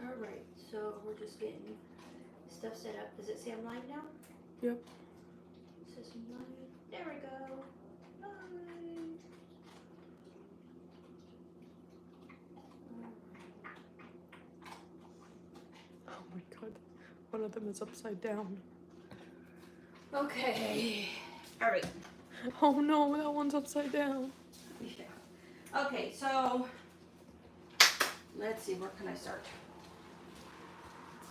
Alright, so we're just getting stuff set up. Does it say I'm live now? Yep. It says I'm live. There we go. Live. Oh my god. One of them is upside down. Okay. Alright. Oh no, that one's upside down. Yeah. Okay, so let's see, where can I start?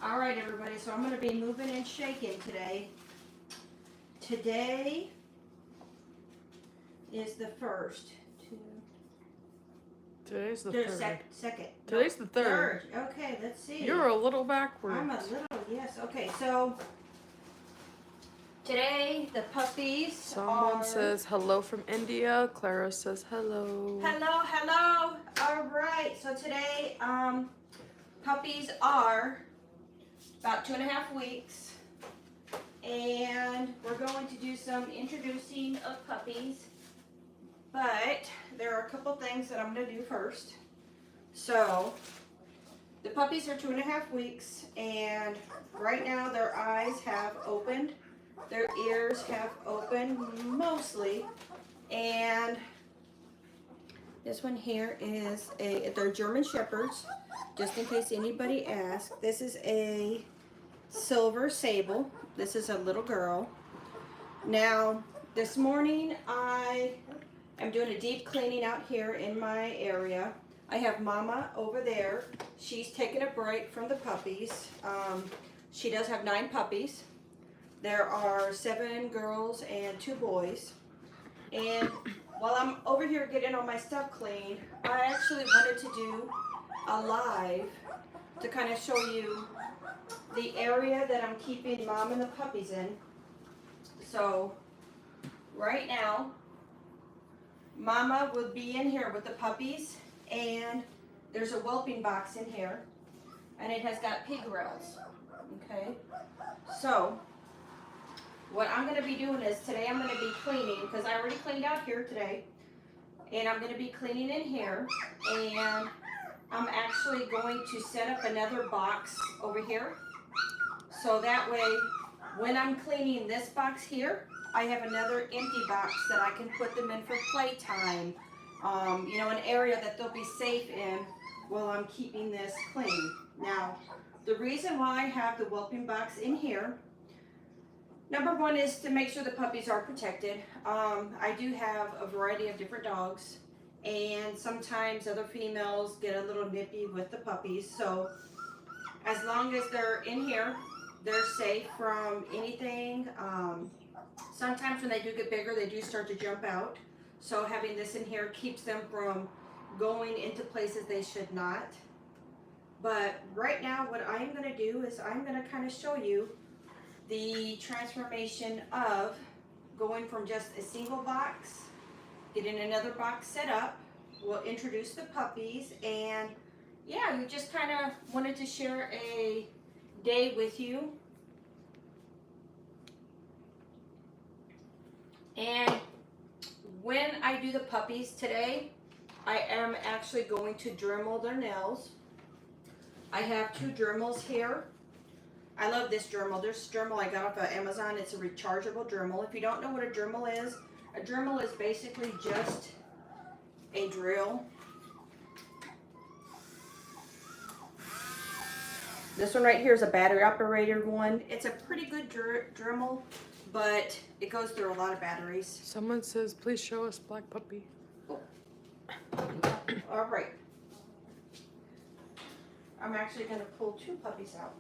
Alright, everybody, so I'm going to be moving and shaking today. Today is the first. Today's the third. Second. Today's the third. Okay, let's see. You're a little backwards. I'm a little, yes. Okay, so today the puppies Someone says hello from India. Clara says hello. Hello, hello. All right, so today puppies are about 2.5 weeks, and we're going to do some introducing of puppies, but there are a couple things that I'm going to do first. So the puppies are 2.5 weeks, and right now their eyes have opened, their ears have opened mostly, and this one here is they're German Shepherds, just in case anybody asks. This is a silver sable. This is a little girl. Now, this morning I am doing a deep cleaning out here in my area. I have Mama over there. She's taking a break from the puppies. She does have 9 puppies. There are 7 girls and 2 boys. And while I'm over here getting all my stuff clean, I actually wanted to do a live to kind of show you the area that I'm keeping Mom and the puppies in. So right now, Mama will be in here with the puppies, and there's a whelping box in here, and it has got pig rails. Okay, so what I'm going to be doing is today I'm going to be cleaning, because I already cleaned out here today, and I'm going to be cleaning in here, and I'm actually going to set up another box over here, so that way when I'm cleaning this box here, I have another empty box that I can put them in for playtime, you know, an area that they'll be safe in while I'm keeping this clean. Now, the reason why I have the whelping box in here, number one is to make sure the puppies are protected. I do have a variety of different dogs, and sometimes other females get a little nippy with the puppies. So as long as they're in here, they're safe from anything. Sometimes when they do get bigger, they do start to jump out. So having this in here keeps them from going into places they should not. But right now what I'm going to do is I'm going to kind of show you the transformation of going from just a single box, getting another box set up. We'll introduce the puppies, and yeah, we just kind of wanted to share a day with you. And when I do the puppies today, I am actually going to Dremel their nails. I have 2 Dremels here. I love this Dremel. This Dremel I got off of Amazon. It's a rechargeable Dremel. If you don't know what a Dremel is basically just a drill. This one right here is a battery operated one. It's a pretty good Dremel, but it goes through a lot of batteries. Someone says, please show us Black Puppy. Oh. All right. I'm actually going to pull 2 puppies out.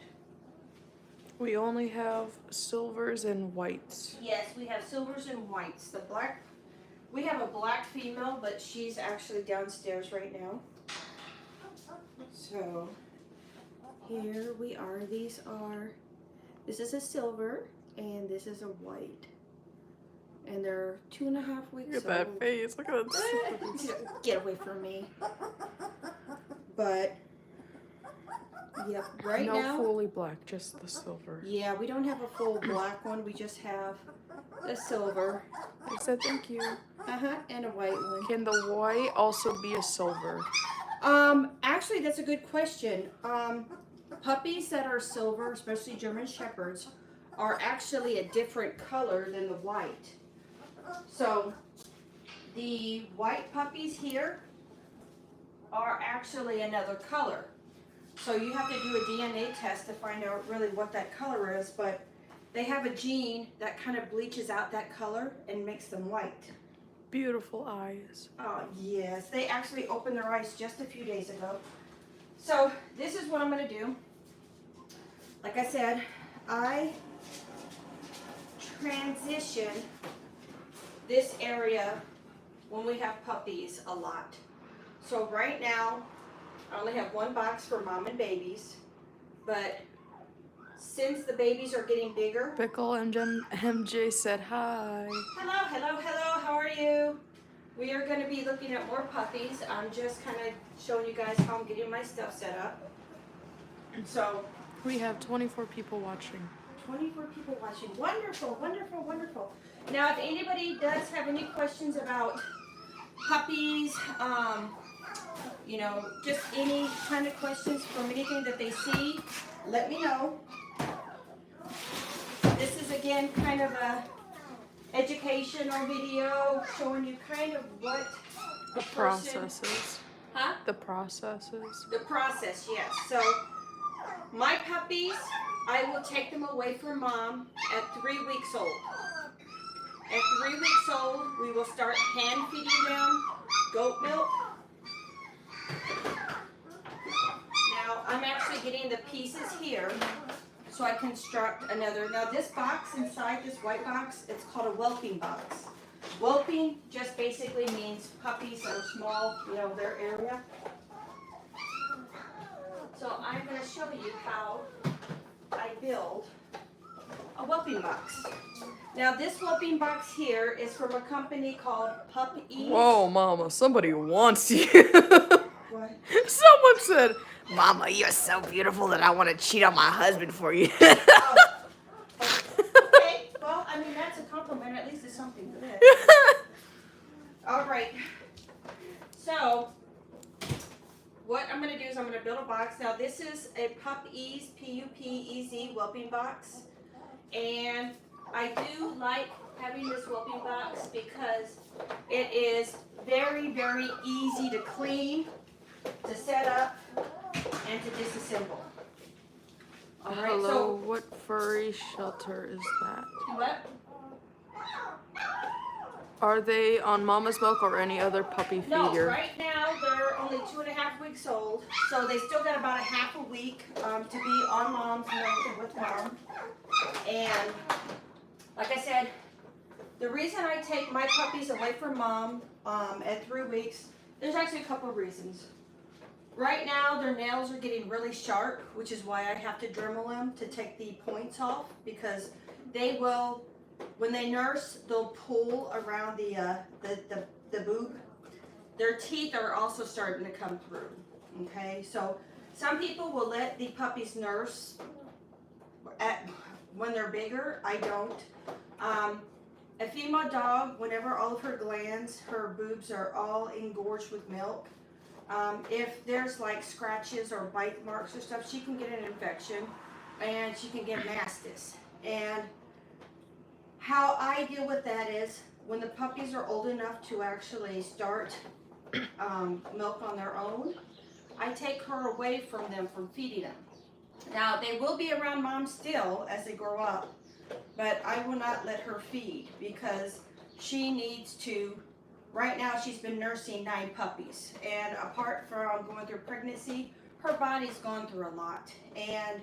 We only have silvers and whites. Yes, we have silvers and whites. The black, we have a black female, but she's actually downstairs right now. So here we are. This is a silver and this is a white. And they're 2.5 weeks Look at that face. Look at that. Get away from me. But Yep, right no now. fully black, just the silver. Yeah, we don't have a full black one. We just have the silver. I said thank you. And a white one. Can the white also be a silver? Actually, that's a good question. Puppies that are silver, especially German Shepherds, are actually a different color than the white. So, the white puppies here are actually another color. So you have to do a DNA test to find out really what that color is, but they have a gene that kind of bleaches out that color and makes them white. Beautiful eyes. Oh, yes. They actually opened their eyes just a few days ago. So this is what I'm going to do. Like I said, I transition this area when we have puppies a lot. So right now, I only have one box for mom and babies, but since the babies are getting bigger. Pickle and MJ said hi. Hello, hello, hello, how are you? We are going to be looking at more puppies. I'm just kind of showing you guys how I'm getting my stuff set up. So, We have 24 people watching. 24 people watching. Wonderful, wonderful, wonderful. Now, if anybody does have any questions about puppies, you know, just any kind of questions from anything that they see, let me know. This is again kind of a educational video showing you kind of what The processes. Huh? The processes. The process, yes. So my puppies, I will take them away from mom at 3 weeks old. At 3 weeks old, we will start hand feeding them goat milk. Now, I'm actually getting the pieces here so I construct another. Now, this box inside this white box, it's called a whelping box. Whelping just basically means puppies that are small, you know, their area. So I'm going to show you how I build a whelping box. Now, this whelping box here is from a company called Puppies. Whoa, Mama, somebody wants you. What? Someone said, Mama, you're so beautiful that I want to cheat on my husband for you. Oh. Okay, well, I mean, that's a compliment. At least it's something good. All right. So, what I'm going to do is I'm going to build a box. Now, this is a Puppies, P-U-P-E-Z whelping box. And I do like having this whelping box because it is very, very easy to clean, to set up, and to disassemble. All right, Hello, so what furry shelter is that? what? Are they on Mama's Milk or any other puppy No, feeder? right now they're only 2.5 weeks old, so they still got about a half a week to be on mom's milk with mom. And like I said, the reason I take my puppies away from mom at 3 weeks, there's actually a couple of reasons. Right now their nails are getting really sharp, which is why I have to Dremel them to take the points off, because they will, when they nurse, they'll pull around the boob. Their teeth are also starting to come through. Okay, so some people will let the puppies nurse when they're bigger. I don't. A female dog, whenever all of her glands, her boobs are all engorged with milk, if there's like scratches or bite marks or stuff, she can get an infection and she can get mastis. And how I deal with that is when the puppies are old enough to actually start milk on their own, I take her away from them, from feeding them. Now, they will be around mom still as they grow up, but I will not let her feed because she needs to. Right now, she's been nursing 9 puppies, and apart from going through pregnancy, her body's gone through a lot. And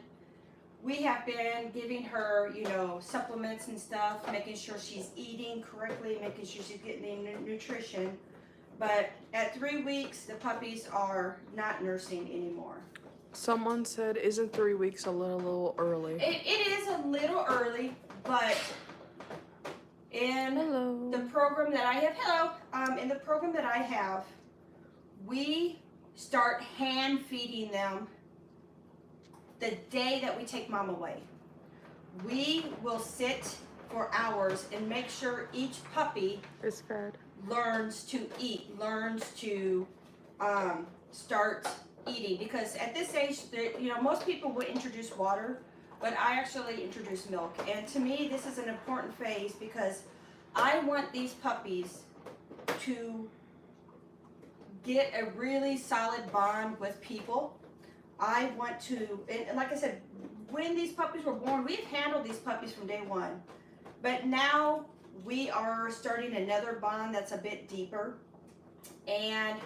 we have been giving her, you know, supplements and stuff, making sure she's eating correctly, making sure she's getting the nutrition. But at 3 weeks, the puppies are not nursing anymore. Someone said, isn't 3 weeks a little early? It is a little early, but in Hello. the program that I have, in the program that I have, we start hand feeding them the day that we take mom away. We will sit for hours and make sure each puppy It's good. learns to eat, learns to start eating. Because at this age, you know, most people would introduce water, but I actually introduce milk. And to me, this is an important phase because I want these puppies to get a really solid bond with people. I want to, and like I said, when these puppies were born, we've handled these puppies from day one. But now we are starting another bond that's a bit deeper. And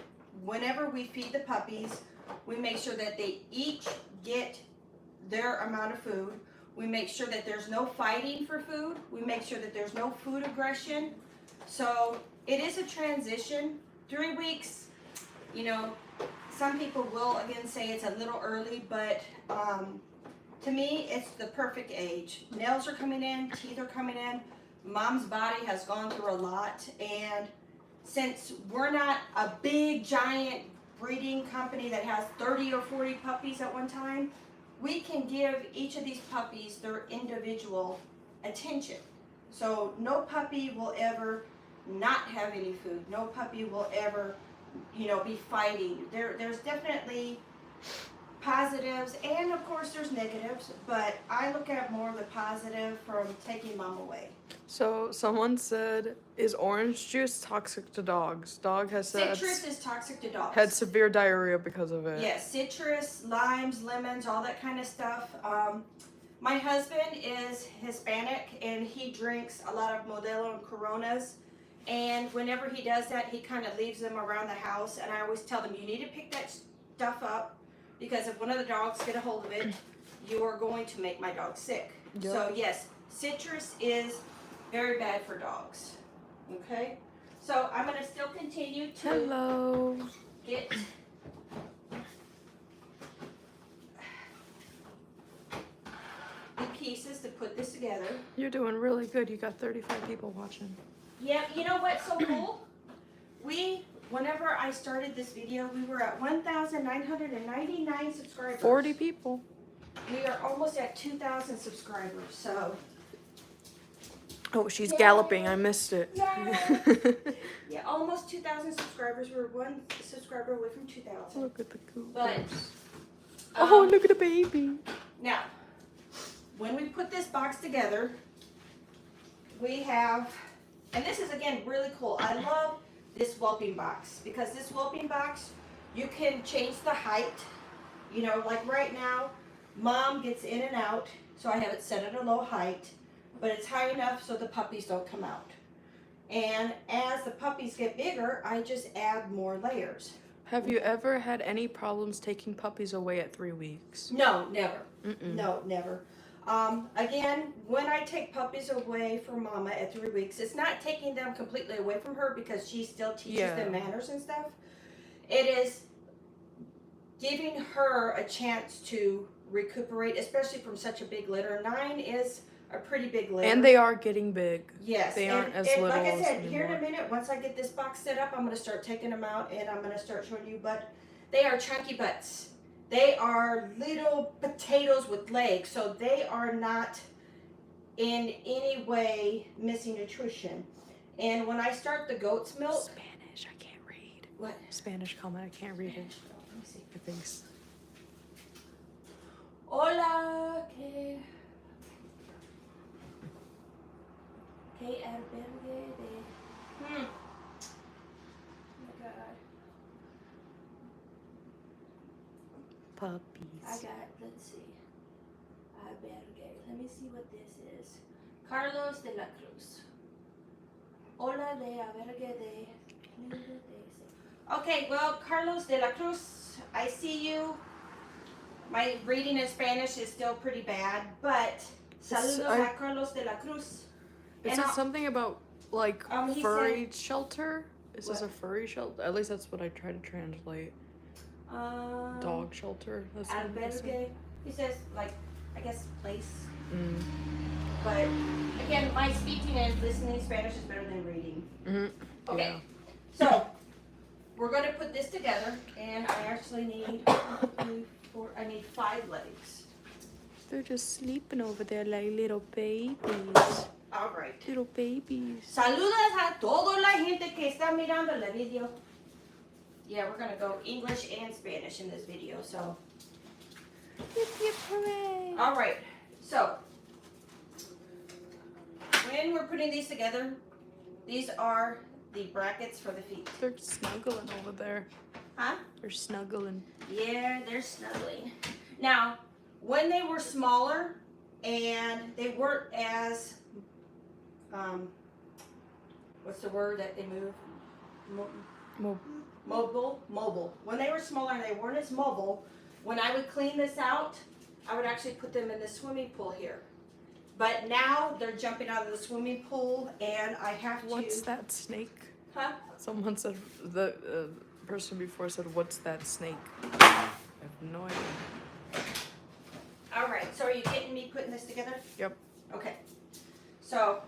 whenever we feed the puppies, we make sure that they each get their amount of food. We make sure that there's no fighting for food. We make sure that there's no food aggression. So it is a transition. 3 weeks, you know, some people will again say it's a little early, but to me, it's the perfect age. Nails are coming in, teeth are coming in. Mom's body has gone through a lot, and since we're not a big, giant breeding company that has 30 or 40 puppies at one time, we can give each of these puppies their individual attention. So no puppy will ever not have any food. No puppy will ever, you know, be fighting. There's definitely positives, and of course there's negatives, but I look at more of the positive from taking mom away. So someone said, is orange juice toxic to dogs? Dog has Citrus is toxic to dogs. had severe diarrhea because of it. Yes, citrus, limes, lemons, all that kind of stuff. My husband is Hispanic, and he drinks a lot of Modelo and Coronas, and whenever he does that, he kind of leaves them around the house, and I always tell them, you need to pick that stuff up, because if one of the dogs get a hold of it, you are going to make my dog sick. Yep. So yes, citrus is very bad for dogs. Okay? So I'm going to still continue to Hello. get the pieces to put this together. You're doing really good. You got 35 people watching. Yeah, you know what's so cool? Whenever I started this video, we were at 1,999 subscribers. 40 people. We are almost at 2,000 subscribers, so. Oh, she's Yay. galloping. I missed it. Yeah, almost 2,000 subscribers. We're one subscriber away from 2,000. Look at the coop. But, oh, look at the baby. Now, when we put this box together, we have, and this is again really cool. I love this whelping box because this whelping box, you can change the height. You know, like right now, mom gets in and out, so I have it set at a low height, but it's high enough so the puppies don't come out. And as the puppies get bigger, I just add more layers. Have you ever had any problems taking puppies away at 3 weeks? No, never. Mm-mm. No, never. Again, when I take puppies away from mama at 3 weeks, it's not taking them completely away from her because she still teaches them manners and stuff. It is giving her a chance to recuperate, especially from such a big litter. 9 is a pretty big litter. And they are getting big. Yes. They aren't as and little like I as said, here in a anymore. minute, once I get this box set up, I'm going to start taking them out and I'm going to start showing you. But they are chunky butts. They are little potatoes with legs, so they are not in any way missing nutrition. And when I start the goat's milk... Spanish, I can't read. What? Spanish comment, I can't read it. Let me see. I think so. Hola, que albergue de... Oh my God. Puppies. I got, let's see. Albergue. Let me see what this is. Carlos de la Cruz. Hola de albergue de... Okay, well, Carlos de la Cruz, I see you. My reading in Spanish is still pretty bad, but saludos a Carlos de la Cruz. It says something about, like, he furry shelter? Is this What? a furry shelter? At least that's what I try to translate. Dog shelter. That's what it says. Albergue. He says, like, I guess place. Mm. But, again, my speaking and listening Spanish is better than reading. Mm-hmm. Okay, Yeah. so we're going to put this together, and I actually need 2, 3, 4, I need 5 legs. They're just sleeping over there like little babies. All right. Little babies. Saludos a toda la gente que está mirando la video. Yeah, we're gonna go English and Spanish in this video, so. Yip, yip, hooray. All right, so when we're putting these together, these are the brackets for the feet. They're snuggling over there. Huh? They're snuggling. Yeah, they're snuggling. Now, when they were smaller and they weren't as, what's the word that they move? Mobile. When they were smaller and they weren't as mobile, when I would clean this out, I would actually put them in the swimming pool here. But now they're jumping out of the swimming pool and I have to... What's that snake? Huh? Someone said, the person before said, what's that snake? I have no idea. All right, so are you getting me putting this together? Yep. Okay. So,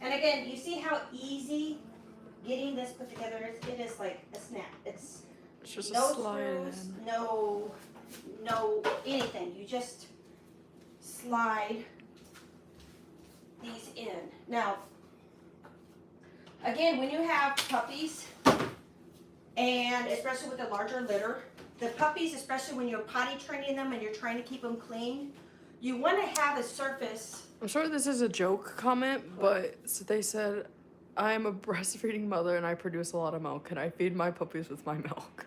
and again, you see how easy getting this put together is? It is like a snap. It's just no a slide screws, in. no anything. You just slide these in. Now, again, when you have puppies, and especially with a larger litter, the puppies, especially when you're potty training them and you're trying to keep them clean, you want to have a surface. I'm sure this is a joke comment, but so they said, I am a breastfeeding mother and I produce a lot of milk. And I feed my puppies with my milk?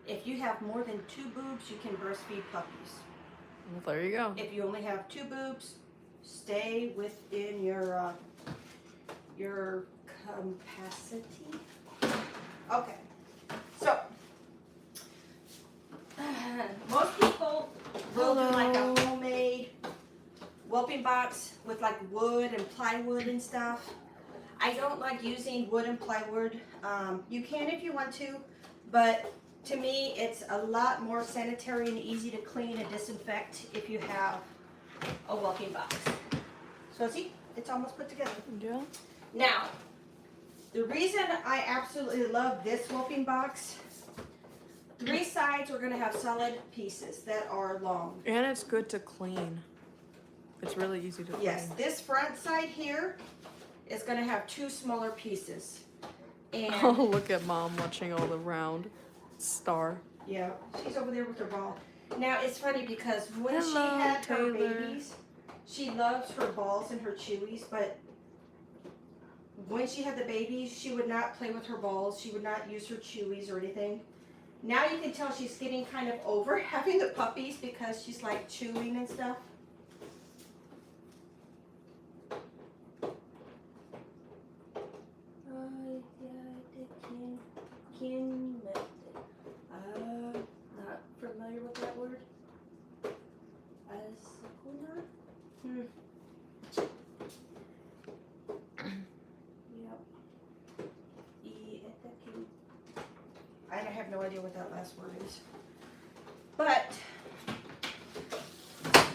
If you have more than 2 boobs, you can breastfeed puppies. Well, there you go. If you only have 2 boobs, stay within your capacity. Okay, so most people will do like a homemade whelping box with like wood and plywood and stuff. I don't like using wood and plywood. You can if you want to, but to me it's a lot more sanitary and easy to clean and disinfect if you have a whelping box. So see, it's almost put together. Yeah. Now, the reason I absolutely love this whelping box, 3 sides are going to have solid pieces that are long. And it's good to clean. It's really easy to clean. Yes, this front side here is going to have 2 smaller pieces. And Oh, look at Mom watching all the round star. yeah, she's over there with her ball. Now, it's funny because when she Hello, had her Taylor. babies, she loves her balls and her chewies, but when she had the babies, she would not play with her balls. She would not use her chewies or anything. Now you can tell she's getting kind of over having the puppies because she's like chewing and stuff. Not familiar with that word. I have no idea what that last word is. But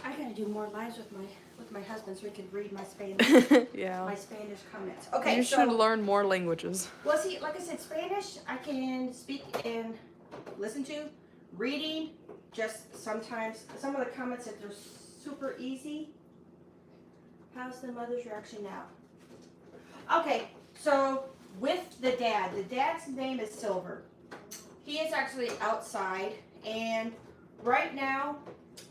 I gotta do more lives with my husband so he can read my Spanish Yeah. my Spanish comments. Okay, You so should learn more languages. well, see, like I said, Spanish I can speak and listen to. Reading, just sometimes some of the comments if they're super easy. How's the mother's reaction now? Okay, so with the dad's name is Silver. He is actually outside, and right now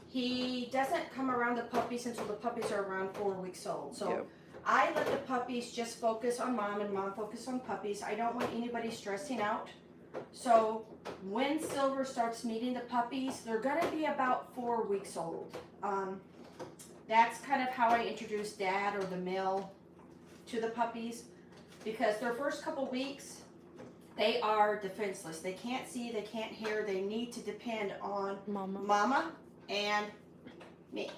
he doesn't come around the puppies until the puppies are around 4 weeks old. So Yep. I let the puppies just focus on Mom and Mom focus on puppies. I don't want anybody stressing out. So when Silver starts meeting the puppies, they're going to be about 4 weeks old. That's kind of how I introduce Dad or the male to the puppies, because their first couple weeks, they are defenseless. They can't see, they can't hear. They need to depend on Mama and me.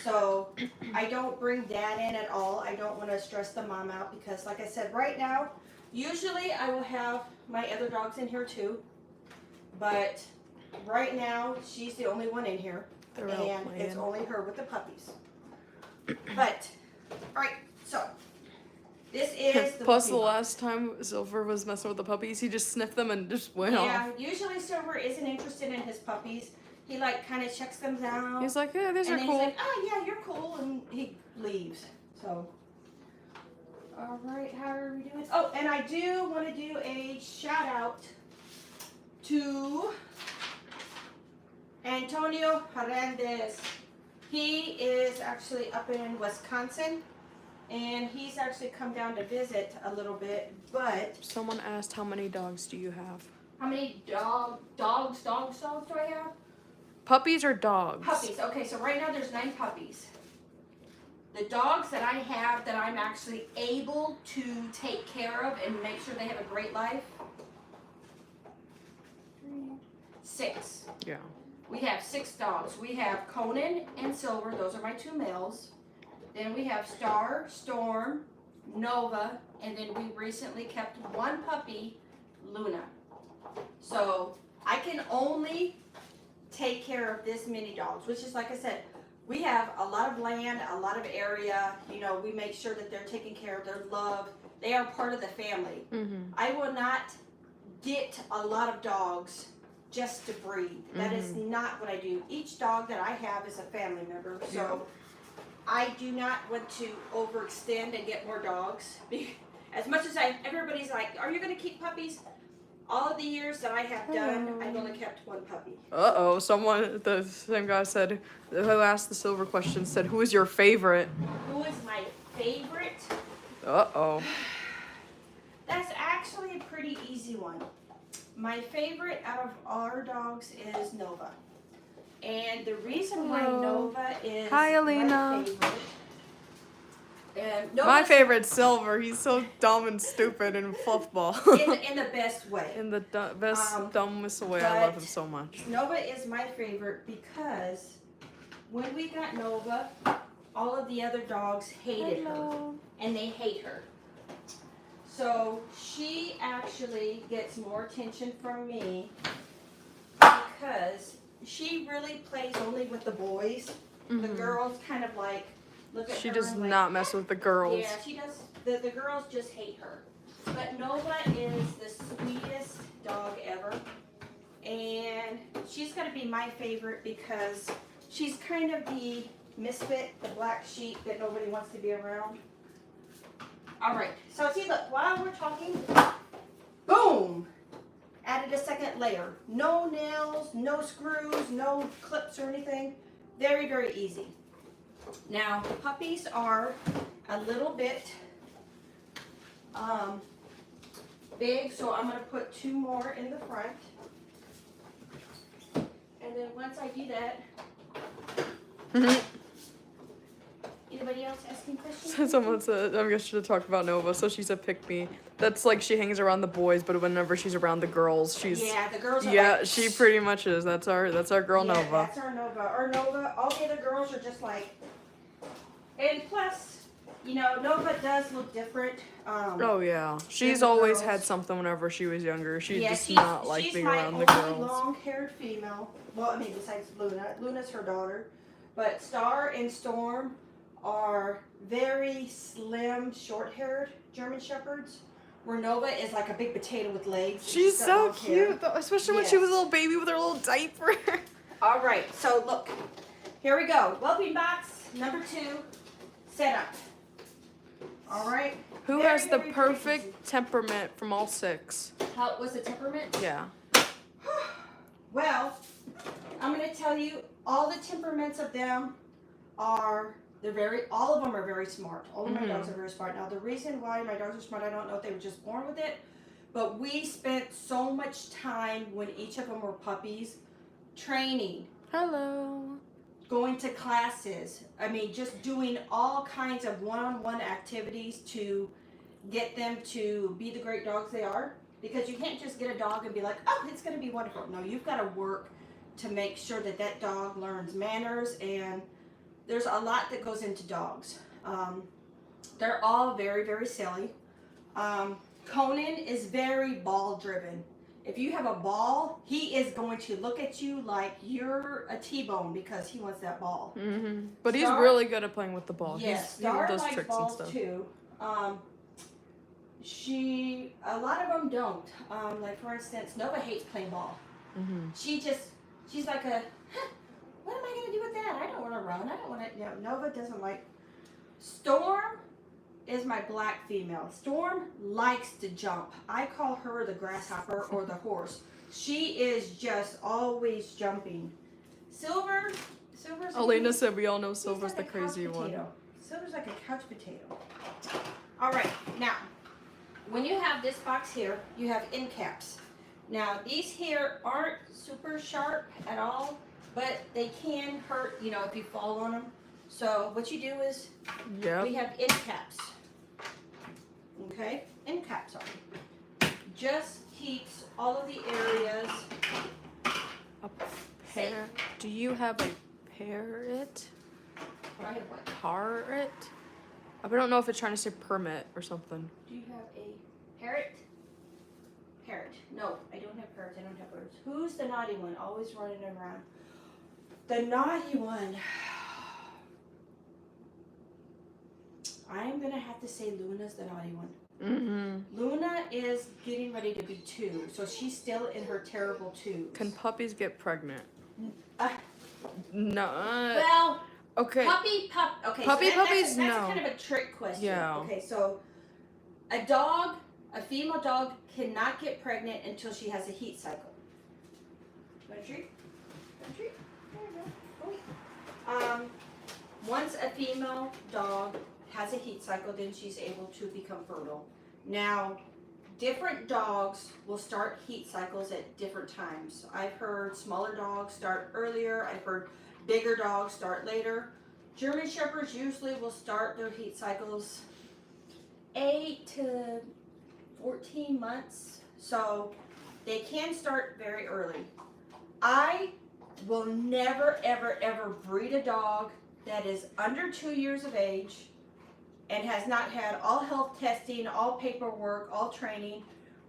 So I don't bring Dad in at all. I don't want to stress the mom out because, like I said, right now, usually I will have my other dogs in here too. But right now, she's the only one in here. They're out And it's playing. only her with the puppies. But, all right, so This is the Plus, the Whelping Box. last time Silver was messing with the puppies, he just sniffed them and just went Yeah, off. usually Silver isn't interested in his puppies. He like kind of checks them out. He's like, yeah, these and are then cool. he's like, oh yeah, you're cool, and he leaves. So, all right, how are we doing? Oh, and I do want to do a shout out to Antonio Hernandez. He is actually up in Wisconsin, and he's actually come down to visit a little bit. But Someone asked, how many dogs do you have? how many dogs do I have? Puppies or dogs? Puppies. Okay, so right now there's 9 puppies. The dogs that I have that I'm actually able to take care of and make sure they have a great life, 6. Yeah. We have 6 dogs. We have Conan and Silver. Those are my 2 males. Then we have Star, Storm, Nova, and then we recently kept 1 puppy, Luna. So I can only take care of this many dogs, which is, like I said, we have a lot of land, a lot of area. You know, we make sure that they're taken care of, they're loved. They are part of the family. Mm-hmm. I will not get a lot of dogs just to breed. That is not what I do. Each dog that I have is a family member. So I do not want to overextend and get more dogs. As much as everybody's like, are you going to keep puppies? All of the years that I have done, I've only kept 1 puppy. Uh-oh, someone, the same guy said, who asked the Silver question, said, who is your favorite? Who is my favorite? Uh-oh. That's actually a pretty easy one. My favorite out of our dogs is Nova. And the reason why Nova is Hi, Alina. my favorite. And My favorite's Silver. He's so dumb and stupid and fluffball. in the best way. In the best, dumbest way. I love him so much. Nova is my favorite because when we got Nova, all of the other dogs hated her. And they hate her. So she actually gets more attention from me because she really plays only with the boys. The girls kind of like look at her. She does and not mess with the girls. Yeah, she does. The girls just hate her. But Nova is the sweetest dog ever. And she's going to be my favorite because she's kind of the misfit, the black sheep that nobody wants to be around. All right, so see, look, while we're talking, boom, added a second layer. No nails, no screws, no clips or anything. Very, very easy. Now, puppies are a little bit big, so I'm going to put 2 more in the front. And then once I do that, anybody else asking questions? Someone said, I guess to talk about Nova, so she's a pick-me. That's like she hangs around the boys, but whenever she's around the girls, she's... Yeah, the girls are yeah, like, she pretty much is. That's our girl yeah, Nova. That's our Nova. Our Nova, all the other girls are just like... And plus, you know, Nova does look different. Oh yeah, she's the always girls. had something whenever she was younger. She Yeah, just not like she's being my around the only girls. long-haired female. Well, I mean, besides Luna. Luna's her daughter. But Star and Storm are very slim, short-haired German Shepherds. Where Nova is like a big potato with legs. She's got so long hair. cute, though, especially when she was a little baby with her little diaper. All right, so look, here we go. Whelping box number 2, set up. All right. Who Very, has the very, very perfect easy. temperament from all 6? How was the temperament? Yeah. Well, I'm going to tell you, all the temperaments of them are, all of them are very smart. All of my dogs are very smart. Now, the reason why my dogs are smart, I don't know if they were just born with it, but we spent so much time when each of them were puppies training. Hello. Going to classes. I mean, just doing all kinds of one-on-one activities to get them to be the great dogs they are. Because you can't just get a dog and be like, oh, it's going to be wonderful. No, you've got to work to make sure that that dog learns manners, and there's a lot that goes into dogs. They're all very, very silly. Conan is very ball-driven. If you have a ball, he is going to look at you like you're a T-bone because he wants that ball. But he's really good at playing with the ball. Yes, He Star does likes tricks balls and stuff. too. a lot of them don't. Like for instance, Nova hates playing ball. Mm-hmm. She's like a, huh, what am I gonna do with that? I don't want to run. I don't want to. No, Nova doesn't like. Storm is my black female. Storm likes to jump. I call her the grasshopper or the horse. She is just always jumping. Silver's. Elena said we all know he's Silver's like the a couch crazy one. potato. Silver's like a couch potato. All right, now, when you have this box here, you have end caps. Now, these here aren't super sharp at all, but they can hurt, you know, if you fall on them. So what you do is, we have end caps. Okay, end caps on. Just keeps all of the areas. A pair. Do you have a parrot? I have what? Parrot? I don't know if it's trying to say permit or something. Do you have a parrot? Parrot. No, I don't have parrots. I don't have birds. Who's the naughty one? Always running around. The naughty one. I'm gonna have to say Luna's the naughty one. Mm-hmm. Luna is getting ready to be 2, so she's still in her terrible 2s. Can puppies get pregnant? Uh, No. well, Okay. okay. Puppy so puppies, that's no. kind of a trick question. Yeah. Okay, so a female dog cannot get pregnant until she has a heat cycle. Want a treat? Want a treat? There you go. Once a female dog has a heat cycle, then she's able to become fertile. Now, different dogs will start heat cycles at different times. I've heard smaller dogs start earlier. I've heard bigger dogs start later. German Shepherds usually will start their heat cycles 8 to 14 months. So they can start very early. I will never, ever, ever breed a dog that is under 2 years of age and has not had all health testing, all paperwork, all training.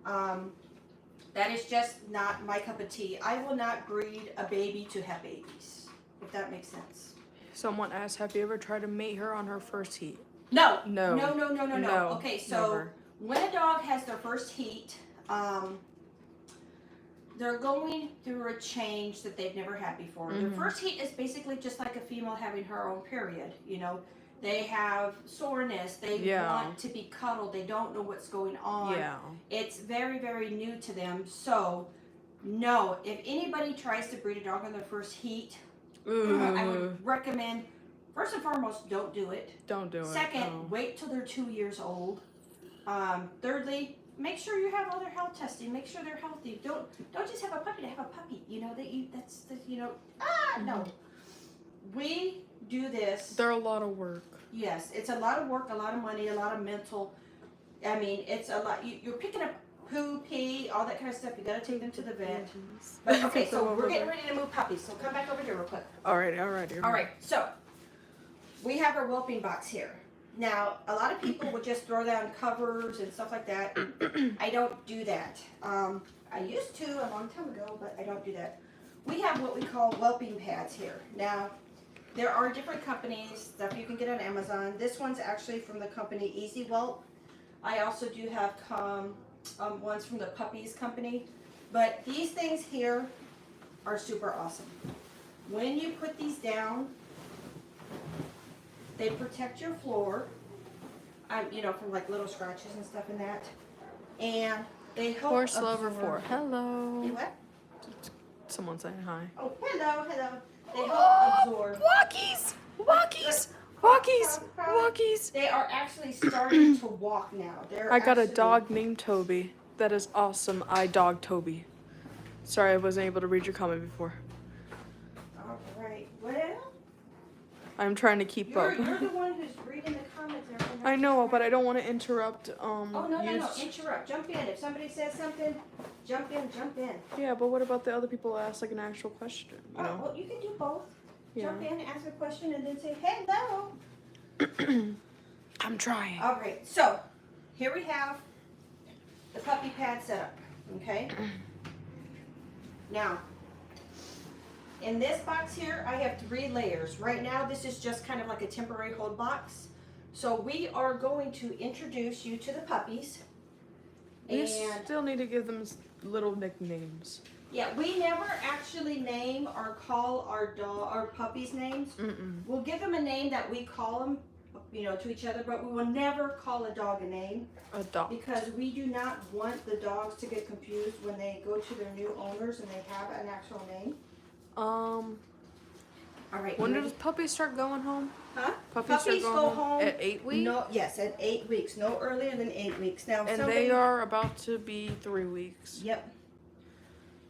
That is just not my cup of tea. I will not breed a baby to have babies, if that makes sense. Someone asked, have you ever tried to mate her on her first heat? No. No. No. Okay, so never. when a dog has their first heat, they're going through a change that they've never had before. Their first heat is basically just like a female having her own period. You know, they have soreness. They want to be cuddled. They don't know what's going on. Yeah. It's very, very new to them. So, no, if anybody tries to breed a dog on their first heat, I would recommend, first and foremost, don't do it. Don't do it. Second, wait till they're 2 years old. Thirdly, make sure you have all their health testing. Make sure they're healthy. Don't just have a puppy to have a puppy. You know no. We do this. They're a lot of work. Yes, it's a lot of work, a lot of money, a lot of mental. I mean, it's a lot. You're picking up poo, pee, all that kind of stuff. You gotta take them to the vet. But okay, so we're getting ready to move puppies. So come back over here real quick. Alright. All right, so we have our whelping box here. Now, a lot of people would just throw down covers and stuff like that. I don't do that. I used to a long time ago, but I don't do that. We have what we call whelping pads here. Now, there are different companies, stuff you can get on Amazon. This one's actually from the company Easy Whelp. I also do have ones from the Puppies company. But these things here are super awesome. When you put these down, they protect your floor, from like little scratches and stuff in that. And they help Horse absorb. lover 4. Hello. You what? Someone saying hi. Oh, hello. They help absorb. Walkies. They are actually starting to walk now. I got a dog named Toby. That is awesome. I dog Toby. Sorry, I wasn't able to read your comment before. All right. Well, I'm trying to keep up. you're the one who's reading the comments. I know, but I don't want to interrupt. Oh, no. Interrupt. Jump in. If somebody says something, jump in. Yeah, but what about the other people who ask like an actual question? You know? Well, you can do both. Yeah. Jump in, ask a question, and then say, hello. I'm trying. All right. So, here we have the puppy pad set up. Okay? Now, in this box here, I have 3 layers. Right now, this is just kind of like a temporary hold box. So we are going to introduce you to the puppies. We And still need to give them little nicknames. yeah, we never actually name or call our puppies names. We'll give them a name that we call them, to each other, but we will never call a dog a name. Adopt. Because we do not want the dogs to get confused when they go to their new owners and they have an actual name. All right. When does puppies start going home? Huh? Puppies start go going home at 8 weeks? No, yes, at 8 weeks. No earlier than 8 weeks. Now, And they are about to be 3 weeks. Yep.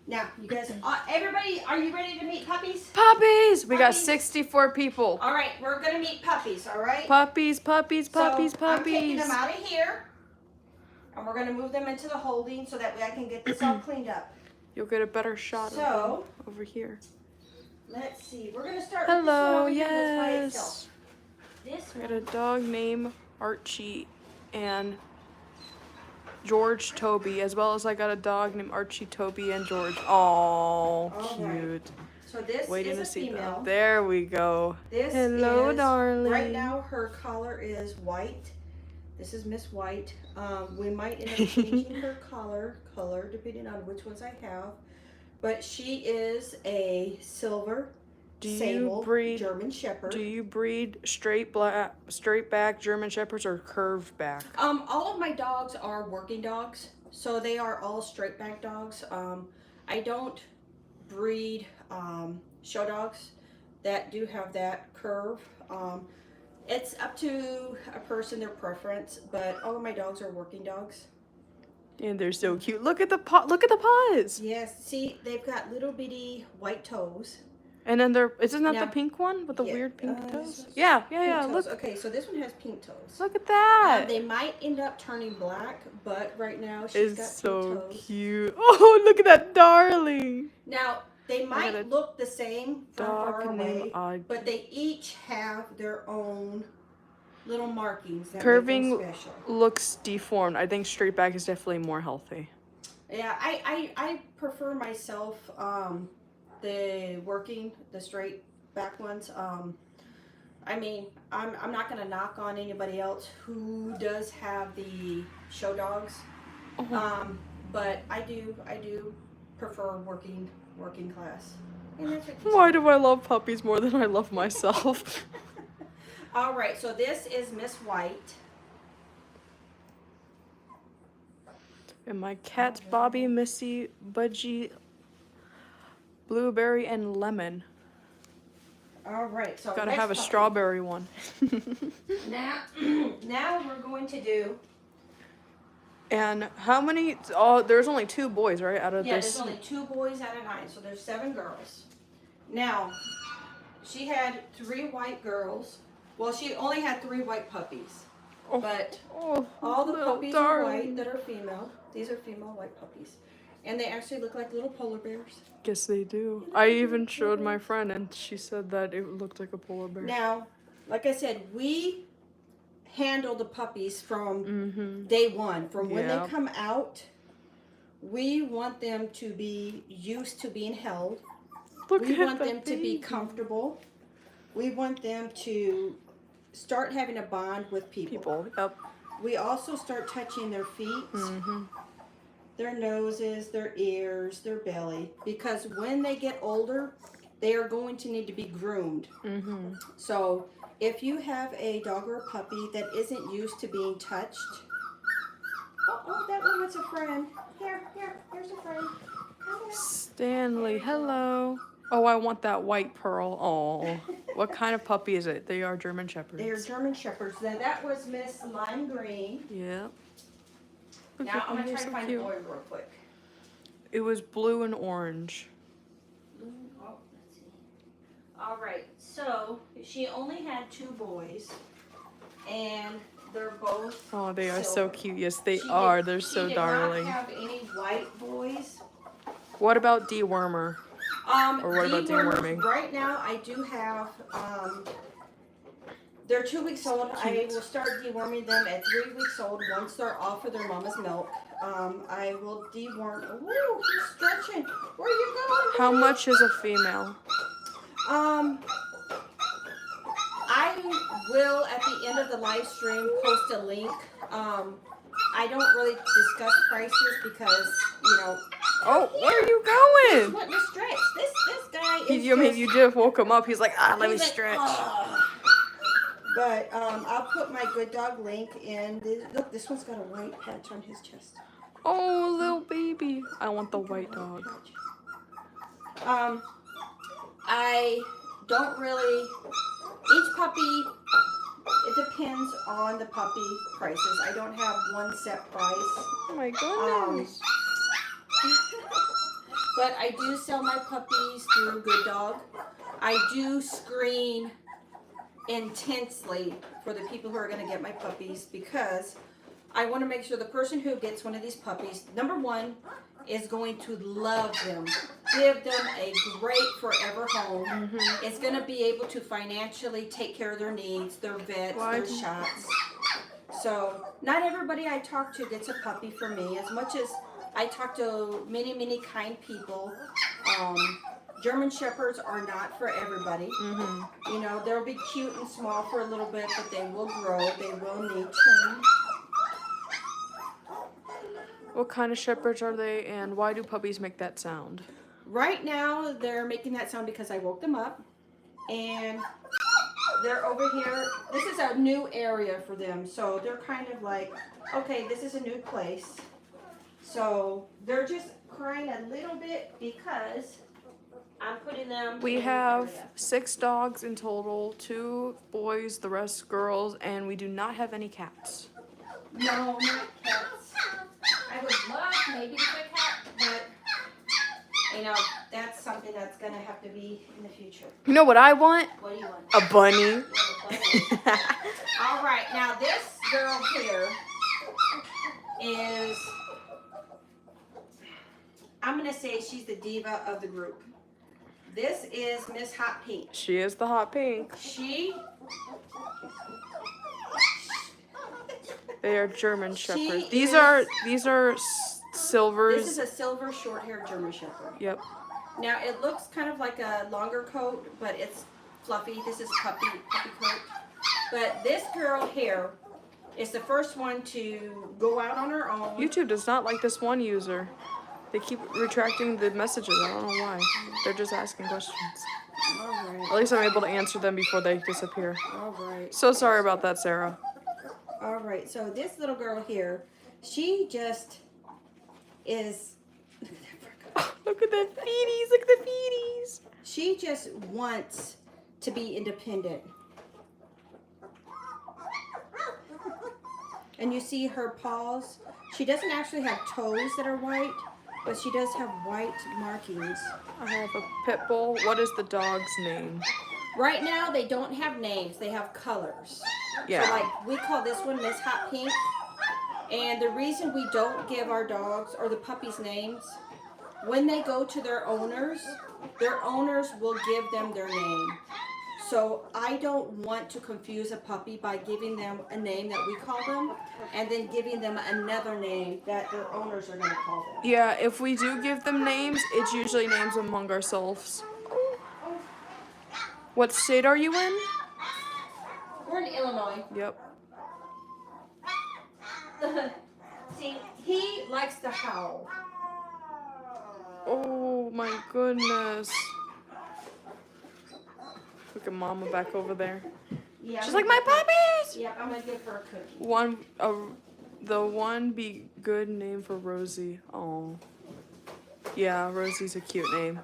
Now, you guys, everybody, are you ready to meet puppies? Puppies! We got Puppies. 64 people. All right, we're gonna meet puppies. All right. Puppies, puppies, puppies, So, puppies. I'm taking them out of here, and we're gonna move them into the holding so that way I can get this all cleaned up. You'll get a better shot of them over here. Let's see. We're gonna start. Hello, with this one over here that's by yes. itself. This I got a dog named Archie and George Toby, as well as I got a dog named Archie, Toby, and George. Oh, right. cute. So this Waiting is to a see female. them. There we go. This Hello, is, darling. Right now, her collar is white. This is Miss White. We might end up changing her color depending on which ones I have. But she is a silver sable German Shepherd. Do you breed straight back German Shepherds or curved back? All of my dogs are working dogs, so they are all straight back dogs. I don't breed show dogs that do have that curve. It's up to a person, their preference, but all of my dogs are working dogs. And they're so cute. Look at the paws. Yes, see, they've got little bitty white toes. And then isn't that Now- the pink one with the Yeah, weird pink toes? this one's Yeah. Pink toes. Look, Okay, so this one has pink toes. look at that. They might end up turning black, but right now she's got It's so pink toes. cute. Oh, look at that darling. Now, they got a might look the same from far Dog away, named but they each have their own little markings that Curving make them special. looks deformed. I think straight back is definitely more healthy. Yeah, I prefer myself the straight back ones. I mean, I'm not gonna knock on anybody else who does have the show dogs, but I do prefer working class. And that's what Why do I love puppies more than I love myself? All right, so this is Miss White. And my cats, Bobby, Missy, Budgie, Blueberry, and Lemon. All right, so Gotta next have a puppy. strawberry one. Now we're going to do. And how many? Oh, there's only 2 boys, right? Out of Yeah, this. there's only 2 boys out of 9, so there's 7 girls. Now, she had 3 white girls. Well, she only had 3 white puppies, Oh, but oh, all the little puppies are white darling. that are female. These are female white puppies, and they actually look like little polar bears. Guess they do. I even showed my friend, and she said that it looked like a polar bear. Now, like I said, we handle the puppies from Mm-hmm. day one. From when Yeah. they come out, we want them to be used to being held. Look We at want the them to be baby. comfortable. We want them to start having a bond with people. Yep. We also start touching their feet, Mm-hmm. their noses, their ears, their belly, because when they get older, they are going to need to be groomed. Mm-hmm. So if you have a dog or a puppy that isn't used to being touched, oh, that one was a friend. Here's a friend. Come here. Stanley, hello. Oh, I want that white pearl. Oh, what kind of puppy is it? They are German Shepherds. They are German Shepherds. Now that was Miss Lime Green. Yep. Look Now at I'm them, gonna they're try to so find cute. the boy real quick. It was blue and orange. Oh, let's see. All right, so she only had 2 boys, and they're both. Oh, they are so silver. cute. Yes, they She are. did- They're she so did darling. Not have any white boys. What about dewormer? Or what about dewormers, deworming? Right now, I do have. They're 2 weeks old. I Cute. will start deworming them at 3 weeks old. Once they're off of their mama's milk, I will deworm. Ooh, he's stretching. Where are you going? How buddy? much is a female? I will at the end of the live stream post a link. I don't really discuss prices because, you know. Oh, where are you He's going? wanting to stretch. This guy is You just woke him up. He's like, let me he's like, stretch. "Ugh." But I'll put my good dog link in. Look, this one's got a white patch on his chest. Oh, little baby. I want the white dog. I don't really, each puppy, it depends on the puppy prices. I don't have one set price. Oh my goodness. But I do sell my puppies through Good Dog. I do screen intensely for the people who are going to get my puppies because I want to make sure the person who gets one of these puppies, number one, is going to love them, give them a great forever home. Mm-hmm. It's going to be able to financially take care of their needs, their vets, their shots. So not everybody I talk to gets a puppy from me. As much as I talk to many, many kind people, German Shepherds are not for everybody. Mm-hmm. You know, they'll be cute and small for a little bit, but they will grow. They will need training. What kind of shepherds are they, and why do puppies make that sound? Right now, they're making that sound because I woke them up, and they're over here. This is a new area for them, so they're kind of like, okay, this is a new place. So they're just crying a little bit because I'm putting them. We in have an area. 6 dogs in total, 2 boys, the rest girls, and we do not have any cats. No, not cats. I would love maybe to get a cat, but you know, that's something that's gonna have to be in the future. You know what I want? What do you want? A bunny. You want a bunny? All right, now this girl here is, I'm gonna say she's the diva of the group. This is Miss Hot Pink. She is the hot pink. They are German shepherds. These are silvers. This is a silver short-haired German Shepherd. Yep. Now it looks kind of like a longer coat, but it's fluffy. This is puppy coat. But this girl here is the first one to go out on her own. YouTube does not like this one user. They keep retracting the messages. I don't know why. They're just asking questions. All right. At least I'm able to answer them before they disappear. All right. So sorry about that, Sarah. All right. So this little girl here, she just is. Look at the feeties. Look at the feeties. She just wants to be independent. And you see her paws. She doesn't actually have toes that are white, but she does have white markings. I have a pit bull. What is the dog's name? Right now, they don't have names. They have colors. Yeah. So, like, we call this one Miss Hot Pink. And the reason we don't give our dogs or the puppies names, when they go to their owners will give them their name. So I don't want to confuse a puppy by giving them a name that we call them and then giving them another name that their owners are going to call them. Yeah, if we do give them names, it's usually names among ourselves. What state are you in? We're in Illinois. Yep. See, he likes to howl. Oh my goodness. Look at Mama back over there. Yeah, She's like, my puppies! Yeah, I'm going to give her a cookie. The one be good name for Rosie. Oh. Yeah, Rosie's a cute name.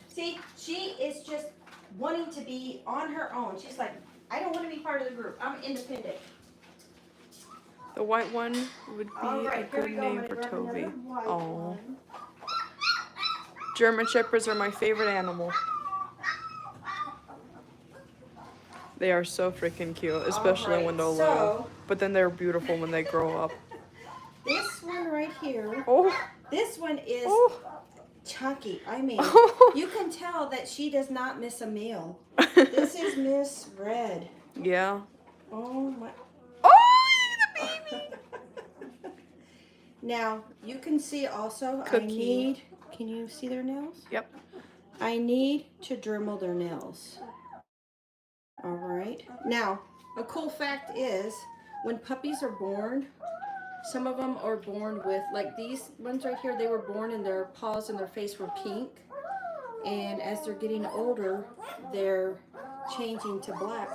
See, she is just wanting to be on her own. She's like, I don't want to be part of the group. I'm independent. The white one would be Right, a good name for grab Toby. another white Oh. one. German Shepherds are my favorite animal. They are so freaking cute, especially when they're little. But then they're beautiful when they grow up. This one right here, Oh. this one is Oh. chunky. I mean, Oh. you can tell that she does not miss a meal. This is Miss Red. Yeah. Oh my. Oh, the baby. Now, you can see also, Cookie. can you see their nails? Yep. I need to Dremel their nails. All right. Now, a cool fact is, when puppies are born, Some of them are born with, like these ones right here, they were born and their paws and their face were pink. And as they're getting older, they're changing to black.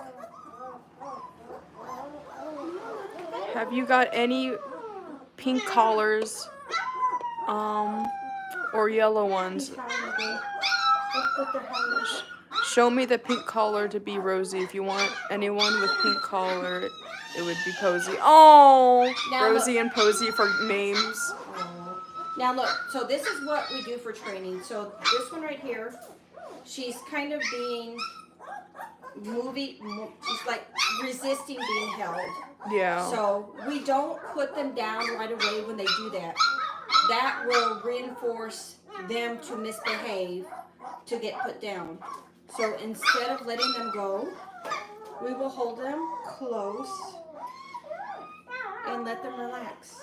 Have you got any pink collars, or yellow ones? Show me the pink collar to be Rosie. If you want anyone with pink collar, it would be Posy. Oh, Now Rosie look. and Posy for names. Now look, so this is what we do for training. So this one right here, she's kind of being she's like resisting being held. Yeah. So we don't put them down right away when they do that. That will reinforce them to misbehave to get put down. So instead of letting them go, we will hold them close and let them relax.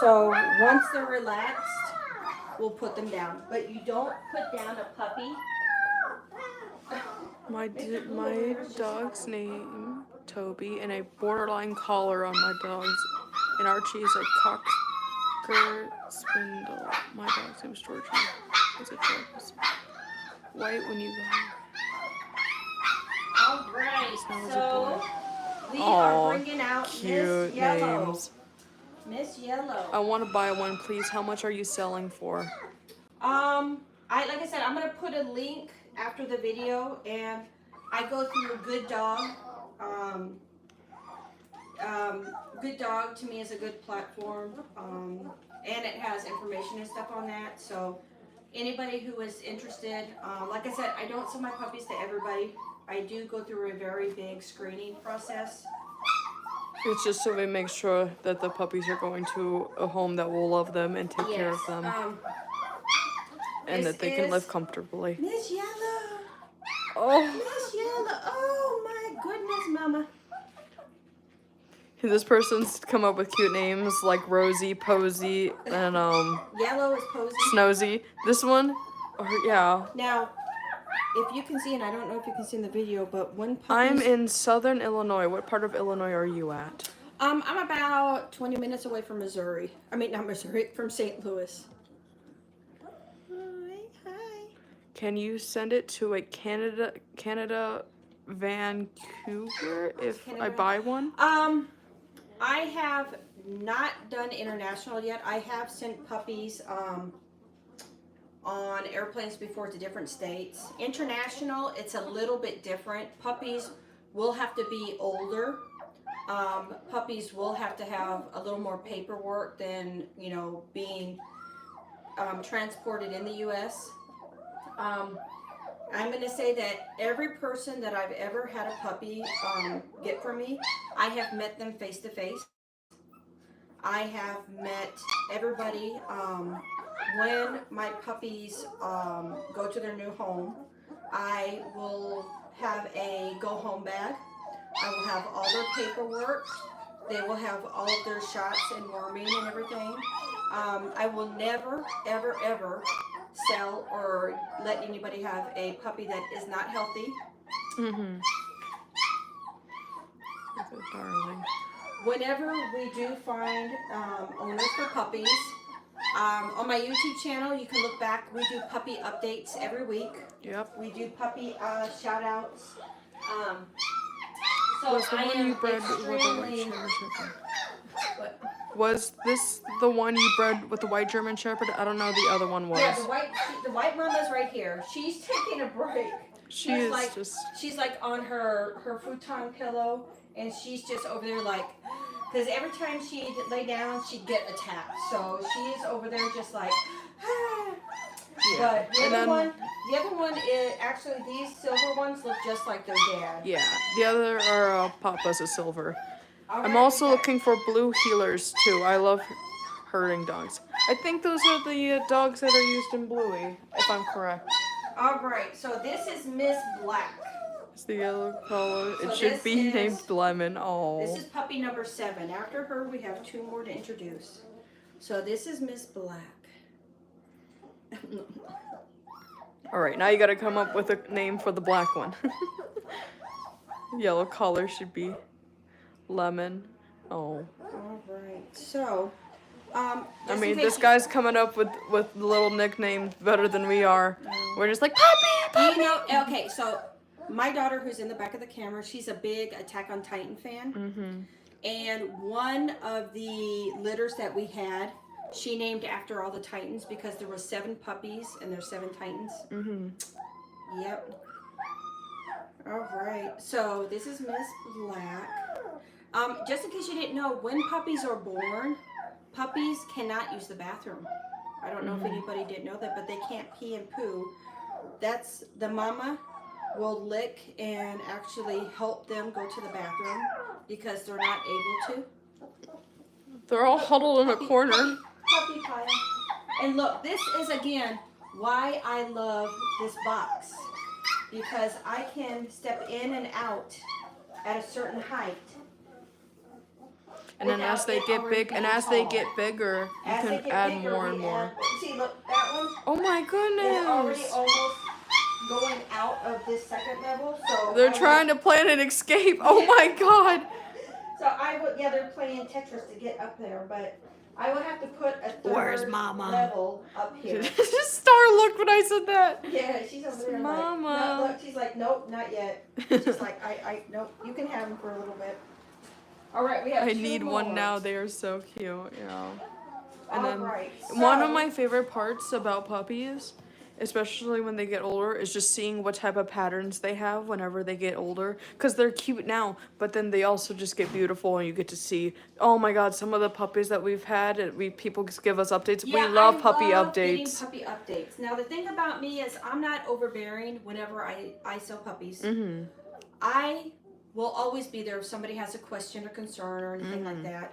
So once they're relaxed, we'll put them down. But you don't put down a puppy. My dog's name Toby, and a borderline collar on my dog's. And Archie is a cocker spindle. My dog's name is Georgie. It's a dog. White when you go. All right. Now is a So boy. we are bringing out Cute Miss Yellow. names. Miss Yellow. I want to buy one, please. How much are you selling for? Like I said, I'm gonna put a link after the video, and I go through Good Dog. Good Dog to me is a good platform, and it has information and stuff on that. So anybody who is interested, like I said, I don't sell my puppies to everybody. I do go through a very big screening process. It's just so we make sure that the puppies are going to a home that will love them and take care of them, and that they can live comfortably. Miss Yellow. Oh, Miss Yellow. Oh my goodness, Mama. this person's come up with cute names like Rosie, Posy, and Yellow is Posy. Snosy. This one, yeah. Now, if you can see, and I don't know if you can see in the video, but when puppies... I'm in southern Illinois. What part of Illinois are you at? I'm about 20 minutes away from Missouri. I mean, not Missouri, from St. Louis. Hi. Can you send it to a Canada, Vancouver if I buy one? I have not done international yet. I have sent puppies on airplanes before to different states. International, it's a little bit different. Puppies will have to be older. Puppies will have to have a little more paperwork than, you know, being transported in the U.S. I'm going to say that every person that I've ever had a puppy get from me, I have met them face to face. I have met everybody. When my puppies go to their new home, I will have a go home bag. I will have all their paperwork. They will have all of their shots and worming and everything. I will never, ever, ever sell or let anybody have a puppy that is not healthy. Mm-hmm. That's a darling. Whenever we do find owners for puppies, on my YouTube channel, you can look back. We do puppy updates every week. Yep. We do puppy shout outs. So Was the I one am you bred with the white extremely... German Shepherd? What? Was this the one you bred with the white German Shepherd? I don't know the other one was. Yeah, the white mama's right here. She's taking a break. She's like on her futon pillow, and she's just over there like, because every time she'd lay down, she'd get attacked. So she is over there just like, ah. Yeah. But the other one is actually, these silver ones look just like their dad. Yeah, the other are Papa's a silver. All I'm right, also looking for blue healers too. I love herding dogs. I think those are the dogs that are used in Bluey, if I'm correct. All right, so this is Miss Black. It's the yellow collar. So it should be this named is- Lemon. Oh. This is puppy number 7. After her, we have 2 more to introduce. So this is Miss Black. All right, now you got to come up with a name for the black one. Yellow collar should be Lemon. Oh. All right. So, I just in mean, case this guy's coming up with little nicknames better than we are. We're just like, puppy, Do puppy. you know? Okay, so my daughter, who's in the back of the camera, she's a big Attack on Titan fan. Mm-hmm. And one of the litters that we had, she named after all the Titans because there were 7 puppies and there's 7 Titans. Mm-hmm. Yep. All right. So this is Miss Black. Just in case you didn't know, when puppies are born, puppies cannot use the bathroom. I don't know if anybody did know that, but they can't pee and poo. That's the mama will lick and actually help them go to the bathroom because they're not able to. They're all huddled in a corner. Puppy pile. And look, this is again why I love this box, because I can step in and out at a certain height. And then as they get big, and as they get bigger, you can add more and more. See, look, that one Oh my is already goodness! almost going out of this second level. So They're trying to plan an escape. Oh my god! So I would, yeah, they're playing Tetris to get up there, but I would have to put a third level up here. Star looked when I said that. Yeah, she's over there Mama. like, no, look, she's like, nope, not yet. She's like, nope, you can have them for a little bit. All right, we have I 2 need more. one now. They are so cute. Yeah. And All then right, one of so- my favorite parts about puppies, especially when they get older, is just seeing what type of patterns they have whenever they get older. Because they're cute now, but then they also just get beautiful, and you get to see, oh my god, some of the puppies that we've had, people just give us updates. Yeah, we love I puppy love updates. getting puppy updates. Now the thing about me is I'm not overbearing whenever I sell puppies. Mm-hmm. I will always be there if somebody has a question or concern or anything like that.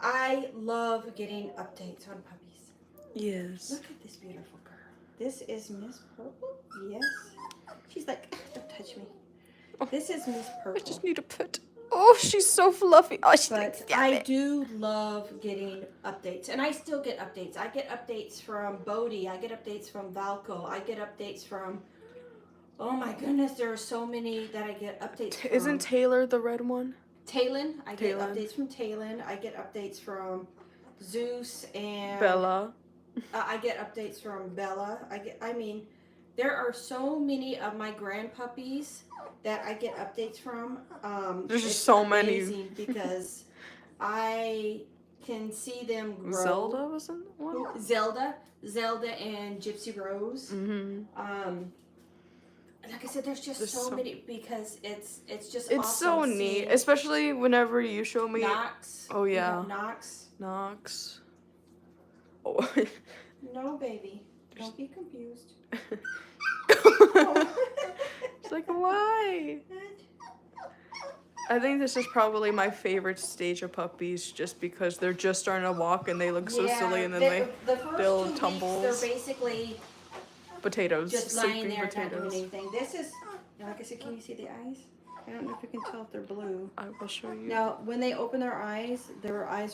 I love getting updates on puppies. Yes. Look at this beautiful girl. This is Miss Purple. Yes. She's like, don't touch me. This is Miss Purple. I just need a pet. Oh, she's so fluffy. Oh, she's like, But I do love getting updates, and I still get updates. I get updates from Bodhi. I get updates from Valco. I get updates from, oh my goodness, there are so many that I get updates from. Isn't Taylor the red one? Talon. I get Talon. updates from Talon. I get updates from Zeus and Bella. I get updates from Bella. I mean, there are so many of my grand puppies that I get updates from. There's just it's so many. amazing because I can see them grow. Zelda wasn't one? Zelda and Gypsy Rose. Mm-hmm. Like I said, there's so many because it's just It's awesome so neat, seeing especially whenever you show me. Knox. Oh We yeah. have Knox. Knox. Oh. No, baby. Don't be confused. It's like, why? I think this is probably my favorite stage of puppies, just because they're just starting to walk and they look so silly, and then the first they'll 2 weeks, tumbles. they're basically potatoes, just lying sleeping there not doing potatoes. anything. This is, like I said, can you see the eyes? I don't know if you can tell if they're blue. I will show you. Now, when they open their eyes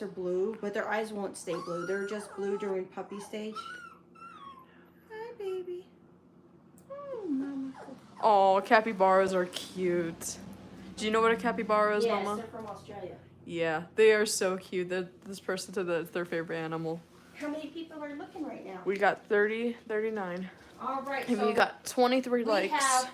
are blue, but their eyes won't stay blue. They're just blue during puppy stage. Hi, baby. Oh, mama. Oh, capybaras are cute. Do you know what a capybara is, Yes, Mama? they're from Australia. Yeah, they are so cute. This person said that it's their favorite animal. How many people are looking right now? We got 39. All right, And so we got 23 we likes. have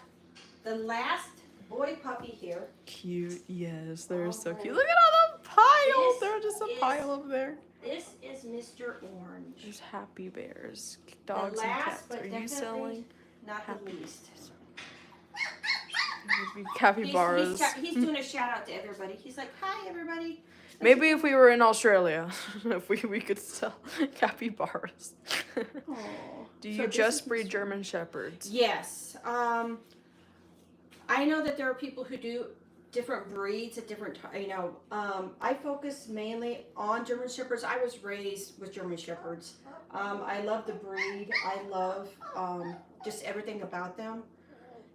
the last boy puppy here. Cute, yes, they're so Alright. cute. Look at all the piles. This They're just a is- pile up there. This is Mr. Orange. There's happy bears, dogs the and last, cats. but Are you definitely selling not happy the least. capybaras? He's doing a shout out to everybody. He's like, hi, everybody. Maybe if we were in Australia, if we could sell capybaras. Aw. Do So you this just is breed Mr. German Shepherds? Yes. I know that there are people who do different breeds at different times. I focus mainly on German Shepherds. I was raised with German Shepherds. I love the breed. I love just everything about them.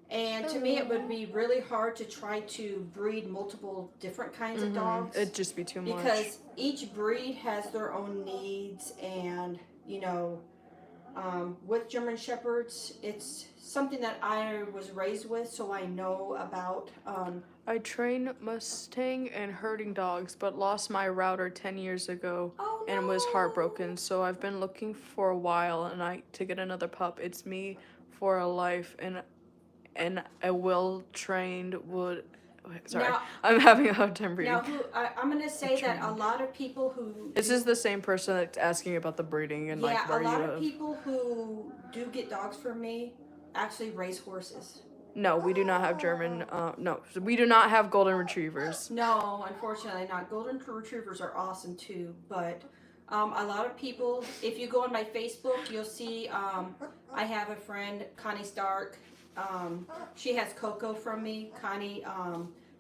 And to me, it would be really hard to try to breed multiple different kinds of dogs. It'd just be too much. Because each breed has their own needs and, with German Shepherds, it's something that I was raised with, so I know about. I train Mustang and herding dogs, but lost my router 10 years ago Oh, and was no. heartbroken. So I've been looking for a while and to get another pup. It's me for a life and a well-trained would. Sorry, Now, I'm having a hard time reading. now I'm gonna say that a lot of people who This is the same person that's asking about the breeding and yeah, like where a lot you of live. people who do get dogs from me actually raise horses. No, we do not have German. No, we do not have golden retrievers. No, unfortunately not. Golden retrievers are awesome too, but a lot of people, if you go on my Facebook, you'll see I have a friend, Connie Stark. She has Coco from me. Connie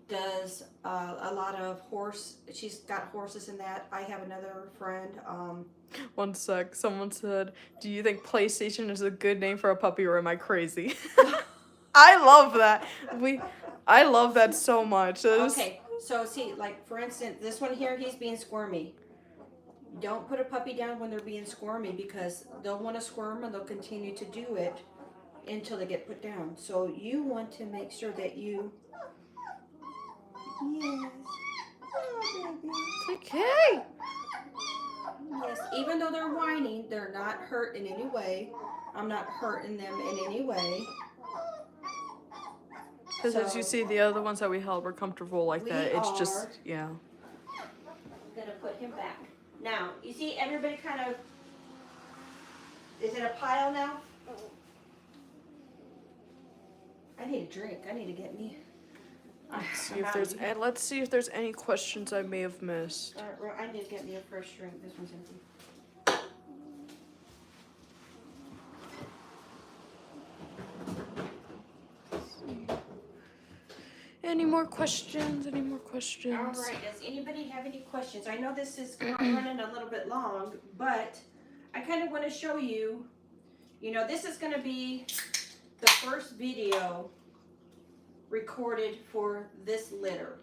does a lot of she's got horses in that. I have another friend. One sec. Someone said, "Do you think PlayStation is a good name for a puppy, or am I crazy?" I love that. I love that so much. Okay, so see, like for instance, this one here, he's being squirmy. Don't put a puppy down when they're being squirmy because they'll want to squirm and they'll continue to do it until they get put down. So you want to make sure that you. Yes. Oh, baby. Okay. Yes, even though they're whining, they're not hurt in any way. I'm not hurting them in any way. Because as you see, the other ones that we held were comfortable like that. It's just, yeah. I'm going to put him back. Now, you see everybody kind of, is it a pile now? I need a drink. I need to get me. Let's see if there's any questions I may have missed. I need to get me a fresh drink. This one's empty. Any more questions? Any more questions? All right. Does anybody have any questions? I know this is running a little bit long, but I kind of want to show you, this is going to be the first video recorded for this litter.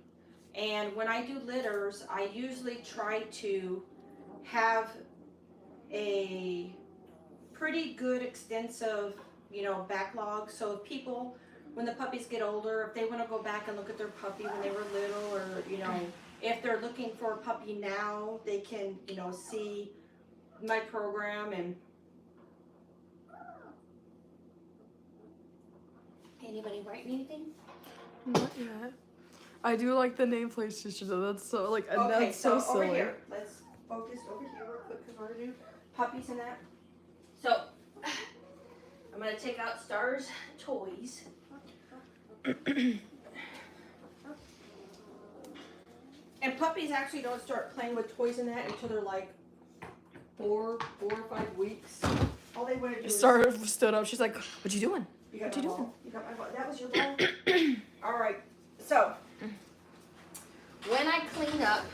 And when I do litters, I usually try to have a pretty good extensive, backlog. So if people, when the puppies get older, if they want to go back and look at their puppy when they were little, or, if they're looking for a puppy now, they can, see my program. And anybody write me anything? Not yet. I do like the name PlayStation though. That's so Okay, that's so silly. over here. Let's focus over here real quick because we're gonna do puppies and that. So I'm gonna take out Star's toys. And puppies actually don't start playing with toys and that until they're like 4 or 5 weeks. All they want to do Star stood up. She's like, "What you doing? What you doing? You got my ball. That was your ball? All right. So, when I clean up,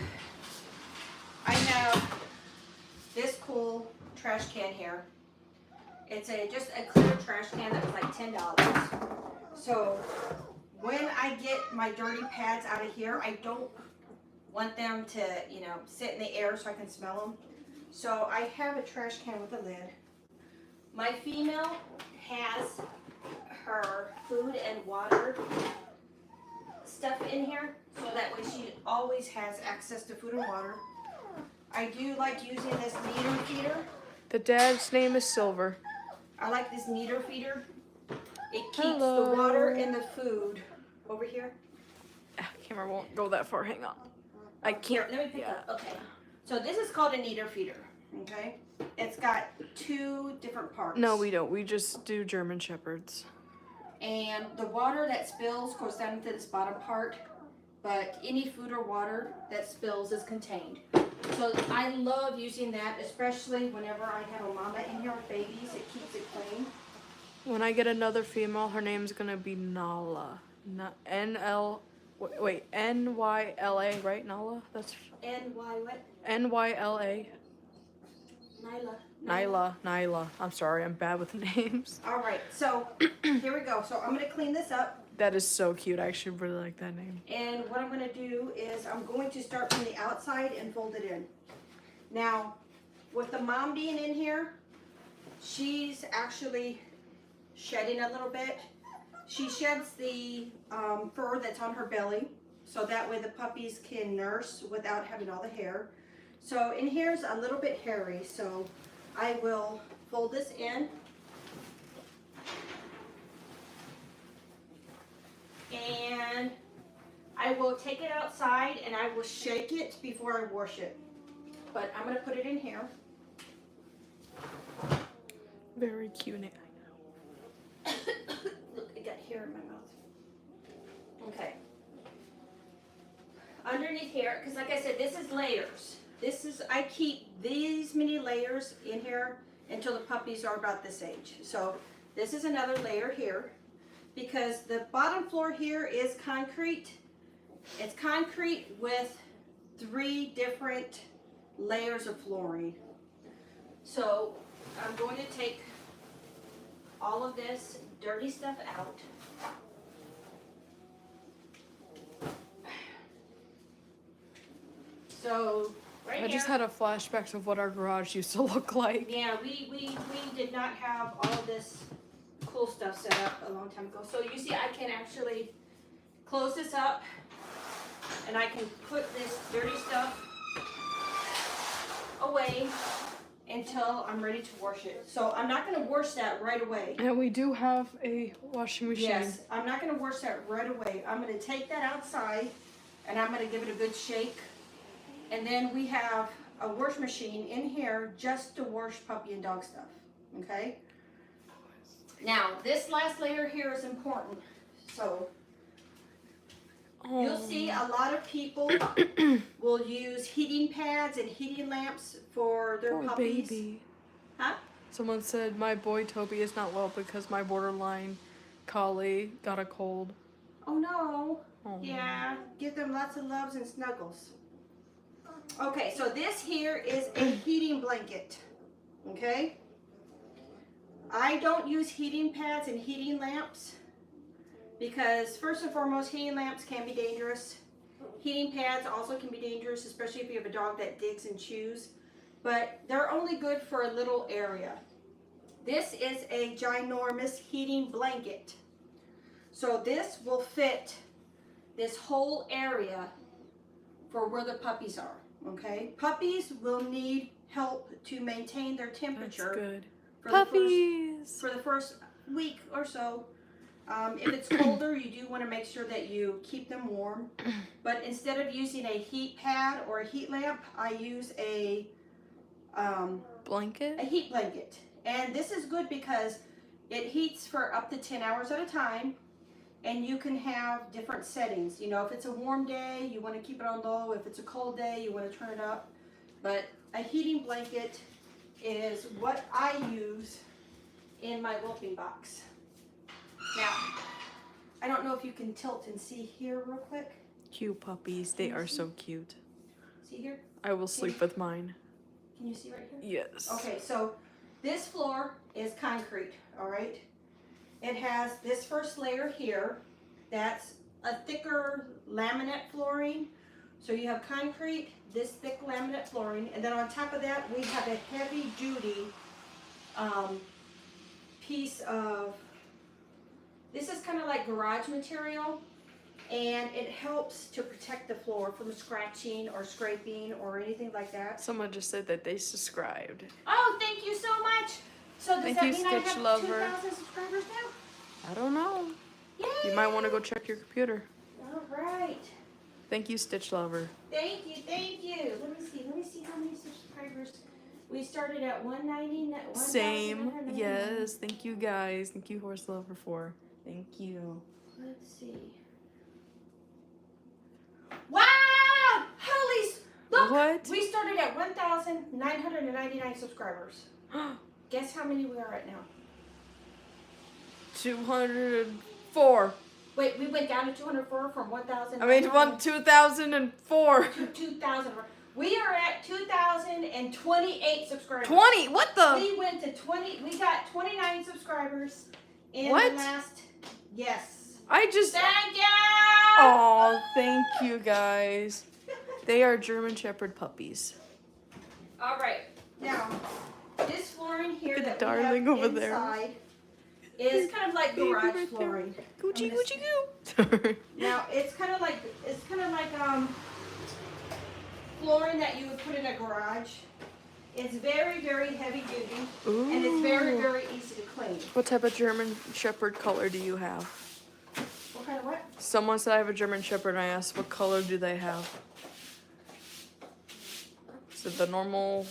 I have this cool trash can here. It's just a clear trash can that was like $10. So, when I get my dirty pads out of here, I don't want them to, sit in the air so I can smell them. So, I have a trash can with a lid. My female has her food and water stuff in here, so that way she always has access to food and water. I do like using this meter feeder. The dad's name is Silver. I like this meter feeder. It keeps the water and the food over here. Camera won't go that far. Hang on. I can't. Let me pick up. Okay. So this is called a meter feeder. Okay. It's got 2 different parts. No, we don't. We just do German Shepherds. And the water that spills goes down into this bottom part, but any food or water that spills is contained. So I love using that, especially whenever I have a mama in here with babies. It keeps it clean. When I get another female, her name's gonna be Nala. N-L... Wait, N-Y-L-A, right? Nala? That's... N-Y what? N-Y-L-A. Nyla. I'm sorry, I'm bad with names. All right, so here we go. So I'm going to clean this up. That is so cute. I actually really like that name. And what I'm going to do is I'm going to start from the outside and fold it in. Now, with the mom being in here, she's actually shedding a little bit. She sheds the fur that's on her belly, so that way the puppies can nurse without having all the hair. So in here's a little bit hairy, so I will fold this in. And I will take it outside and I will shake it before I wash it. But I'm going to put it in here. Very cute. Look, I got hair in my mouth. Okay. Underneath here, because like I said, this is layers. I keep these many layers in here until the puppies are about this age. So this is another layer here, because the bottom floor here is concrete. It's concrete with 3 different layers of flooring. So I'm going to take all of this dirty stuff out. So right here. I just had a flashback of what our garage used to look like. Yeah, we did not have all of this cool stuff set up a long time ago. So you see, I can actually close this up and I can put this dirty stuff away until I'm ready to wash it. So I'm not going to wash that right away. And we do have a washing machine. Yes, I'm not going to wash that right away. I'm going to take that outside and I'm going to give it a good shake. And then we have a wash machine in here just to wash puppy and dog stuff. Okay? Now, this last layer here is important. So you'll see a lot of people will use heating pads and heating lamps for their Poor puppies. baby. Huh? Someone said my boy Toby is not well because my borderline collie got a cold. Oh no. Oh. Yeah, give them lots of loves and snuggles. Okay, so this here is a heating blanket. Okay? I don't use heating pads and heating lamps because first and foremost, heating lamps can be dangerous. Heating pads also can be dangerous, especially if you have a dog that digs and chews. But they're only good for a little area. This is a ginormous heating blanket. So this will fit this whole area for where the puppies are. Okay? Puppies will need help to maintain their temperature. That's good. For Puppies! for the first week or so. If it's colder, you do want to make sure that you keep them warm. But instead of using a heat pad or a heat lamp, I use a blanket? A heat blanket. And this is good because it heats for up to 10 hours at a time. And you can have different settings. You know, if it's a warm day, you want to keep it on low. If it's a cold day, you want to turn it up. But a heating blanket is what I use in my whelping box. Now, I don't know if you can tilt and see here real quick. Cute puppies. They are so cute. See here? I will sleep with mine. Can you see right here? Yes. Okay, so this floor is concrete, all right? It has this first layer here. That's a thicker laminate flooring. So you have concrete, this thick laminate flooring, and then on top of that, we have a heavy-duty piece of, this is kind of like garage material, and it helps to protect the floor from scratching or scraping or anything like that. Someone just said that they subscribed. Oh, thank you so much. So does Thank that you, mean I Stitch have Lover. 2,000 subscribers now? I don't know. Yay! You might want to go check your computer. All right. Thank you, Stitch Lover. Thank you, thank you. Let me see how many subscribers. We started at 199. Same. Yes. Thank you, guys. Thank you, Horse Lover 4. Thank you. Let's see. Wow! Holy, look! What? We started at 1,999 subscribers. Guess how many we are at now? 204. Wait, we went down to 204 from 1,000. 2004. To 2,000. We are at 2,028 subscribers. 20? What the? We went to 20. We got 29 subscribers in What? the last. Yes. I just. Thank you. Oh, thank you, guys. They are German Shepherd puppies. All right. Now, this floor flooring here Look at that the we have darling over there. inside is kind of like Baby garage right there. flooring. Gucci, I'm just- Gucci, goo. Sorry. Now it's kind of like flooring that you would put in a garage. It's very, very heavy duty, and it's very, Ooh. very easy to clean. What type of German Shepherd color do you have? What kind of what? Someone said I have a German Shepherd, and I asked what color do they have. Is it the normal?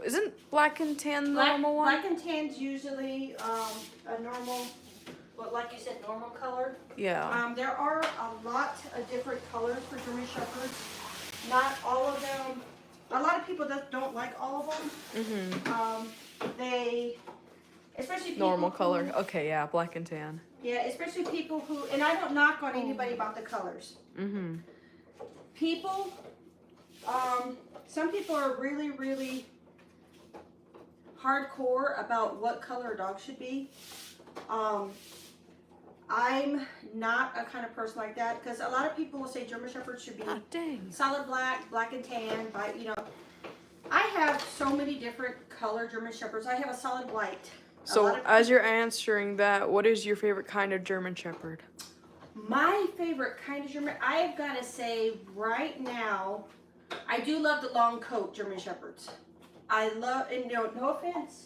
Isn't black and tan the normal one? Black and tan's usually a normal, but like you said, normal color. Yeah. There are a lot of different colors for German Shepherds. Not all of them. A lot of people that don't like all of them. They, especially people Normal who- color. Okay, yeah, black and tan. Yeah, especially people who, and I don't knock on anybody about the colors. People, some people are really, really hardcore about what color a dog should be. I'm not a kind of person like that, because a lot of people will say German Shepherds should be Ah, dang. solid black, black and tan, but you know, I have so many different color German Shepherds. I have a solid white. So, as you're answering that, what is your favorite kind of German Shepherd? My favorite kind of German, I've got to say right now, I do love the long coat German Shepherds. I love, and no offense,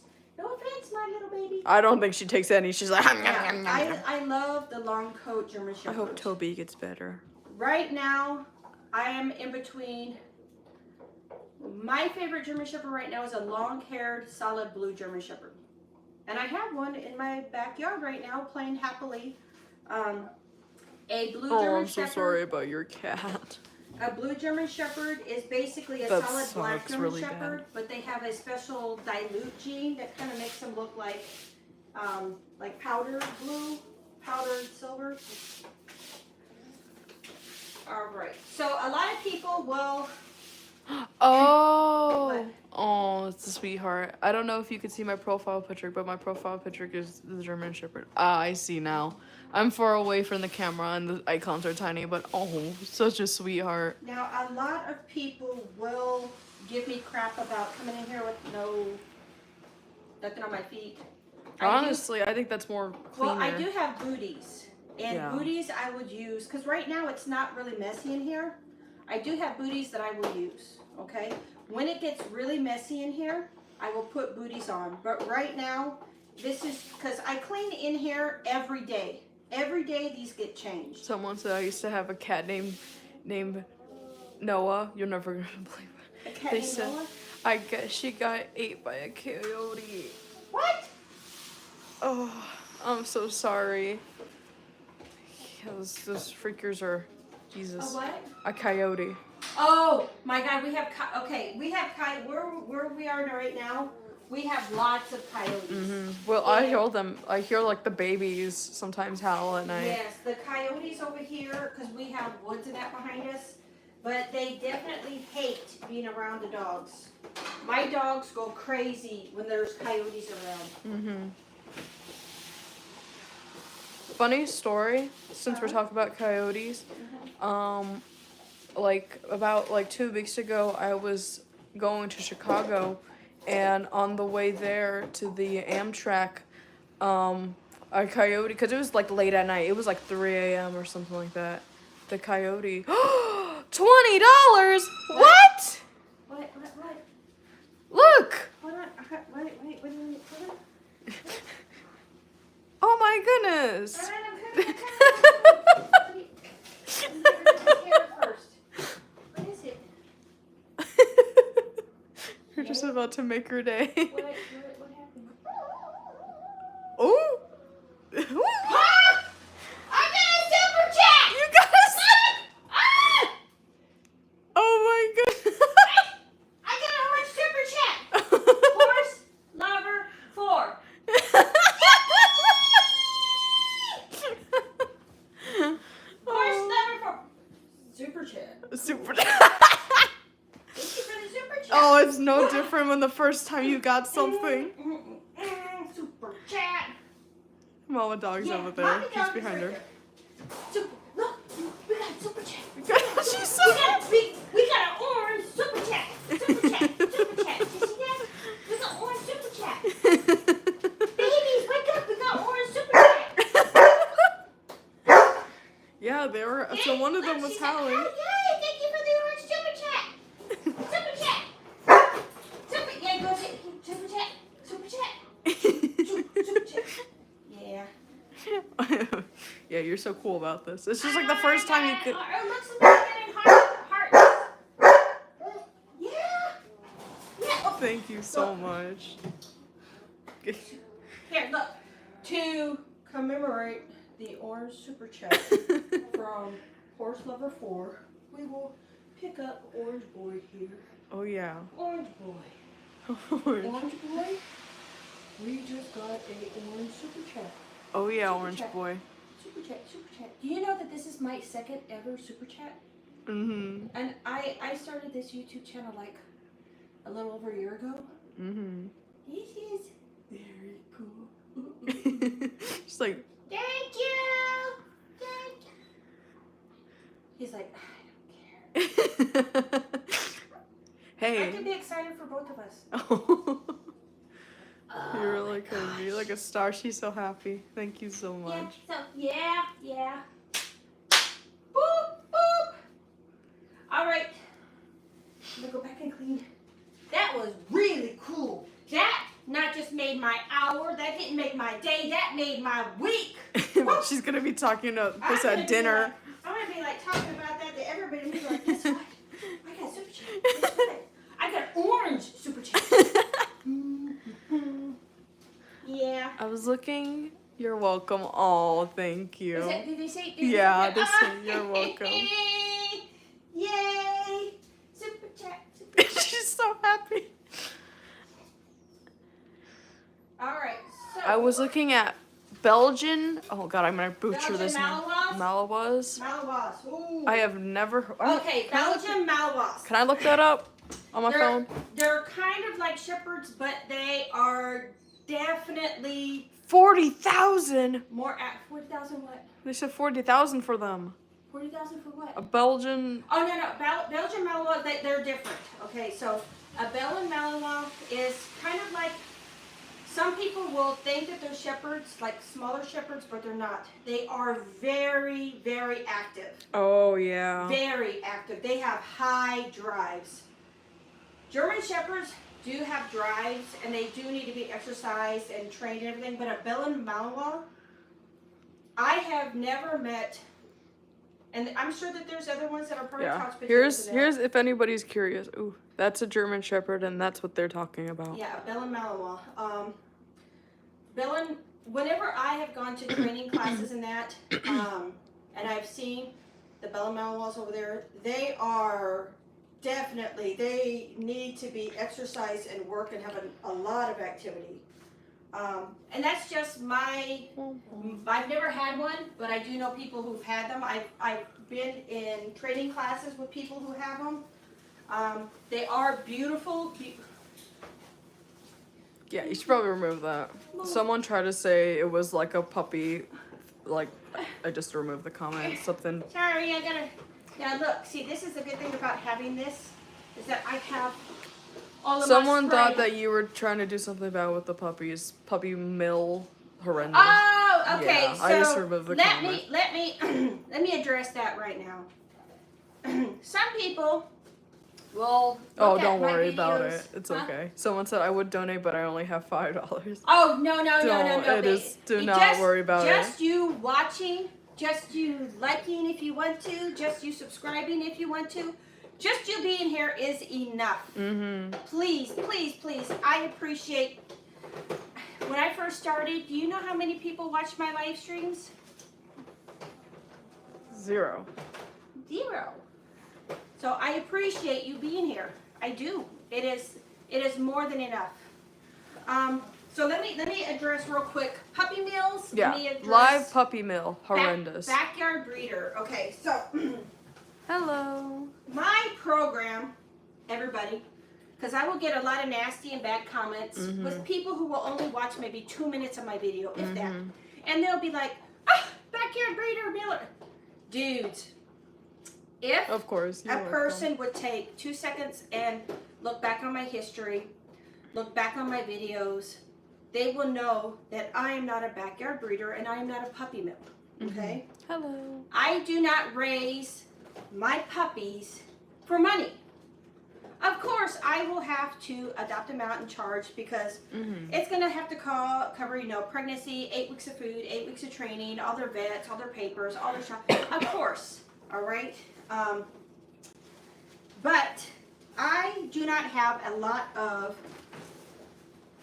my little baby. I don't think she takes any. She's like, I love the long coat German Shepherds. I hope Toby gets better. Right now, I am in between. My favorite German Shepherd right now is a long-haired, solid blue German Shepherd. And I have one in my backyard right now, playing happily. A blue German I'm so Shepherd. sorry about your cat. A blue German Shepherd is basically a That solid black sucks German really Shepherd, bad. but they have a special dilute gene that kind of makes them look like powdered blue, powdered silver. All right. So a lot of people will. Oh, What? oh, it's a sweetheart. I don't know if you can see my profile picture, but my profile picture is the German Shepherd. Ah, I see now. I'm far away from the camera and the icons are tiny, but oh, such a sweetheart. Now a lot of people will give me crap about coming in here with nothing on my feet. Honestly, I think that's more cleaner. Well, I do have booties. And Yeah. booties I would use, because right now it's not really messy in here. I do have booties that I will use, okay? When it gets really messy in here, I will put booties on. But right now, this is, because I clean in here every day. Every day these get changed. Someone said I used to have a cat named Noah. You're never gonna believe it. A cat They named said Noah? I guess she got ate by a coyote. What? Oh, I'm so sorry. Those freakers are, Jesus. A what? A coyote. Oh my God, we have where we are right now. We have lots of coyotes. Well, I hear them. I hear like the babies sometimes howl at night. Yes, the coyotes over here, because we have woods and that behind us, but they definitely hate being around the dogs. My dogs go crazy when there's coyotes around. Funny story, since we're talking about coyotes. About 2 weeks ago, I was going to Chicago, and on the way there to the Amtrak, a coyote, because it was like late at night, it was like 3 a.m. or something like that. The coyote, $20! What? What? Look! Hold on. Wait. Hold on. Oh my goodness! Hold on, I'm coming. Let me get her hair first. What is it? You're just about to make her day. What happened? Oh! Ah! I got a super chat! You got us! Ah! Oh my goodness! I got a rich super chat! Horse lover 4. Horse lover 4. Super chat. Super. Thank you for the super chat. Oh, it's no different when the first time you got something. Super chat. Mama dog's over there. Mommy She's dog is behind right her. there. Super, look, we got a super chat. She's so. We got an orange super chat. Super chat. Super chat. You see that? There's an Yeah, they were. So one of them was howling. Oh, yay! Thank you for the orange super chat. Super chat. Super. Yeah, go ahead. Super chat. Super chat. Super chat. Yeah. Yeah, you're so cool about this. It's just like the first time you could. Oh, look, somebody's getting hearts. Yeah. Yeah. Oh. Thank you so much. Here, look. To commemorate the orange super chat from Horse Lover 4, we will pick up Orange Boy here. Oh yeah. Orange Boy. Orange Boy, we just got a orange super chat. Oh yeah, Super Orange chat. Boy. Super chat, super chat. Do you know that this is my second ever super chat? Mhm. And I started this YouTube channel like a little over a year ago. Mhm. This is very cool. Just like. Thank you. Thank you. He's like, I don't care. I Hey. could be excited for both of us. You're like a star. She's so happy. Thank you so Yeah, much. so yeah. Boop, boop. All right. I'm gonna go back and clean. That was really cool. That not just made my hour, that didn't make my day, that made my week. She's gonna be talking about this at dinner. I'm gonna be like talking about that to everybody and be like, guess what? I got super chat. Guess what? I got orange super chat. Yeah. I was looking. You're welcome. Oh, thank you. Did they say? Yeah, they say you're welcome. Yay! Super chat. Super chat. She's so happy. All right. So I was looking at Belgian. Oh God, I'm gonna butcher Belgian this name. Malinois? Malinois. Malinois. Ooh. I have never. Okay, Belgian Malinois. Can I look that up on my phone? They're kind of like shepherds, but they are definitely 40,000. more at 40,000 what? They said 40,000 for them. 40,000 for what? A Belgian. Oh no, Belgian Malinois, they're different. Okay, so a Belgian Malinois is kind of like, some people will think that they're shepherds, like smaller shepherds, but they're not. They are very, very active. Oh yeah. Very active. They have high drives. German shepherds do have drives, and they do need to be exercised and trained and everything, but a Belgian Malinois, I have never met, and I'm sure that there's other ones that are probably couch potatoes. Here's if anybody's curious. Ooh, that's a German Shepherd, and that's what they're talking about. Yeah, a Belgian Malinois. Whenever I have gone to training classes and that, and I've seen the Belgian Malinois over there, they are definitely, they need to be exercised and work and have a lot of activity. And that's just I've never had one, but I do know people who've had them. I've been in training classes with people who have them. They are beautiful. Yeah, you should probably remove that. Someone tried to say it was like a puppy, like, I just removed the comment, something. Sorry, now look, see, this is the good thing about having this, is that I have all of Someone my thought spray. that you were trying to do something bad with the puppies. Puppy mill horrendous. Oh, okay, Yeah, so I just removed the comment. let me address that right now. Some people will Oh, look at don't my worry about videos. it. It's Huh? okay. Someone said I would donate, but I only have $5. Oh, no. Do not worry about it. Just you watching, just you liking if you want to, just you subscribing if you want to, just you being here is enough. Mm-hmm. Please, please, please, I appreciate. When I first started, do you know how many people watched my live streams? 0. 0. So I appreciate you being here. I do. It is more than enough. So let me address real quick puppy mills. Yeah, Let me address live puppy mill, horrendous. Backyard breeder. Okay, so Hello. my program, everybody, because I will get a lot of nasty and bad comments with people who will only watch maybe 2 minutes of my video, if that, and they'll be like, backyard breeder, miller, dudes. If Of course, a person would take 2 seconds and look back on my history, look back on my videos, they will know that I am not a backyard breeder and I am not a puppy mill. Okay? Hello. I do not raise my puppies for money. Of course, I will have to adopt them out and charge because it's going to have to cover, pregnancy, 8 weeks of food, 8 weeks of training, all their vets, all their papers, all their stuff. Of course, all right? But I do not have a lot of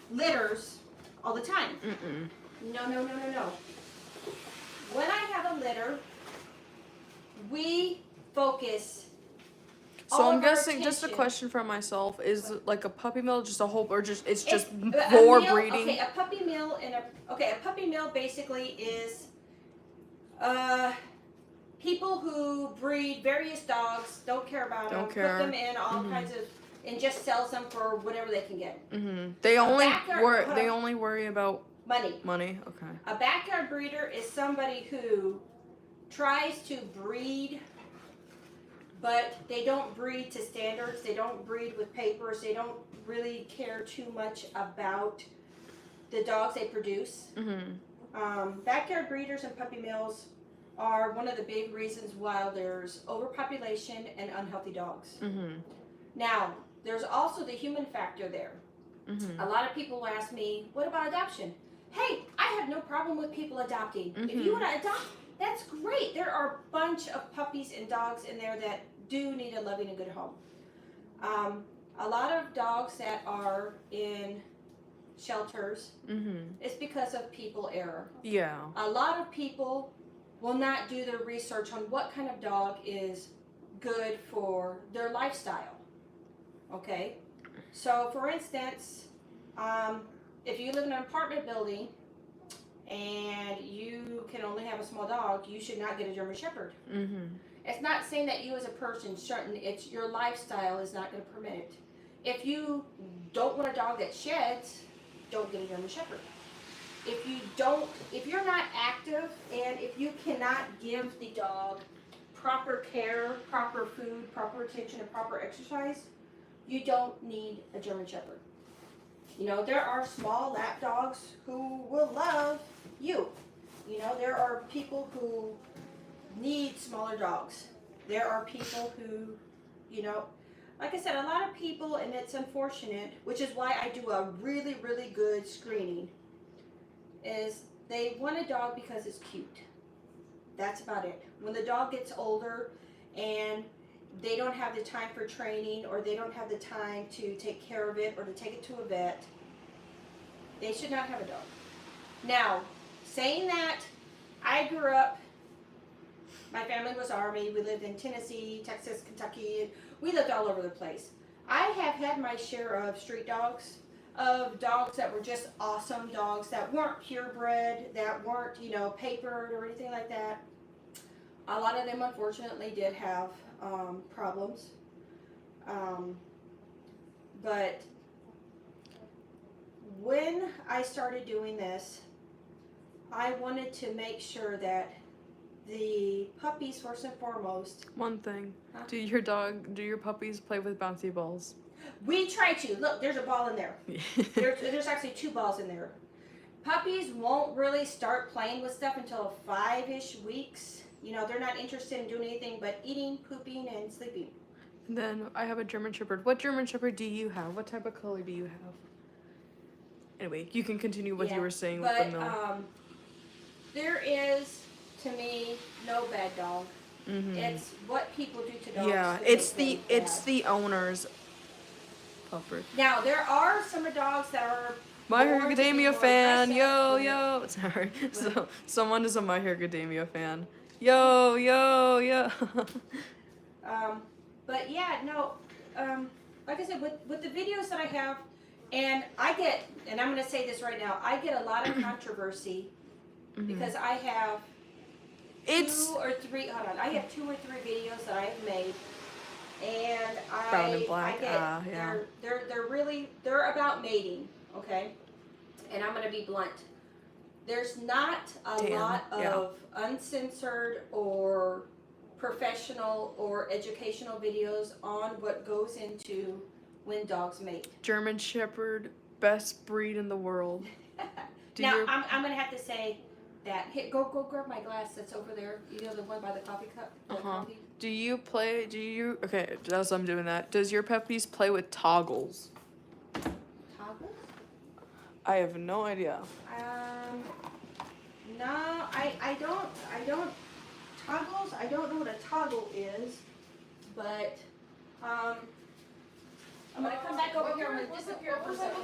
litters all the time. No. When I have a litter, we focus. So I'm guessing, just a question from myself, is like a puppy mill just a whole, or it's just for breeding? Okay, a puppy mill a puppy mill basically is people who breed various dogs, don't care about them, put them in all kinds of, and just sells them for whatever they can get. They only worry about money. Okay. A backyard breeder is somebody who tries to breed, but they don't breed to standards. They don't breed with papers. They don't really care too much about the dogs they produce. Backyard breeders and puppy mills are one of the big reasons why there's overpopulation and unhealthy dogs. Now, there's also the human factor there. A lot of people ask me, what about adoption? Hey, I have no problem with people adopting. If you want to adopt, that's great. There are a bunch of puppies and dogs in there that do need a loving and good home. A lot of dogs that are in shelters, it's because of people error. Yeah. A lot of people will not do their research on what kind of dog is good for their lifestyle. Okay? So, for instance, if you live in an apartment building and you can only have a small dog, you should not get a German Shepherd. It's not saying that you as a person shouldn't. It's your lifestyle is not going to permit it. If you don't want a dog that sheds, don't get a German Shepherd. If you're not active and if you cannot give the dog proper care, proper food, proper attention, and proper exercise, you don't need a German Shepherd. There are small lap dogs who will love you. There are people who need smaller dogs. There are people who, like I said, a lot of people, and it's unfortunate, which is why I do a really, really good screening, is they want a dog because it's cute. That's about it. When the dog gets older and they don't have the time for training, or they don't have the time to take care of it or to take it to a vet, they should not have a dog. Now, saying that, I grew up, my family was Army, we lived in Tennessee, Texas, Kentucky, and we lived all over the place. I have had my share of street dogs, of dogs that were just awesome dogs, that weren't purebred, that weren't, papered or anything like that. A lot of them, unfortunately, did have problems. But when I started doing this, I wanted to make sure that the puppies, first and foremost. One thing. Huh? Do your puppies play with bouncy balls? We try to. Look, there's a ball in there. There's actually 2 balls in there. Puppies won't really start playing with stuff until 5-ish weeks. They're not interested in doing anything but eating, pooping, and sleeping. And then I have a German Shepherd. What German Shepherd do you have? What type of color do you have? Anyway, you can continue what you were saying with the mill. There is, to me, no bad dog. It's what people do to dogs. Yeah, it's the owner's pupper. Now, there are some dogs that are My Hero Academia fan. Yo. Sorry. So someone is a My Hero Academia fan. Yo. But yeah, no. Like I said, with the videos that I have, and I get, and I'm going to say this right now, I get a lot of controversy because I have I have 2 or 3 videos that I've made, and Brown and black. they're about mating, okay? And I'm going to be blunt. There's not a lot of uncensored or professional or educational videos on what goes into when dogs mate. German Shepherd, best breed in the world. I'm going to have to say, that. Go grab my glass that's over there. You know, the one by the coffee cup. The coffee. Okay, as I'm doing that, does your puppies play with toggles? Toggles? I have no idea. No, I don't. Toggles, I don't know what a toggle is, but, I'm gonna come back over here. I'm gonna disappear for a second.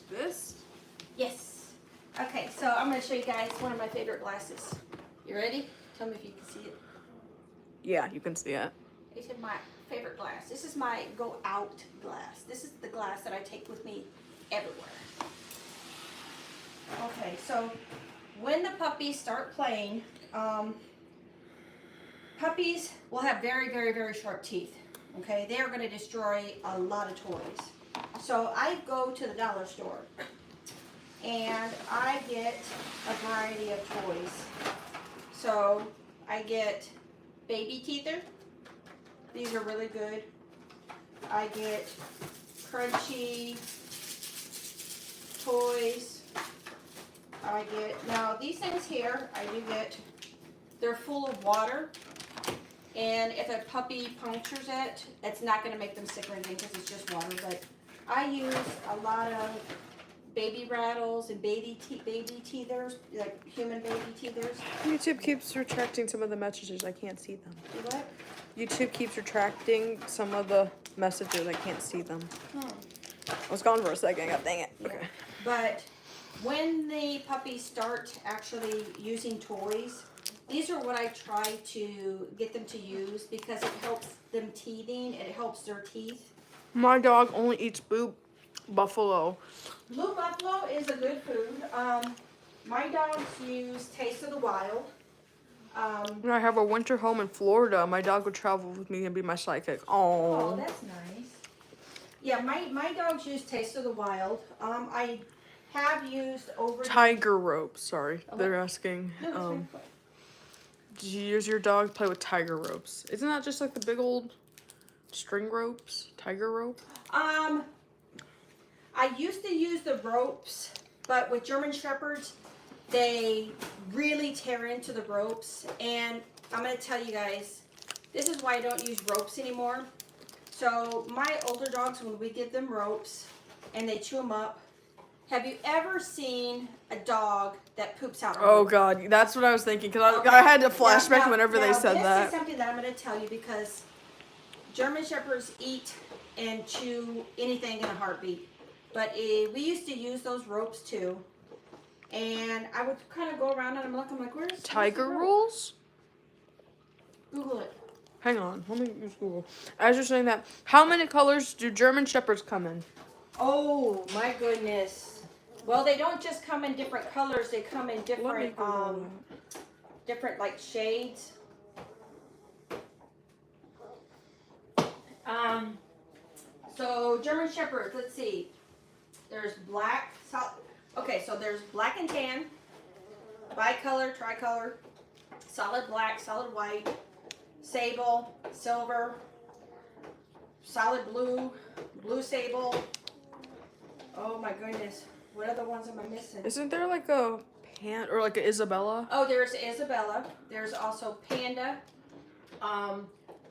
This? Yes. Okay, so I'm gonna show you guys one of my favorite glasses. You ready? Tell me if you can see it. Yeah, you can see it. This is my favorite glass. This is my go out glass. This is the glass that I take with me everywhere. Okay, so when the puppies start playing, puppies will have very, very, very sharp teeth. Okay, they are going to destroy a lot of toys. So I go to the dollar store and I get a variety of toys. So I get baby teether. These are really good. I get crunchy toys. I get, now these things here, I do get, they're full of water. And if a puppy punctures it, it's not going to make them sick or anything because it's just water. But I use a lot of baby rattles and baby teethers, like human baby teethers. YouTube keeps retracting some of the messages. I can't see them. Do what? YouTube keeps retracting some of the messages. I can't see them. I was gone for a second. God dang it. Yeah. Okay. But when the puppies start actually using toys, these are what I try to get them to use because it helps them teething. It helps their teeth. My dog only eats blue buffalo. Blue buffalo is a good food. My dogs use Taste of the Wild. When I have a winter home in Florida, my dog would travel with me and be my sidekick. Oh, that's nice. Yeah, my dogs use Taste of the Wild. I have used over Tiger rope. Sorry, Oh, they're asking. No, that's fine. Did you use your dog play with tiger ropes? Isn't that just like the big old string ropes? Tiger rope? I used to use the ropes, but with German Shepherds, they really tear into the ropes. And I'm going to tell you guys, this is why I don't use ropes anymore. So my older dogs, when we give them ropes and they chew them up, have you ever seen a dog that poops out a Oh rope? God, that's what I was thinking because Okay. I had a flashback Now, whenever they said this that. is something that I'm going to tell you because German Shepherds eat and chew anything in a heartbeat. But we used to use those ropes too. And I would kind of go around and I'm like, where's Tiger the rope? rules? Google it. Hang on, let me use Google. As you're saying that, how many colors do German Shepherds come in? Oh my goodness. Well, they don't just come in different colors. They come in different, different like shades. So German Shepherds, let's see. There's black, okay, so there's black and tan, bicolor, tricolor, solid black, solid white, sable, silver, solid blue, blue sable. Oh my goodness. What other ones am I missing? Isn't there like a or like an Isabella? Oh, there's Isabella. There's also Panda.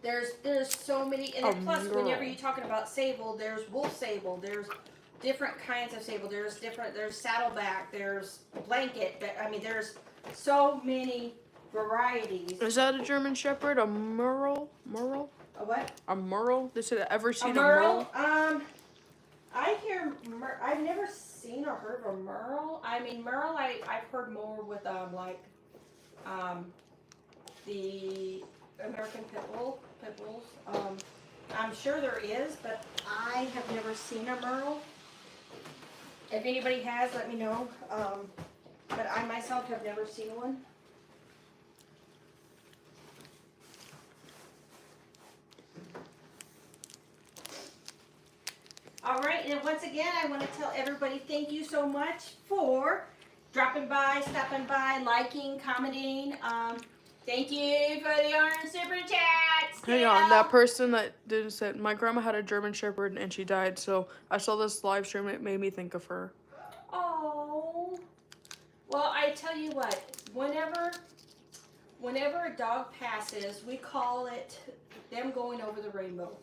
There's so many, and then plus whenever you're talking about sable, there's wolf sable. There's different kinds of sable. There's saddleback. There's blanket. I mean, there's so many varieties. Is that a German Shepherd? A Merle? A what? A Merle? They said ever seen a Merle? Merle? I've never seen or heard of a Merle. I mean, Merle, I've heard more with the American pit bulls. I'm sure there is, but I have never seen a Merle. If anybody has, let me know. But I myself have never seen one. All right, and once again, I want to tell everybody thank you so much for dropping by, stopping by, liking, commenting. Thank you for the orange super chats. Hang on, that person that didn't say, my grandma had a German Shepherd and she died, so I saw this live stream and it made me think of her. Oh. Well, I tell you what, whenever a dog passes, we call it them going over the rainbow.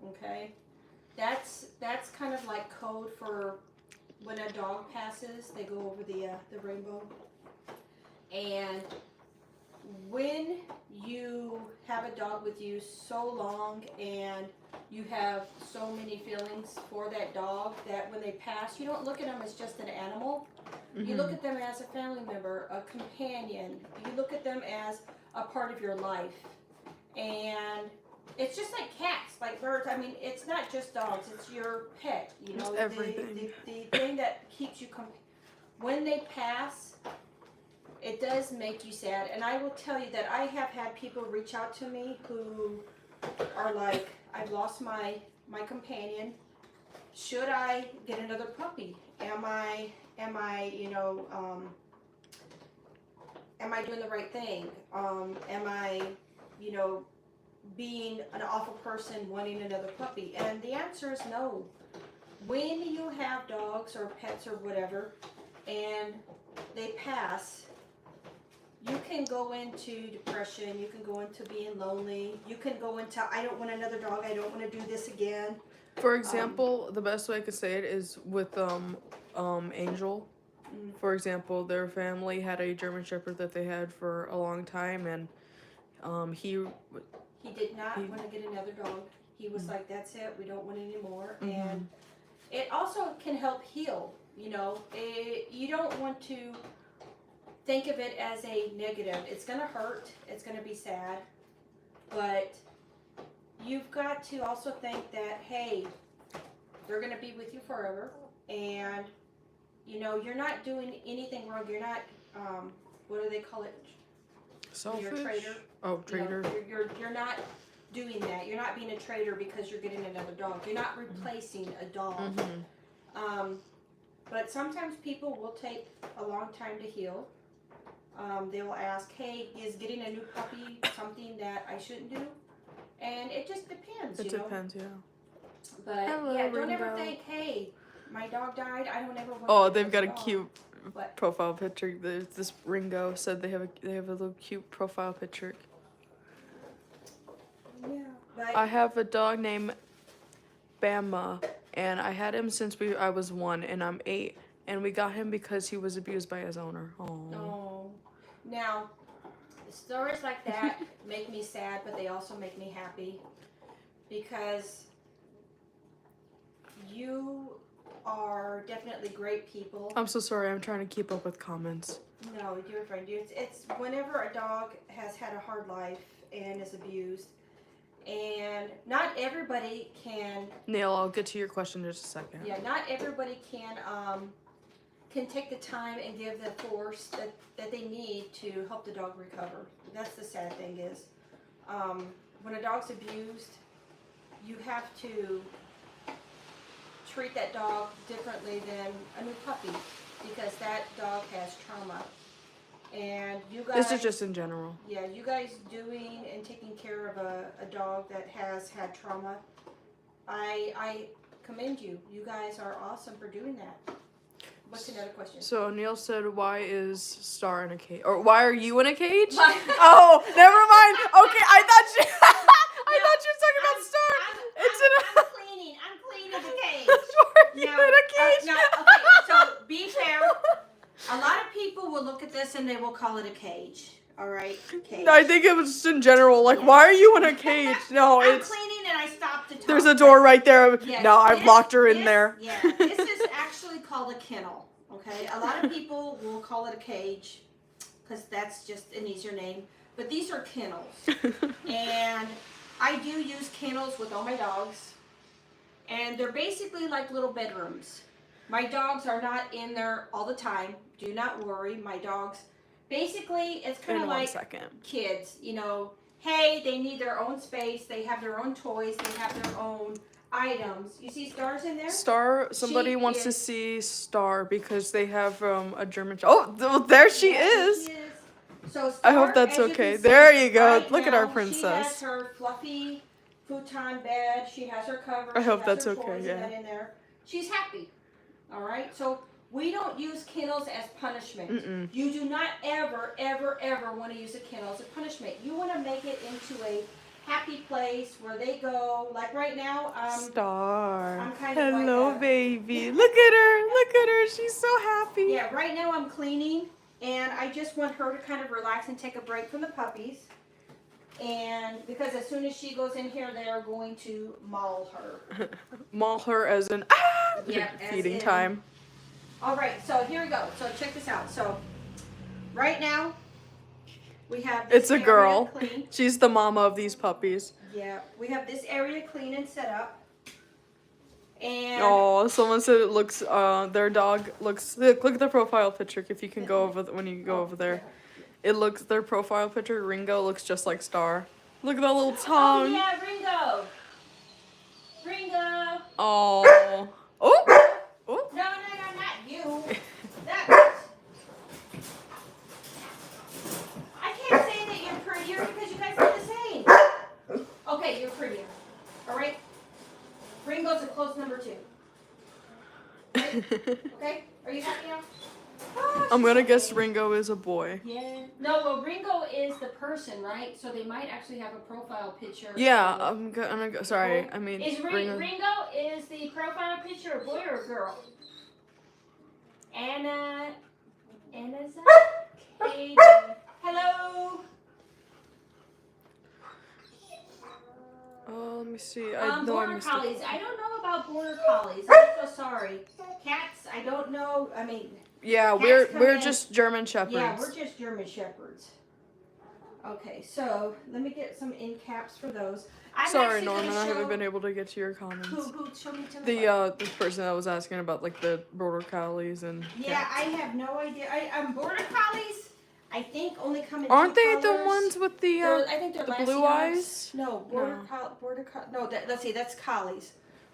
Okay? That's kind of like code for when a dog passes, they go over the rainbow. And when you have a dog with you so long and you have so many feelings for that dog, that when they pass, you don't look at them as just an animal. You look at them as a family member, a companion. You look at them as a part of your life. And it's just like cats, like birds. I mean, it's not just dogs. It's your pet. You know, it's everything. The thing that keeps you when they pass, it does make you sad. And I will tell you that I have had people reach out to me who are like, I've lost my companion. Should I get another puppy? Am I am I doing the right thing? Am I, being an awful person wanting another puppy? And the answer is no. When you have dogs or pets or whatever, and they pass, you can go into depression, you can go into being lonely, you can go into, I don't want another dog, I don't want to do this again. For example, the best way I could say it is with Angel. For example, their family had a German Shepherd that they had for a long time, and he did not want to get another dog. He was like, that's it, we don't want any more. And it also can help heal, you don't want to think of it as a negative. It's going to hurt, it's going to be sad, but you've got to also think that, hey, they're going to be with you forever, and you're not doing anything wrong. You're not, what do they call it? Selfish? You're a traitor. Oh, traitor. You're not doing that. You're not being a traitor because you're getting another dog. You're not replacing a dog. But sometimes people will take a long time to heal. They will ask, hey, is getting a new puppy something that I shouldn't do? And it just depends, It depends, yeah. But Hello, yeah, don't Ringo. ever think, hey, my dog died, I don't ever want Oh, to they've got a dog. cute What? profile picture. This Ringo said they have a little cute profile picture. Yeah. But I have a dog named Bama, and I had him since I was 1, and I'm 8, and we got him because he was abused by his owner. Oh. Now, stories like that make me sad, but they also make me happy, because you are definitely great people. I'm so sorry. I'm trying to keep up with comments. No, you're fine. It's whenever a dog has had a hard life and is abused, and not everybody can. Neil, I'll get to your question in just a second. Yeah, not everybody can take the time and give the force that they need to help the dog recover. That's the sad thing is, when a dog's abused, you have to treat that dog differently than a new puppy, because that dog has trauma. And you guys... This is just in general. Yeah, you guys doing and taking care of a dog that has had trauma, I commend you. You guys are awesome for doing that. What's another question? So Neil said, "Why is Star in a cage? Or why are you in a cage?" Oh, never mind. Okay, I thought you were talking about Star. I'm cleaning the cage. Why are you in a cage? No, okay. So be fair. A lot of people will look at this and they will call it a cage. All right, cage. I think it was just in general. Like, why are you in a cage? No, I'm it's. cleaning and I stopped to talk. There's a door right there. Yes, No, I've locked her in there. Yeah, this is actually called a kennel. Okay, a lot of people will call it a cage because that's just an easier name. But these are kennels, and I do use kennels with all my dogs, and they're basically like little bedrooms. My dogs are not in there all the time. Do not worry, my dogs. Basically, it's kind of like kids. Hey, they need their own space. They have their own toys. They have their own items. You see Star's in there? Star, somebody wants to see Star because they have a German. Oh, there she is. She is. So I hope Star, that's as you okay. can see, There you go. right Look at our now, princess. She has her fluffy futon bed. She has her cover. I hope she has that's her okay, toys yeah. and that in there. She's happy. All right. So we don't use kennels as punishment. Mm-mm. You do not ever, ever, ever want to use a kennel as a punishment. You want to make it into a happy place where they go. Like right now, Star. I'm kind of Hello, like baby. Look at her. Look at her. She's so happy. yeah, right now I'm cleaning, and I just want her to kind of relax and take a break from the puppies. And because as soon as she goes in here, they are going to maul her. Maul her as an Yeah, feeding time. All right, so here we go. So check this out. So right now we have this It's a area girl. clean. She's the mama of these puppies. Yeah, we have this area clean and set up. And Oh, someone said it looks. Their dog looks. Look at the profile picture. If you can go over when you go over there, it looks. Their profile picture. Ringo looks just like Star. Look at that little oh tongue. yeah, Ringo. Ringo. Oh. Oh. Oh. No, not you. That. I can't say that you're prettier because you guys are the same. Okay, you're prettier. All right. Ringo's a close number 2. Right? Okay? Are you happy now? Oh, I'm gonna she's guess okay. Ringo is a boy. Yeah. No, well, Ringo is the person, right? So they might actually have a profile picture. Yeah, I'm gonna go. Sorry, I mean Is Ringo. Ringo is the profile picture a boy or a girl? Anna's a Katie. Hello. Oh, let me see. I know I Border missed collies. it. I don't know about border collies. I'm so sorry. Cats. I don't know. I mean. Yeah, Cats come we're in- just German shepherds. Yeah, we're just German shepherds. Okay, so let me get some end caps for those. I'm Sorry, actually gonna Norman, I haven't show- been able to get to your comments. Who show me to the The person that was asking about like the border collies and Yeah, cats. I have no idea. Border collies, I think only come in Aren't 2 they the colors. ones with the I think they're the lassie blue dogs. eyes? No, let's see, that's collies.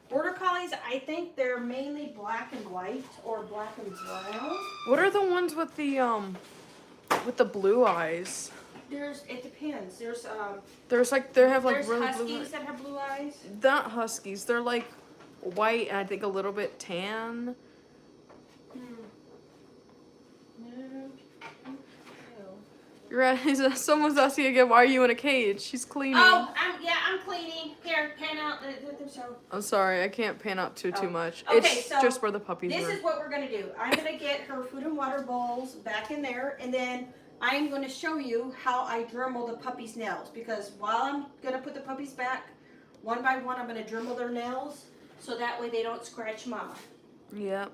Border collies, I think they're mainly black and white or black and brown. What are the ones with the blue eyes? It depends. There's like they have like there's really huskies blue. that have blue eyes. Not huskies. They're like white and I think a little bit tan. You're at, someone's asking again, why are you in a cage? She's cleaning. Oh, I'm cleaning. Here, pan out the I'm sorry, I can't pan out too much. Okay, It's so just where the puppies This were. is what we're gonna do. I'm gonna get her food and water bowls back in there, and then I'm gonna show you how I Dremel the puppies' nails. Because while I'm gonna put the puppies back, one by one, I'm gonna Dremel their nails, so that way they don't scratch Mama. Yep.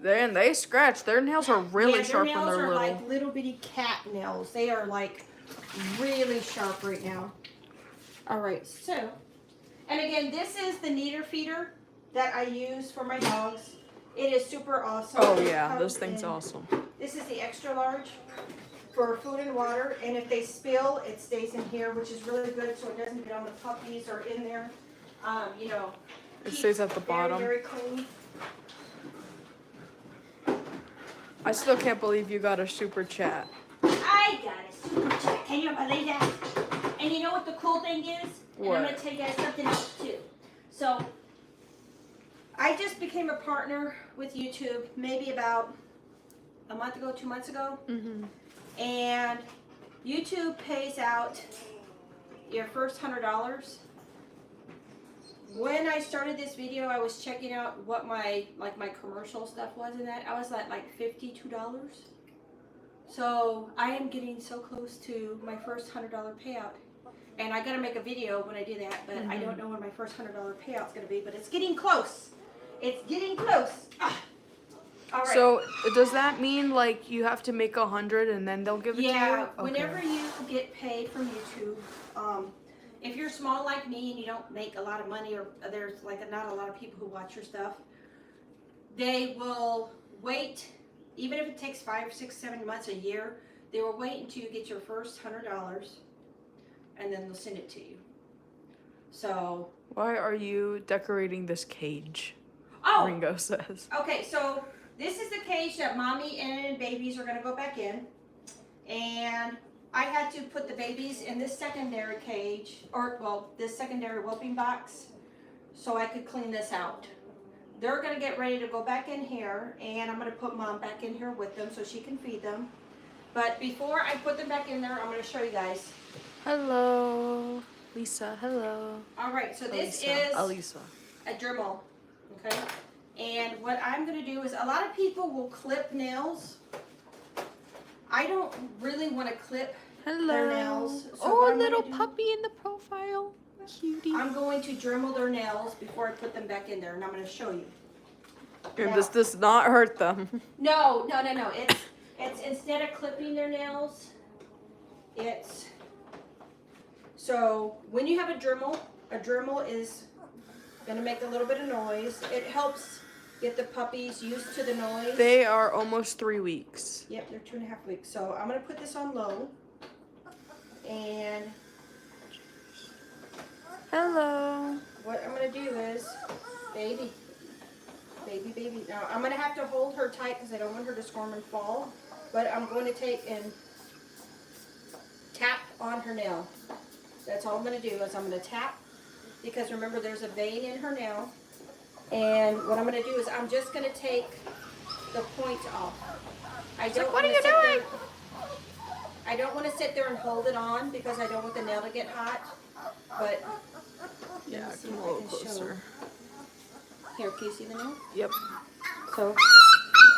They scratch. Their nails are really sharp when they're Their nails are little. like little bitty cat nails. They are like really sharp right now. All right, so, and again, this is the kneader feeder that I use for my dogs. It is super awesome. Oh It yeah, comes this thing's in- awesome. This is the extra large for food and water, and if they spill, it stays in here, which is really good, so it doesn't get on the puppies or in there. It keeps stays at the bottom. Very, very clean. I still can't believe you got a super chat. I got a super chat. Can you believe that? And you know what the cool thing is? And I'm What? going to tell you guys something else too. So, I just became a partner with YouTube maybe about a month ago, 2 months ago. Mhm. And YouTube pays out your first $100. When I started this video, I was checking out what my commercial stuff was in that. I was at like $52. So I am getting so close to my first $100 payout. And I gotta make a video when I do that, but I don't know when my first $100 payout's gonna be, but it's getting close. It's getting close. Ah. All right. So does that mean like you have to make 100 and then they'll give it to you? Yeah, Okay. whenever you get paid from YouTube, if you're small like me and you don't make a lot of money, or there's like not a lot of people who watch your stuff, they will wait, even if it takes 5, 6, 7 months, a year, they will wait until you get your first $100, and then they'll send it to you. So. Why are you decorating this cage? Oh. Ringo says. Okay, so this is the cage that mommy and babies are gonna go back in. And I had to put the babies in this secondary cage, or well, this secondary whelping box, so I could clean this out. They're gonna get ready to go back in here, and I'm gonna put Mom back in here with them so she can feed them. But before I put them back in there, I'm gonna show you guys. Hello, Lisa. Hello. All right, so this Alisa. is Alisa. a Dremel, okay? And what I'm gonna do is, a lot of people will clip nails. I don't really want to clip Hello. their nails. So Oh, what a I'm little gonna do- puppy in the profile. Cutie. I'm going to Dremel their nails before I put them back in there, and I'm gonna show you. And this does not hurt them. No. It's instead of clipping their nails, it's so when you have a Dremel is gonna make a little bit of noise. It helps get the puppies used to the noise. They are almost 3 weeks. Yep, they're 2.5 weeks. So I'm gonna put this on low, and Hello. what I'm gonna do is, baby. Now I'm gonna have to hold her tight because I don't want her to squirm and fall. But I'm going to take and tap on her nail. That's all I'm gonna do is I'm gonna tap, because remember there's a vein in her nail. And what I'm gonna do is I'm just gonna take the point off. I don't what are wanna you sit doing? there- I don't want to sit there and hold it on because I don't want the nail to get hot. But Yeah, see come if a I little can show. closer. Here, can you see the nail? Yep. So,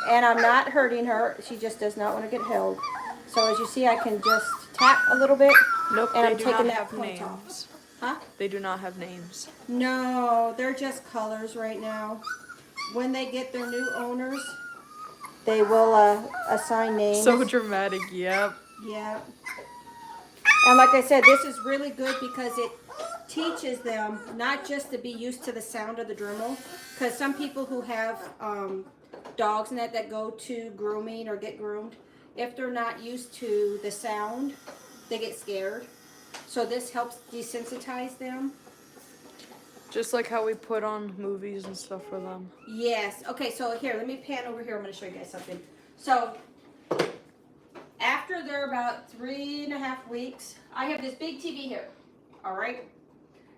and I'm not hurting her. She just does not want to get held. So as you see, I can just tap a little bit. Nope, And they I'm do taking not that have point off. names. Huh? They do not have names. No, they're just colors right now. When they get their new owners, they will assign names. So dramatic, yep. Yeah. And like I said, this is really good because it teaches them not just to be used to the sound of the Dremel, because some people who have dogs and that go to grooming or get groomed, if they're not used to the sound, they get scared. So this helps desensitize them. Just like how we put on movies and stuff for them. Yes. Okay, so here, let me pan over here. I'm going to show you guys something. So after they're about 3.5 weeks, I have this big TV here. All right.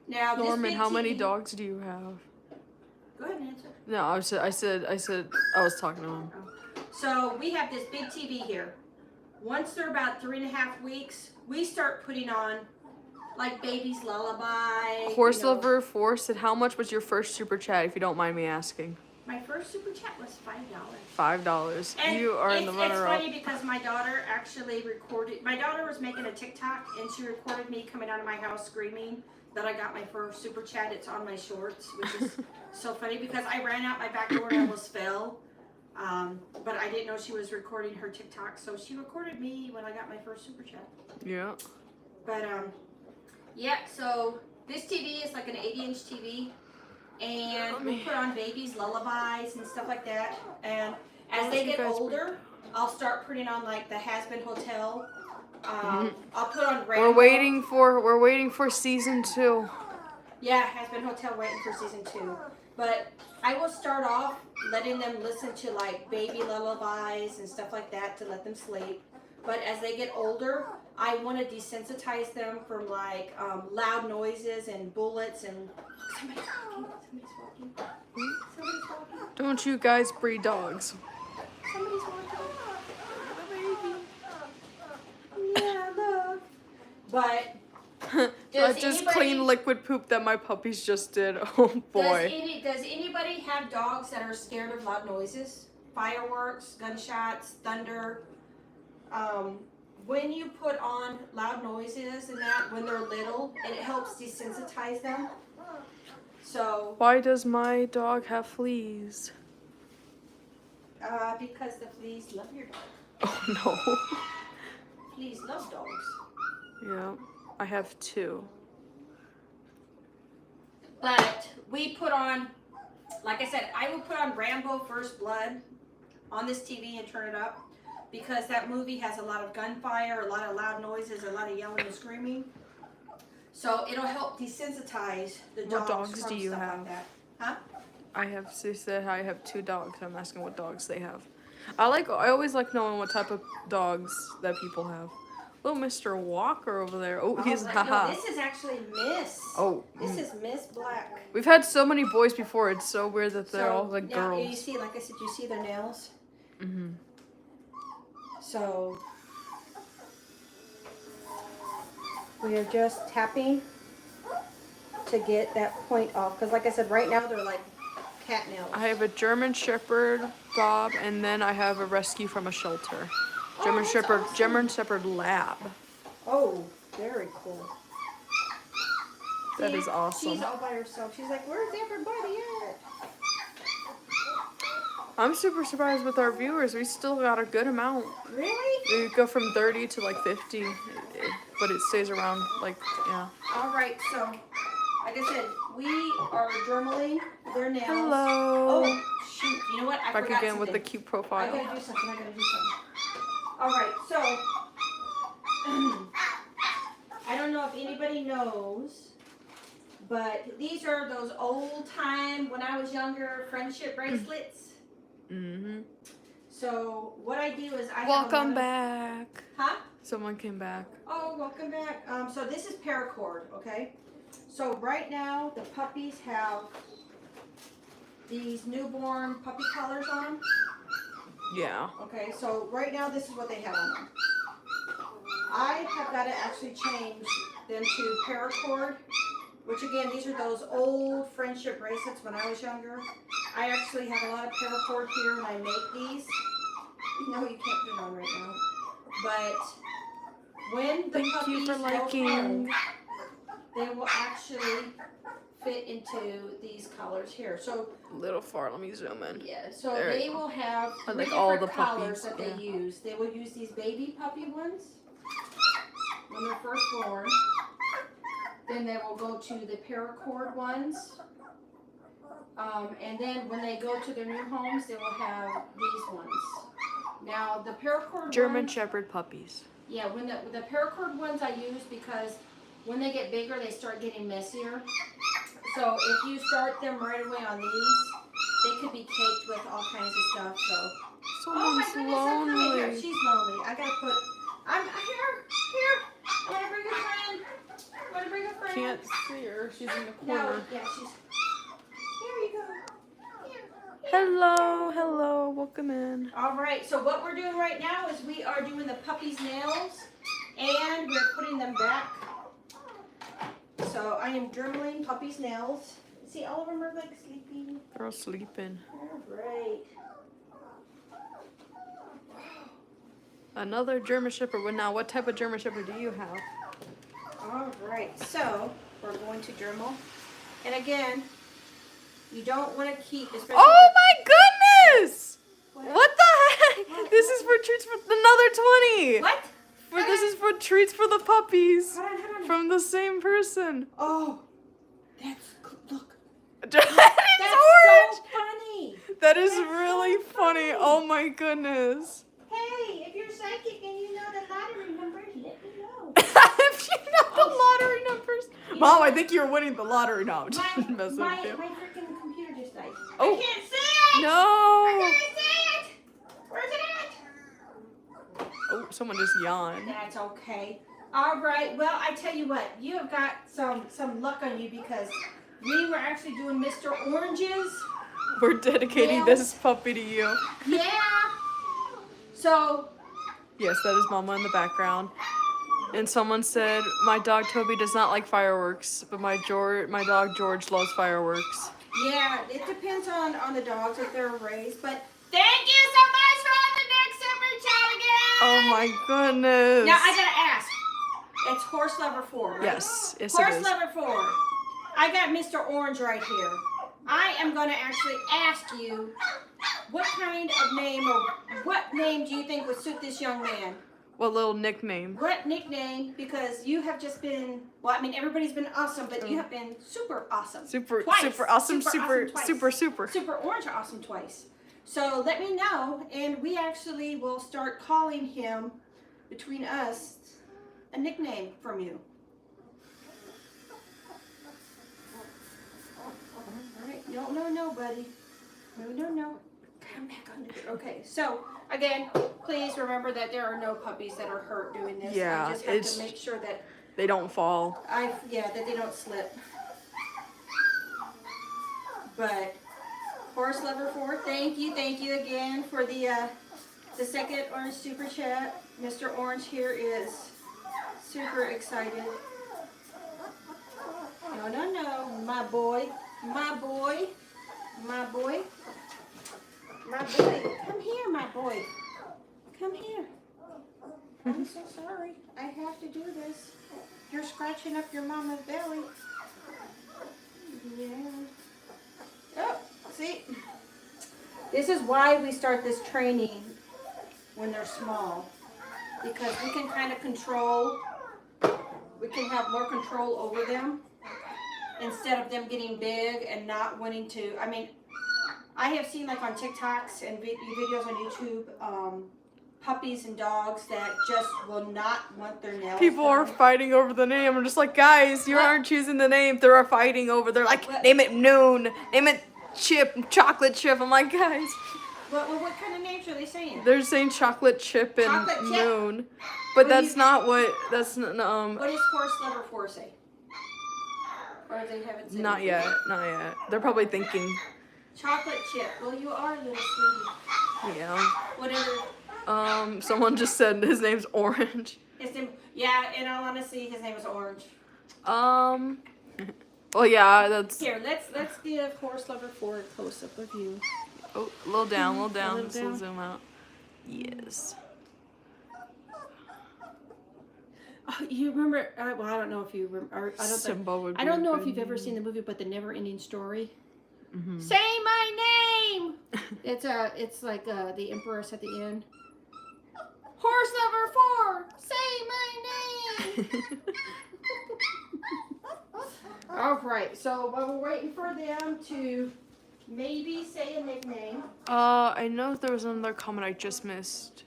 Now, this Norman, big how many TV dogs do you have? Go ahead and answer. No, I was talking to him. So we have this big TV here. Once they're about 3.5 weeks, we start putting on like Baby's Lullaby. Horse you know. Lover 4 said, how much was your first super chat, if you don't mind me asking? My first super chat was $5. $5. And You are in the It's runner-up. funny because my daughter actually recorded. My daughter was making a TikTok and she recorded me coming out of my house screaming that I got my first super chat. It's on my shorts, which is so funny because I ran out my back door and almost fell. But I didn't know she was recording her TikTok, so she recorded me when I got my first super chat. Yeah. But yeah. So this TV is like an 80-inch TV. And we put on Baby's Lullabies and stuff like that. And as they get older, I'll start putting on like the Has Been Hotel. I'll put on Rambo. We're waiting for season 2. Yeah, Has Been Hotel waiting for season 2. But I will start off letting them listen to like baby lullabies and stuff like that to let them sleep. But as they get older, I want to desensitize them from like loud noises and bullets and somebody's walking. Somebody's walking. Don't you guys breed dogs? Somebody's walking. Yeah, look. But That's just clean liquid poop that my puppies just did. Oh boy. Does anybody have dogs that are scared of loud noises? Fireworks, gunshots, thunder. When you put on loud noises and that when they're little, it helps desensitize them. So Why does my dog have fleas? because the fleas love your dog. Oh no. Fleas love dogs. Yeah, I have 2. But we put on, like I said, I will put on Rambo First Blood on this TV and turn it up because that movie has a lot of gunfire, a lot of loud noises, a lot of yelling and screaming. So it'll help desensitize the dogs. What dogs from do you stuff have? Like that. Huh? She said I have 2 dogs. I'm asking what dogs they have. I always like knowing what type of dogs that people have. Little Mr. Walker over there. Oh, he's right. haha. No, this is actually Miss. Oh. This is Miss Black. We've had so many boys before. It's so weird that they're all like now, girls. You see, like I said, you see their nails. Mhm. So we are just tapping to get that point off. Because like I said, right now they're like cat nails. I have a German Shepherd, Bob, and then I have a rescue from a shelter. German Shepherd, awesome. German Shepherd Lab. Oh, very cool. That See, is awesome. She's all by herself. She's like, where's everybody at? I'm super surprised with our viewers. We still got a good amount. Really? We go from 30 to like 50, but it stays around like, yeah. All right, so like I said, we are journaling their nails. Hello. Oh, shoot. You know what? I Back forgot again something. with the cute I profile. gotta do something. All right, so I don't know if anybody knows, but these are those old time, when I was younger, friendship bracelets. Mm-hmm. So what I do is I Welcome have back. Huh? Someone came back. Oh, welcome back. So this is paracord, okay? So right now the puppies have these newborn puppy collars on them. Yeah. Okay, so right now this is what they have on them. I have got to actually change them to paracord, which again, these are those old friendship bracelets when I was younger. I actually have a lot of paracord here and I make these. You know you can't put it on right now. But when the Thank puppies you for go liking. home, they will actually fit into these collars here. So A little far. Let me zoom in. yeah, so There they you go. will have I three like all different the collars puppies, that they yeah. use. They will use these baby puppy ones when they're first born. Then they will go to the paracord ones. And then when they go to their new homes, they will have these ones. Now the paracord German ones, Shepherd puppies. yeah, when the paracord ones I use because when they get bigger, they start getting messier. So if you start them right away on these, they could be caked with all kinds of stuff. So oh my Someone's goodness, I'm coming here. lonely. She's lonely. I gotta put. I'm here. I wanna bring a friend. Can't see her. She's in the No, corner. yeah, she's. Here you go. Here. Hello. Welcome in. All right. So what we're doing right now is we are doing the puppy's nails, and we're putting them back. So I am journaling puppy's nails. See, all of them are like sleeping. They're all sleeping. All right. Another German Shepherd. Well, now, what type of German Shepherd do you have? All right. So we're going to journal, and again, you don't want to keep. Especially Oh my goodness! What? What the heck? What? This is for treats for another 20. What? This is for treats for the puppies Hold on. from the same person. Oh, look. It's That's orange. so funny. That is That's really so funny. funny. Oh my goodness. Hey, if you're psychic and you know the lottery numbers, let me know. If you know the lottery numbers. You Mom, know I what? think you're winning the lottery now. My Messing my with you. freaking computer just died. Oh. I can't see it. No. I can't see it. Where's it at? Oh, someone just yawned. That's okay. All right. Well, I tell you what, you have got some luck on you because we were actually doing Mr. Orange's. We're dedicating Nails. this puppy to you. Yeah. So. Yes, that is Mama in the background. And someone said, my dog Toby does not like fireworks, but my dog George loves fireworks. Yeah, it depends on the dogs if they're raised, but thank you so much for the next super chat again. Oh my goodness. Now I gotta ask. It's horse lover 4, right? Yes, it Horse is. lover 4. I got Mr. Orange right here. I am gonna actually ask you what kind of name or what name do you think would suit this young man? What little nickname? What nickname? Because you have just been, well, I mean, everybody's been awesome, but you have been super awesome. Super Twice. awesome, Super awesome twice. super. Super Orange are awesome twice. So let me know, and we actually will start calling him, between us, a nickname from you. All right, no, buddy. No. come back on the Okay, so again, please remember that there are no puppies that are hurt doing this. Yeah, I just have to make sure that they don't fall. that they don't slip. But Horse Lover 4, thank you again for the second orange super chat. Mr. Orange here is super excited. No, my boy, my boy, my boy, my boy. Come here, my boy. Come here. I'm so sorry. I have to do this. You're scratching up your mama's belly. Yeah. Oh, see? This is why we start this training when they're small. Because we can kind of control, we can have more control over them instead of them getting big and not wanting to. I mean, I have seen like on TikToks and videos on YouTube, puppies and dogs that just will not want their nails People done. are fighting over the name. I'm just like, guys, you aren't choosing the name. They're fighting over. They're like, name it Noon, name it Chip, Chocolate Chip. I'm like, guys. What kind of names are they saying? They're saying Chocolate Chip and Chocolate Chip? Noon, but that's not what. That's What does Horse Lover 4 say? Or they haven't said not anything? yet. Not yet. They're probably thinking. Chocolate Chip. Well, you are a little sweetie. Yeah. Whatever. Someone just said his name's Orange. His name. Yeah. In all honesty, his name is Orange. Well, yeah. That's. Here, let's give Horse Lover 4 a close up of you. Oh, a little down. A little Just down. zoom out. Yes. You remember? Well, I don't know if you remember. Simba would be I don't know a if good you've ever name. seen the movie, but The Never-Ending Story. Mhm. Say my name. It's like the Empress at the end. Horse Lover 4, say my name. All right. So while we're waiting for them to maybe say a nickname. I know there was another comment I just missed.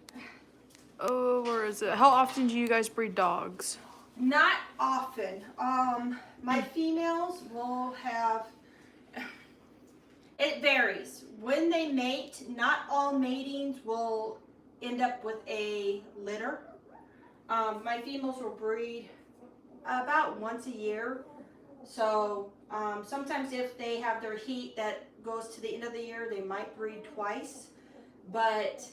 Oh, where is it? How often do you guys breed dogs? Not often. My females will have. It varies. When they mate, not all matings will end up with a litter. My females will breed about once a year. So sometimes if they have their heat that goes to the end of the year, they might breed twice. But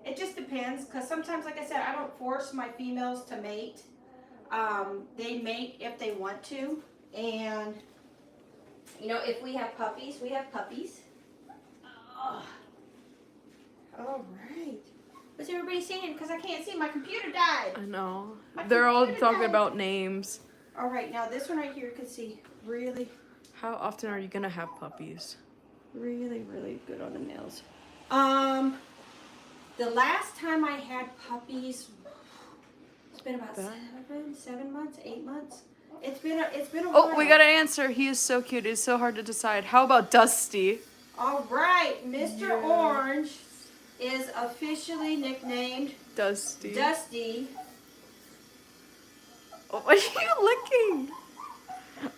it just depends, because sometimes, like I said, I don't force my females to mate. They mate if they want to. And, you know, if we have puppies, we have puppies. Oh. All right. What's everybody saying? Because I can't see. My computer died. I know. My They're all computer talking died. about names. All right. Now, this one right here, you can see really, How often are you gonna have puppies? really, really good on the nails. The last time I had puppies, it's been about 7 months, 8 months. It's been a while. Oh, we got an answer. He is so cute. It's so hard to decide. How about Dusty? All right, Mr. Orange is officially nicknamed Dusty. Dusty. Oh, what are you licking?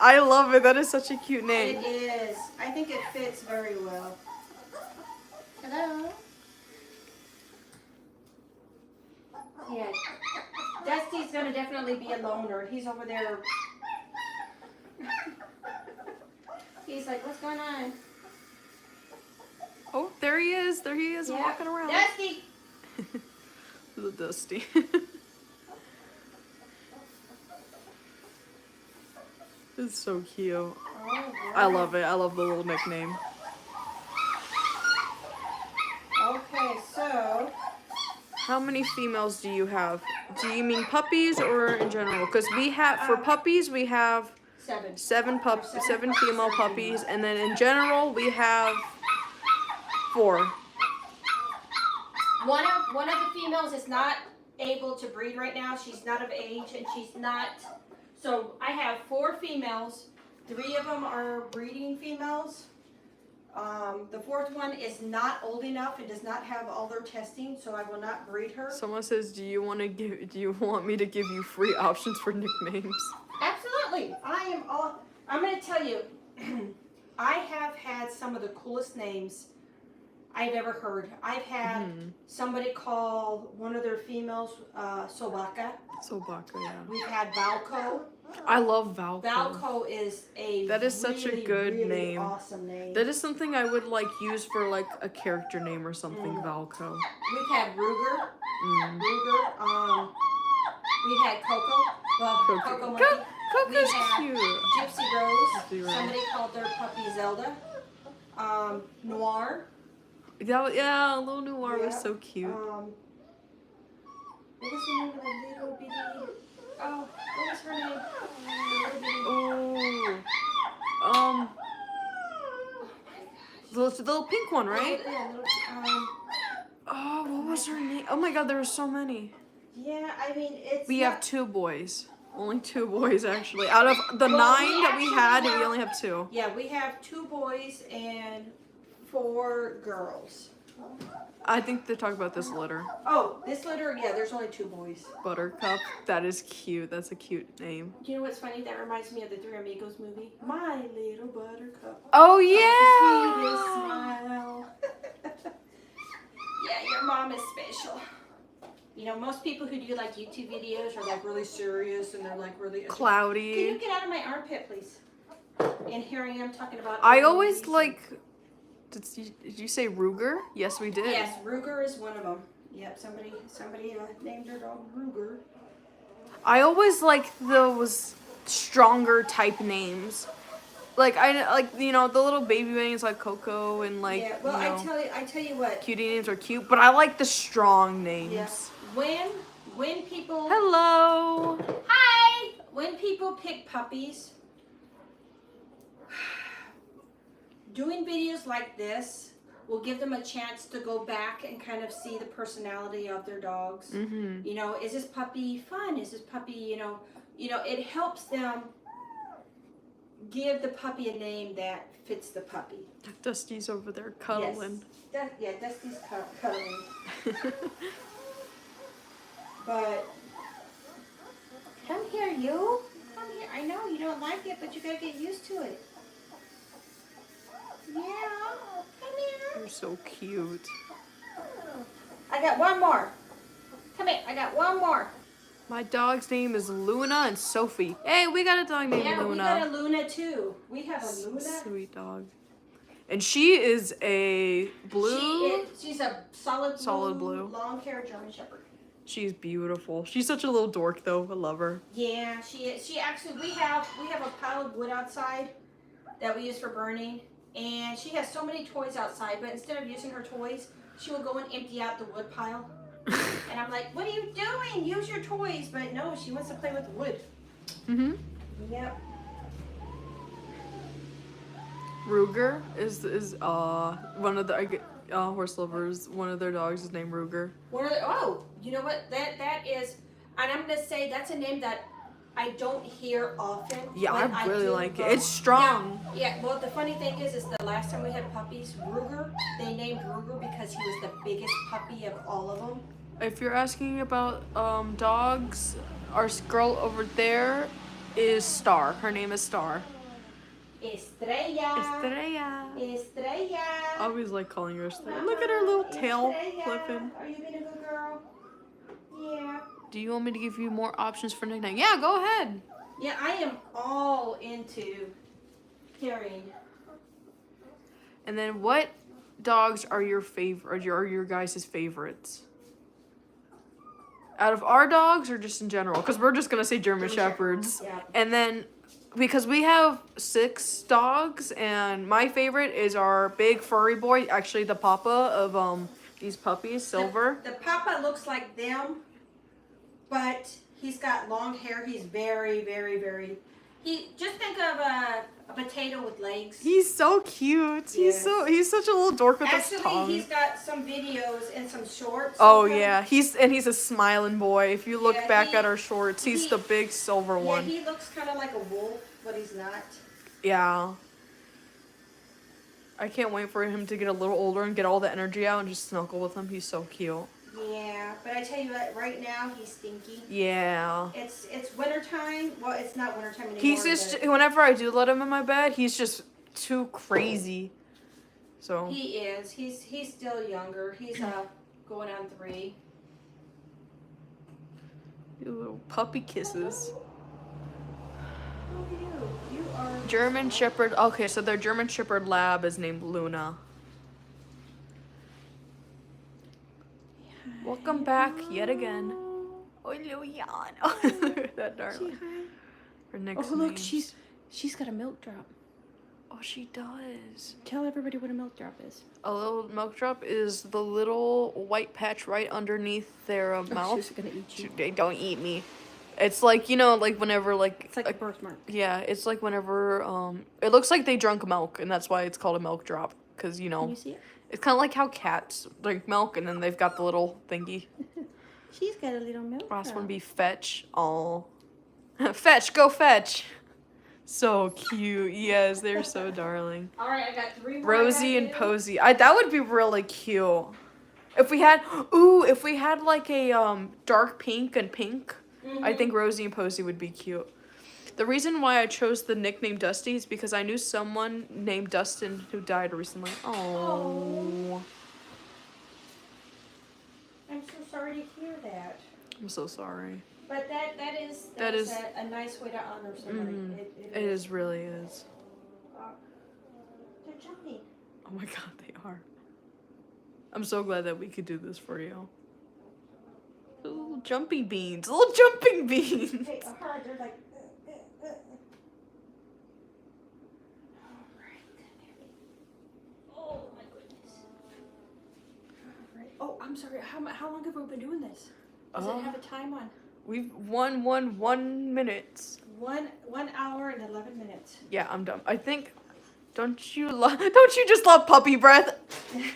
I love it. That is such a cute name. It is. I think it fits very well. Hello. Yeah. Dusty's gonna definitely be a loner. He's over there. He's like, what's going on? Oh, there he is. There he is, Yeah. walking around. Dusty. Little Dusty. It's so cute. All right. I love it. I love the little nickname. Okay, so How many females do you have? Do you mean puppies or in general? Because we have, for puppies, we have 7. seven female puppies, and then in general, we have 4. One of the females is not able to breed right now. She's not of age, and she's not. So I have 4 females. 3 of them are breeding females. The 4th one is not old enough and does not have all their testing, so I will not breed her. Someone says, do you want me to give you free options for nicknames? Absolutely. I'm going to tell you, I have had some of the coolest names I've ever heard. I've had somebody call one of their females Sobaka. Sobaka, yeah. We've had Valco. I love Valco. Valco is that is such a good really name. Awesome name. That is something I would like use for like a character name or something. Valco. We've had Ruger. Ruger. We've had Coco. Well, Coco Monkey. Coco's cute. Gypsy Rose. Gypsy Rose. Somebody called their puppy Zelda. Noir. Yeah, little Noir was so cute. What was the name of that little bitty? Oh, what was her name? The little pink one, right? Yeah, what was her name? Oh my God, there were so many. Yeah, I mean, it's. We have 2 boys. Only 2 boys, actually. Out of the 9 that we had, we only have 2. Yeah, we have 2 boys and 4 girls. I think they talk about this litter. Oh, this litter, yeah, there's only 2 boys. Buttercup. That is cute. That's a cute name. Do you know what's funny? That reminds me of the Three Amigos movie. My Little Buttercup. Oh, yeah! Sweetest smile. Yeah, your mom is special. You know, most people who do like YouTube videos are like really serious and they're like really cloudy. Can you get out of my armpit, please? And here I am talking about. I always like. Did you say Ruger? Yes, we did. Yes, Ruger is one of them. Yep, somebody named their dog Ruger. I always like those stronger type names. Like the little baby names like Coco and like. Yeah, well, I tell you what. Cutie names are cute, but I like the strong names. Yeah. When people. Hello. Hi. When people pick puppies, doing videos like this will give them a chance to go back and kind of see the personality of their dogs. Mm-hmm. You know, is this puppy fun? Is this puppy, you know, it helps them give the puppy a name that fits the puppy. Dusty's over there cuddling. Yes. Dusty's cuddling. But come here, you. Come here. I know you don't like it, but you gotta get used to it. Yeah. Come here. You're so cute. I got one more. Come here. I got one more. My dog's name is Luna and Sophie. Hey, we got a dog named Luna. Yeah, we got a Luna too. We have a Luna. Sweet dog. And she is a blue. She's a solid blue, long hair German Shepherd. She's beautiful. She's such a little dork though. I love her. Yeah, she is. She actually, we have a pile of wood outside that we use for burning, and she has so many toys outside. But instead of using her toys, she will go and empty out the wood pile. And I'm like, what are you doing? Use your toys. But no, she wants to play with the wood. Mm-hmm. Yep. Ruger is one of the horse lovers. One of their dogs is named Ruger. You know what? That is, and I'm gonna say that's a name that I don't hear often. Yeah, I really like it. It's strong. Yeah. Well, the funny thing is the last time we had puppies, Ruger, they named Ruger because he was the biggest puppy of all of them. If you're asking about dogs, our girl over there is Star. Her name is Star. Estrella. I always like calling her Estrella. Look at her little tail flipping. Are you being a good girl? Yeah. Do you want me to give you more options for nickname? Yeah, go ahead. Yeah, I am all into carrying. And then what dogs are your favorite, or your guys' favorites? Out of our dogs or just in general? Because we're just going to say German Shepherds. Yeah. And then, because we have 6 dogs, and my favorite is our big furry boy, actually the papa of these puppies, Silver. The papa looks like them, but he's got long hair. He's very, very, very... Just think of a potato with legs. He's so cute. Yes. He's such a little dork with his tongue. Actually, he's got some videos and some shorts. Oh yeah, he's a smiling boy. If you look back at our shorts, he's the big silver one. Yeah, he looks kind of like a wolf, but he's not. Yeah. I can't wait for him to get a little older and get all the energy out and just snuggle with him. He's so cute. Yeah, but I tell you what, right now he's stinky. Yeah. It's wintertime. Well, it's not wintertime anymore. He's just, whenever I do let him in my bed, he's just too crazy. So He is. He's still younger. He's going on 3. little puppy kisses. Who are you? You are German Shepherd. Okay, so their German Shepherd lab is named Luna. Welcome back yet again. Oh, Luyan. Oh, look at that darling. Her next Oh, look, names. she's got a milk drop. Oh, she does. Tell everybody what a milk drop is. A little milk drop is the little white patch right underneath their mouth. She's gonna eat you. They don't eat me. It's like, you know, like whenever like It's like a birthmark. yeah, it's like whenever it looks like they drunk milk, and that's why it's called a milk drop, because you know Can you see it? it's kind of like how cats drink milk and then they've got the little thingy. She's got a little milk Last drop. one be fetch. Oh, fetch, go fetch. So cute. Yes, they're so darling. All right, I got 3 more. Rosie and Posy. That would be really cute. If we had like a dark pink and pink, I think Rosie and Posy would be cute. The reason why I chose the nickname Dusty is because I knew someone named Dustin who died recently. Oh. I'm so sorry to hear that. I'm so sorry. But that is a nice way to honor somebody. Mhm. It It is really is. They're jumping. Oh my god, they are. I'm so glad that we could do this for you. Little jumping beans. Little jumping beans. They are. They're like. All right. Oh my goodness. All right. Oh, I'm sorry. How long have we been doing this? Does it have a time on? We've one minute. 1 hour and 11 minutes. Yeah, I'm done. I think. Don't you just love puppy breath?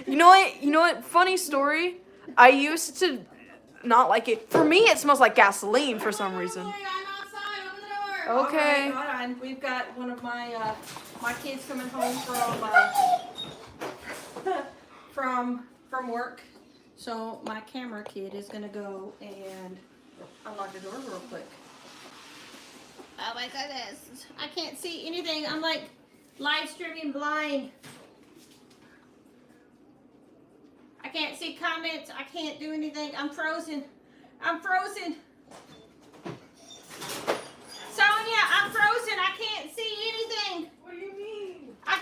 You know what? Funny story. I used to not like it. For me, it smells like gasoline for some reason. I'm outside. Open the door. Okay. All right, hold on. We've got one of my my kids coming home from work. So my camera kid is gonna go and unlock the door real quick. Oh my goodness! I can't see anything. I'm like live streaming blind. I can't see comments. I can't do anything. I'm frozen. I'm frozen. Sonia, I'm frozen. I can't see anything. What do you mean? I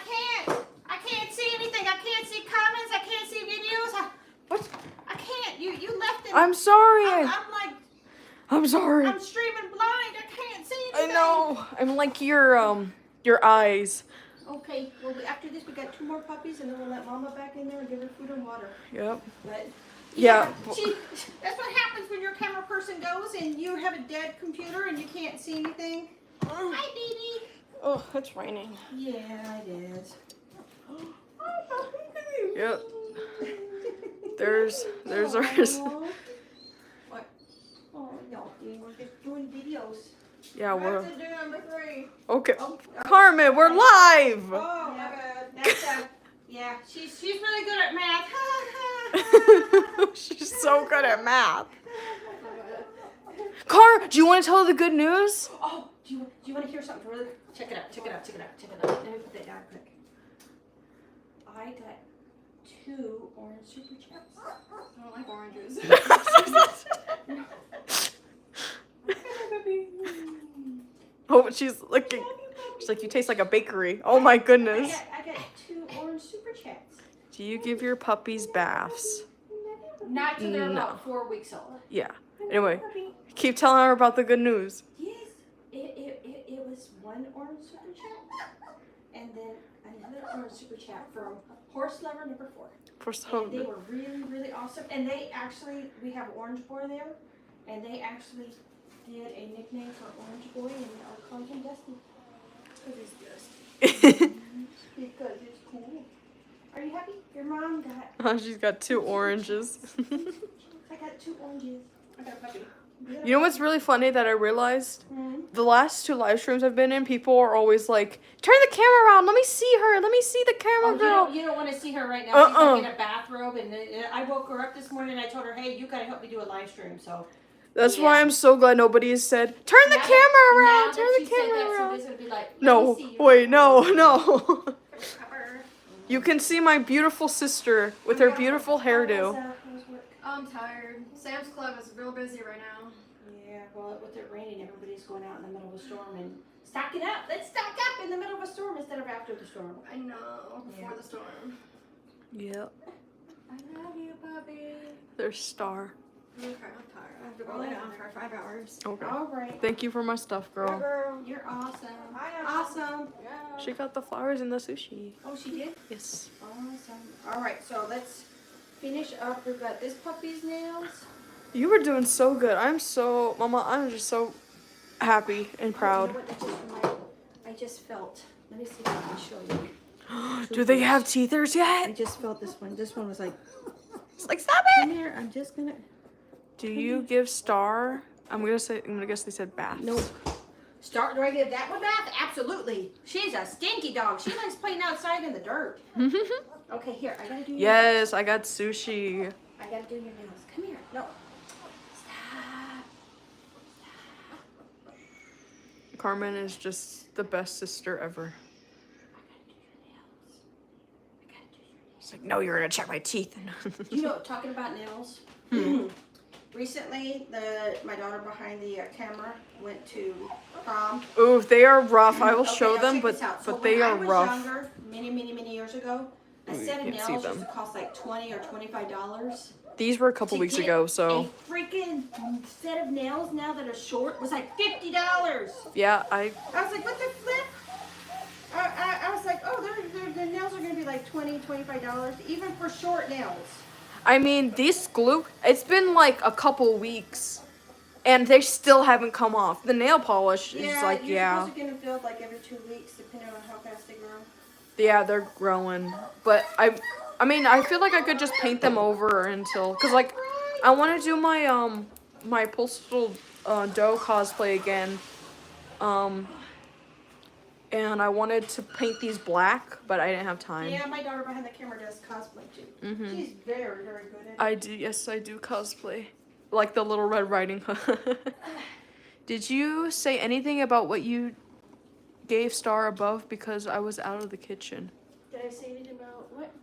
can't see anything. I can't see comments. I can't see videos. What? I can't. You left it. I'm sorry. I'm sorry. I'm streaming blind. I can't see I anything. know. I'm like your eyes. Okay. Well, after this, we got 2 more puppies, and then we'll let Mama back in there and give her food and water. Yep. But Yeah. that's what happens when your camera person goes and you have a dead computer and you can't see anything. Hi, baby. Oh, it's raining. Yeah, it is. Yep. There's ours. What? Oh, no, we're just doing videos. Yeah, we're Have to do number 3. okay. Oh, Carmen, we're live. Oh, my bad. That's yeah, she's really good at math. She's so good at math. Car, do you want to tell her the good news? Oh, do you want to hear something really? Check it out. Let me put that down quick. I got 2 orange super chats. I don't like oranges. Oh, she's looking. She's like, you taste like a bakery. Oh my goodness. I got 2 orange super chats. Do you give your puppies baths? Not till they're No. about 4 weeks old. Yeah. Anyway, keep telling her about the good news. Yes, it was 1 orange super chat, and then another orange super chat from horse lover number 4. For And so they were really, really awesome. And they actually, we have Orange Boy there, and they actually did a nickname for Orange Boy, and are calling him Dusty. Because he's Dusty. Because it's cool. Are you happy? Your mom got. Oh, she's got 2 oranges. I got 2 oranges. I got a puppy. You know what's really funny that I realized? Hmm? The last 2 live streams I've been in, people are always like, turn the camera around, let me see her, let me see the camera girl. You don't want to see her right now. She's like in a bathrobe, and I woke her up this morning, and I told her, hey, you gotta help me do a live stream, so. That's Yeah. why I'm so glad nobody has said, turn the Now camera that- around, now turn that the she said camera that, around. somebody's gonna be like, let me No, see you. wait, no. Cover. You can see my beautiful sister with her beautiful hairdo. I'm tired. Sam's Club is real busy right now. Yeah, well, with it raining, everybody's going out in the middle of a storm and stocking up. Let's stock up in the middle of a storm instead of after the storm. I know, before the storm. Yep. I love you, puppy. There's Star. Okay, I'm tired. I have to go lay down for 5 hours. Okay. All right. Thank you for my stuff, girl. Girl, you're awesome. Awesome. Yeah. She got the flowers in the sushi. Oh, she did? Yes. Awesome. All right, so let's finish up. We've got this puppy's nails. You were doing so good. Mama, I'm just so happy and proud. You know what? I just felt. Let me see if I can show you. Do they have teethers I yet? just felt this one. This one was like, It's like, stop come it! here. I'm just gonna. Do you give Star? I'm gonna guess they said baths. Nope. Do I give that one bath? Absolutely. She's a stinky dog. She likes playing outside in the dirt. Okay, here. I gotta do your Yes, I got sushi. nails. I gotta do your nails. Come here. No. Stop. Carmen is just the best sister ever. I gotta do your nails. She's like, no, you're gonna check my teeth. You know, talking about nails. Recently, my daughter behind the camera went to prom. Ooh, they are rough. I will Okay, show now them, check but this out. So they when are I was rough. Younger, many years ago, a Ooh, you set of can't see nails them. used to cost like $20 or $25. These were a couple To weeks get ago, so a freaking set of nails now that are short was like $50. yeah, I was like, what the flip? I was like, oh, the nails are gonna be like $20, $25, even for short nails. I mean, these glue, it's been like a couple weeks, and they still haven't come off. The nail polish is like, you're yeah. supposed to get them filled like every 2 weeks, depending on how fast they grow. Yeah, they're growing. But I mean, I feel like I could just paint them over until, cause like, I want to do my my Postal Dough cosplay again. And I wanted to paint these black, but I didn't have time. Yeah, my daughter behind the camera does cosplay too. Mhm. She's very good at it. I do. Yes, I do cosplay, like the Little Red Riding Hood. Did you say anything about what you gave Star above? Because I was out of the kitchen. Did I say anything about what?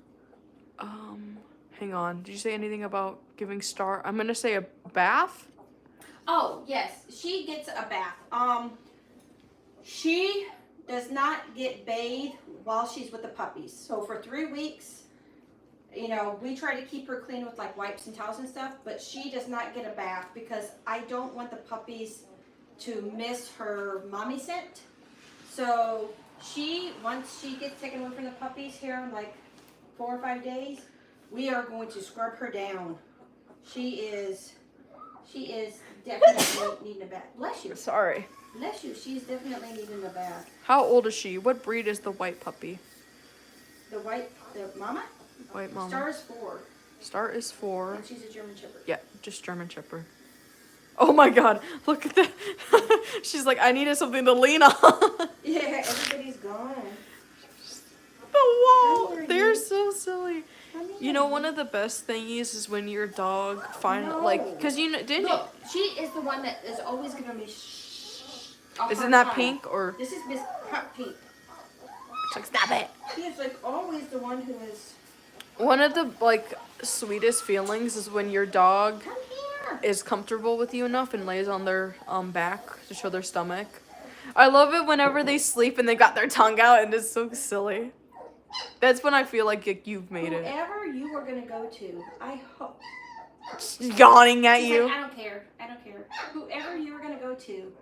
Hang on. Did you say anything about giving Star? I'm gonna say a bath. Oh, yes. She gets a bath. She does not get bathed while she's with the puppies. So for 3 weeks, you know, we try to keep her clean with like wipes and towels and stuff, but she does not get a bath because I don't want the puppies to miss her mommy scent. So once she gets taken away from the puppies here in like 4 or 5 days, we are going to scrub her down. She is definitely needing a bath. Bless you. Sorry. Bless you. She's definitely needing a bath. How old is she? What breed is the white puppy? The mama? White mama. Star is 4. Star is 4. And she's a German Shepherd. Yeah, just German Shepherd. Oh my God! Look at that. She's like, I needed something to lean on. Yeah, everybody's gone. The wall. How are They're you? so silly. You know, one of the best things is when your dog No. like, cause you know, didn't Look, she is the one that is always giving me isn't that pink or? This is Miss Hot Pink. It's like, stop it. She is like always the one who is. One of the like sweetest feelings is when your dog Come here. is comfortable with you enough and lays on their back to show their stomach. I love it whenever they sleep and they got their tongue out and it's so silly. That's when I feel like you've made it. Whoever you were gonna go to, I hope. Yawning at She's you. like, I don't care. I don't care. Whoever you were gonna go to.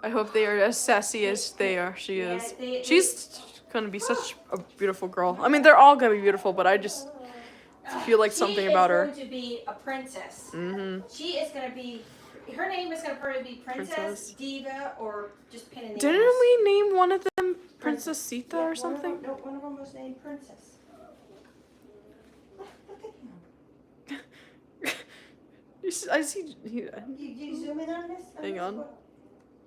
I hope they are as sassy as she Yeah, is. they- She's gonna be such a beautiful girl. I mean, they're all gonna be beautiful, but I just feel like something about her. She is going to be a princess. Mm-hmm. She is going to be. Her name is going to probably be Princess, Princess. Diva, or just pin and Didn't we name one of them Princess Sita or something? One of them was named Princess. Look at him. I see. You zoom in on this? Hang on.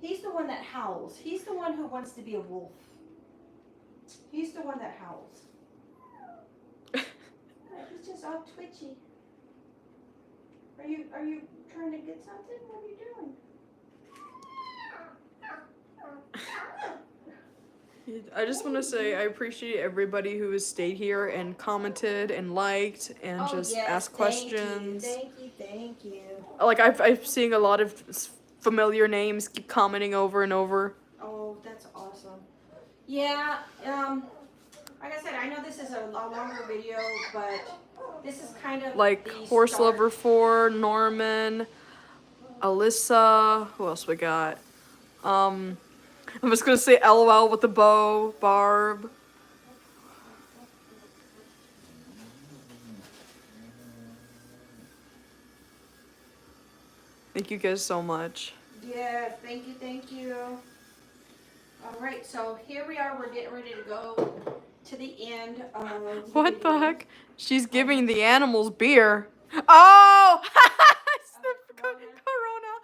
He's the one that howls. He's the one who wants to be a wolf. He's the one that howls. He's just all twitchy. Are you trying to get something? What are you doing? I just want to say I appreciate everybody who has stayed here and commented and liked and just asked questions. Thank you. Like I'm seeing a lot of familiar names keep commenting over and over. Oh, that's awesome. Yeah, like I said, I know this is a longer video, but this is kind of Like the Horse start. Lover 4, Norman, Alyssa, who else we got? I'm just gonna say LOL with the bow, Barb. Thank you guys so much. Yeah, thank you. All right, so here we are. We're getting ready to go to the end of What the heck? She's giving the animals beer. Oh! It's the Corona.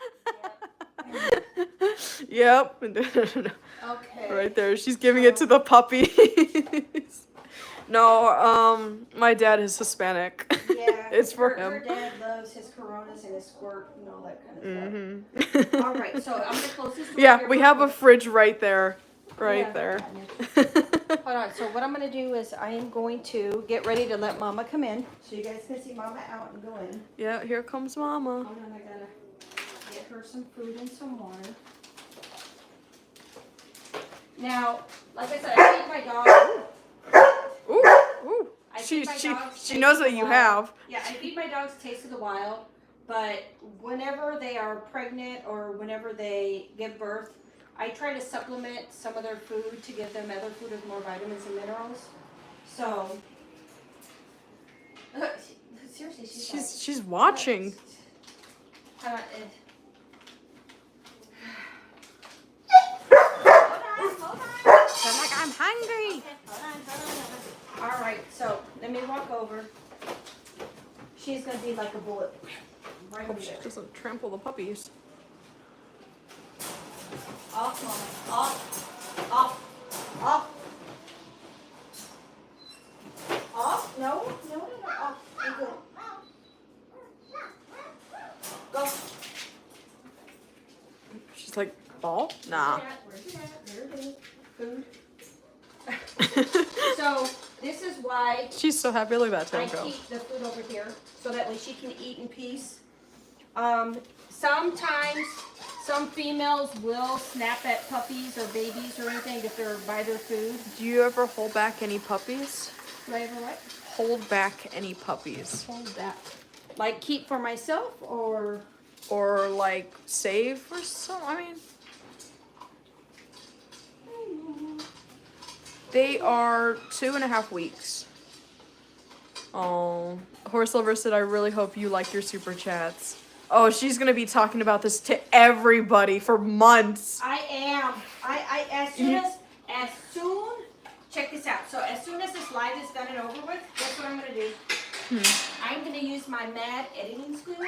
Yep. Okay. Right there. She's giving it to the puppies. No, my dad is Hispanic. Yeah. It's for her him. dad loves his Coronas and his squirt and all that kind of Mm-hmm. stuff. All right, so I'm gonna close this door. Yeah, here we real have a quick. fridge right there. Right Yeah. there. Hold on. So what I'm gonna do is I am going to get ready to let Mama come in, so you guys can see Mama out and go in. Yeah, here comes Mama. Hold on, I gotta get her some food and some water. Now, like I said, I feed my dog. Ooh, ooh. I She feed my dogs she Taste knows of what the you Wild. have. Yeah, I feed my dogs Taste of the Wild, but whenever they are pregnant or whenever they give birth, I try to supplement some of their food to give them other food with more vitamins and minerals. So, seriously, She's watching. Hold on, I'm like, I'm hungry. Okay, hold on. All right, so let me walk over. She's gonna be like a bullet. Right Hope over she there. doesn't trample the puppies. Off, Mama. Off. Off. Off. Off. No. Off. Be good. Go. She's like, ball? Nah. Where's your at? There it is. Food. So this is why She's so happy. Look at that I tail go. keep the food over here, so that way she can eat in peace. Sometimes some females will snap at puppies or babies or anything if they're by their food. Do you ever hold back any puppies? Do I ever what? Hold back any puppies? Hold that. Like keep for myself or? Or like save for some? I mean, they are 2.5 weeks. Oh, Horse Lover said, I really hope you like your super chats. Oh, she's gonna be talking about this to everybody for months. I am. As soon, check this out. So as soon as this live is done and over with, guess what I'm gonna do? I'm gonna use my mad editing skills,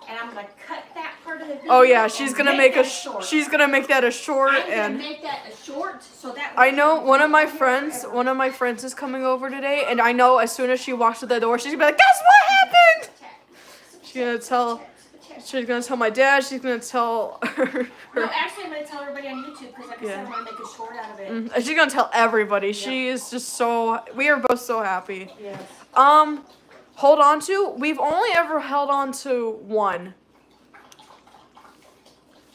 and I'm gonna cut that part of the video. Oh yeah, she's and gonna make that a short. she's gonna make that a short I'm gonna and make that a short so that I know one of my forever. friends is coming over today, and I know as soon as she walks to the door, she's gonna be like, guess what happened? She's gonna tell my dad, she's gonna tell her. No, actually, I'm gonna tell everybody on YouTube because, like I said, I want to make a short out of it. She's gonna tell everybody. She is just so. We are both so happy. Yes. Hold on to. We've only ever held on to one,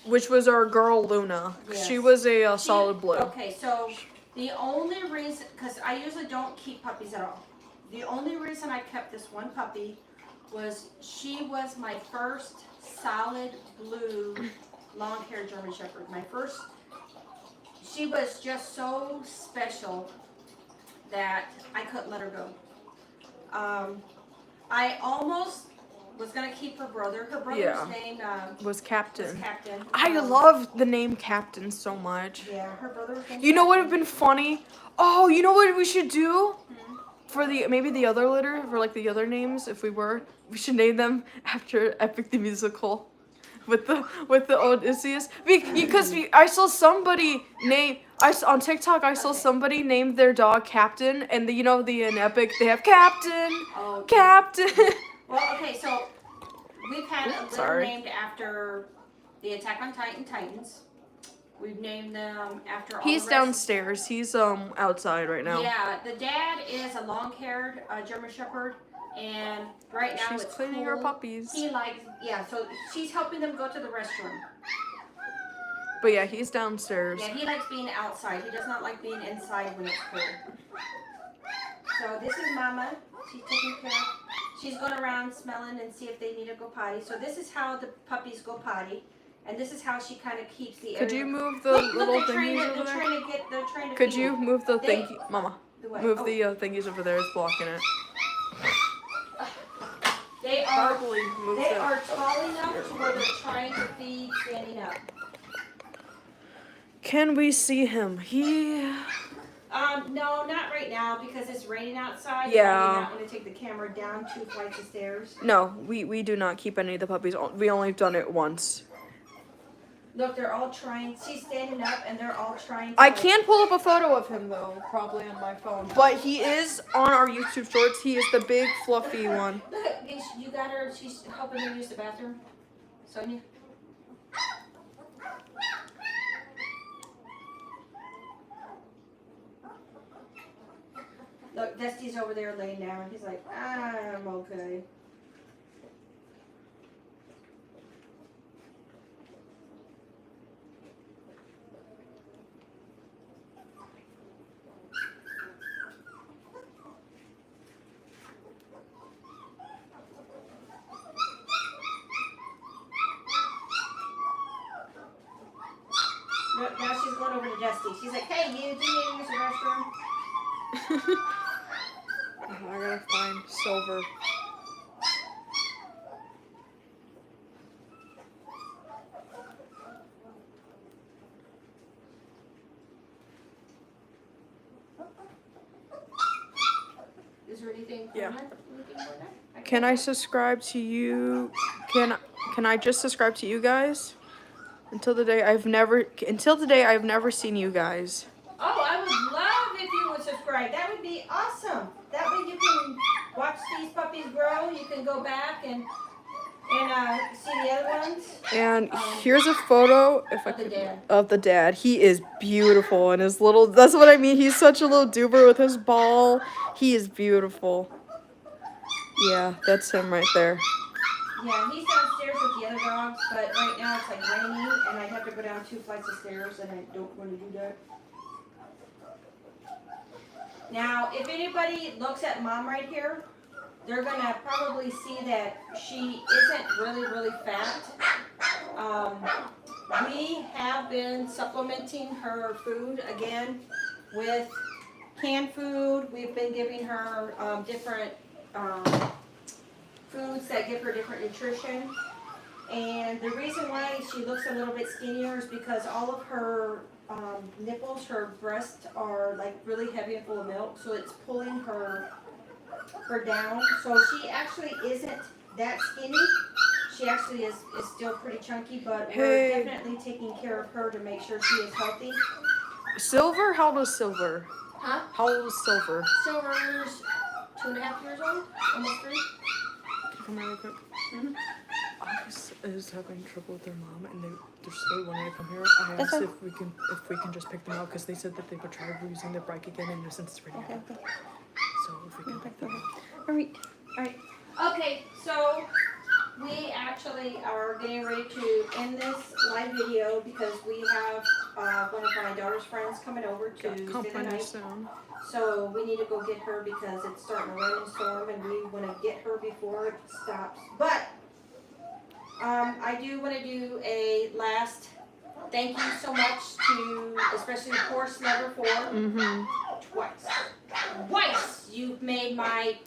which was our girl Luna. Yes. She was a solid blue. Okay, so the only reason, because I usually don't keep puppies at all. The only reason I kept this one puppy was she was my first solid blue long-haired German Shepherd. My first. She was just so special that I couldn't let her go. I almost was gonna keep her brother. Her brother's name Was Captain. was Captain. I love the name Captain so much. Yeah, her brother was named You know what would Captain. have been funny? Oh, you know what we should do? For maybe the other litter, for like the other names, if we should name them after Epic the Musical. With the Odysseus. Because I saw somebody on TikTok I saw somebody named their dog Captain, and in Epic they have Captain. Oh, Captain. Well, okay, so we've had a litter Sorry. named after the Attack on Titan Titans. We've named them after all He's the rest. downstairs. He's outside right now. Yeah, the dad is a long-haired German Shepherd, and right now She's it's cleaning cool. our puppies. He likes, yeah, so she's helping them go to the restroom. But yeah, he's downstairs. Yeah, he likes being outside. He does not like being inside when it's cold. So this is Mama. She's taking care of. She's going around smelling and see if they need to go potty. So this is how the puppies go potty, and this is how she kind of keeps the area. Could you move the Look, little they're thingies trying over to, there? they're trying to Could feed you them. move the They- thingy, Mama? The what? Move Oh. the thingies over there. It's blocking it. They are. Probably move They that. are tall enough to where they're trying to feed standing up. Can we see him? He. No, not right now because it's raining outside. Yeah. I do not want to take the camera down 2 flights of stairs. No, we do not keep any of the puppies. We only done it once. Look, they're all trying. She's standing up and they're all trying to. I can pull up a photo of him though, probably on my phone. But he is on our YouTube shorts. He is the big fluffy one. Look, you got her. She's helping her use the bathroom. Sonia. Look, Dusty's over there laying down. He's like, I'm okay. Look, now she's going over to Dusty. She's like, hey, you, do you need to use the restroom? I gotta find Silver. Is there anything? Yeah. Anything going on? Can I subscribe to you? Can I just subscribe to you guys? Until today I've never seen you guys. Oh, I would love if you would subscribe. That would be awesome. That way you can watch these puppies grow. You can go back and see the other ones. And here's a photo of the dad. He is beautiful and his little. That's what I mean. He's such a little duper with his ball. He is beautiful. Yeah, that's him right there. Yeah, he's downstairs with the other dogs, but right now it's like raining, and I have to go down 2 flights of stairs, and I don't want to do that. Now, if anybody looks at Mom right here, they're gonna probably see that she isn't really fat. We have been supplementing her food again with canned food. We've been giving her different foods that give her different nutrition. And the reason why she looks a little bit skinnier is because all of her nipples, her breasts are like really heavy and full of milk, so it's pulling her down. So she actually isn't that skinny. She actually is still pretty chunky, but we're definitely taking care of her to make sure she is healthy. Silver? How old is Silver? Huh? How old is Silver? Silver's 2.5 years old, almost 3. Come here real quick. Mhm. Alex is having trouble with their mom, and they're still wanting to come here. I asked if we can just pick them up because they said that they would try using their bike again, and since it's raining. Okay. So if we can pick them up. All right. Okay, so we actually are getting ready to end this live video because we have one of my daughter's friends coming over to stay the Company night. soon. So we need to go get her because it's starting to rain and storm, and we want to get her before it stops. But I do want to do a last thank you so much to especially Horse Lover 4. Twice you've made my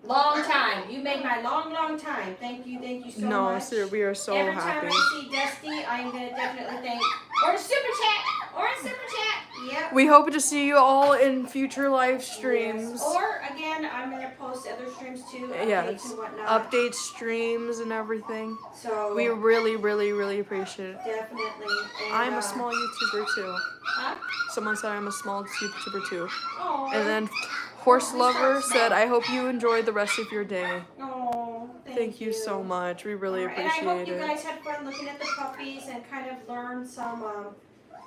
long time. You made my long time. Thank you so much. No, sir, we are so Every happy. time I see Dusty, I'm gonna definitely thank or a super chat. Yep. We hope to see you all in future live streams. Yes. Or again, I'm gonna post other streams too. Yes, Updates and whatnot. updates, streams, and everything. So We really appreciate it. definitely. And, I'm a small YouTuber too. Huh? Someone said I'm a small YouTuber too. Aw. And then Horse We start Lover small. said, I hope you enjoy the rest of your day. Oh, thank Thank you so much. We really And I hope appreciate you it. guys had fun looking at the puppies and kind of learned some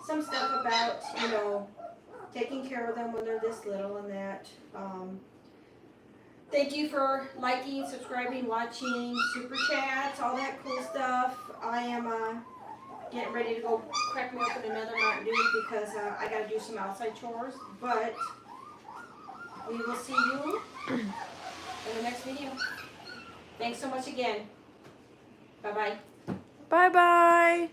stuff about, you know, taking care of them when they're this little and that. Thank you for liking, subscribing, watching, super chats, all that cool stuff. I am getting ready to go crack me open another Mountain Dew because I got to do some outside chores. But we will see you in the next video. Thanks so much again. Bye-bye. Bye-bye.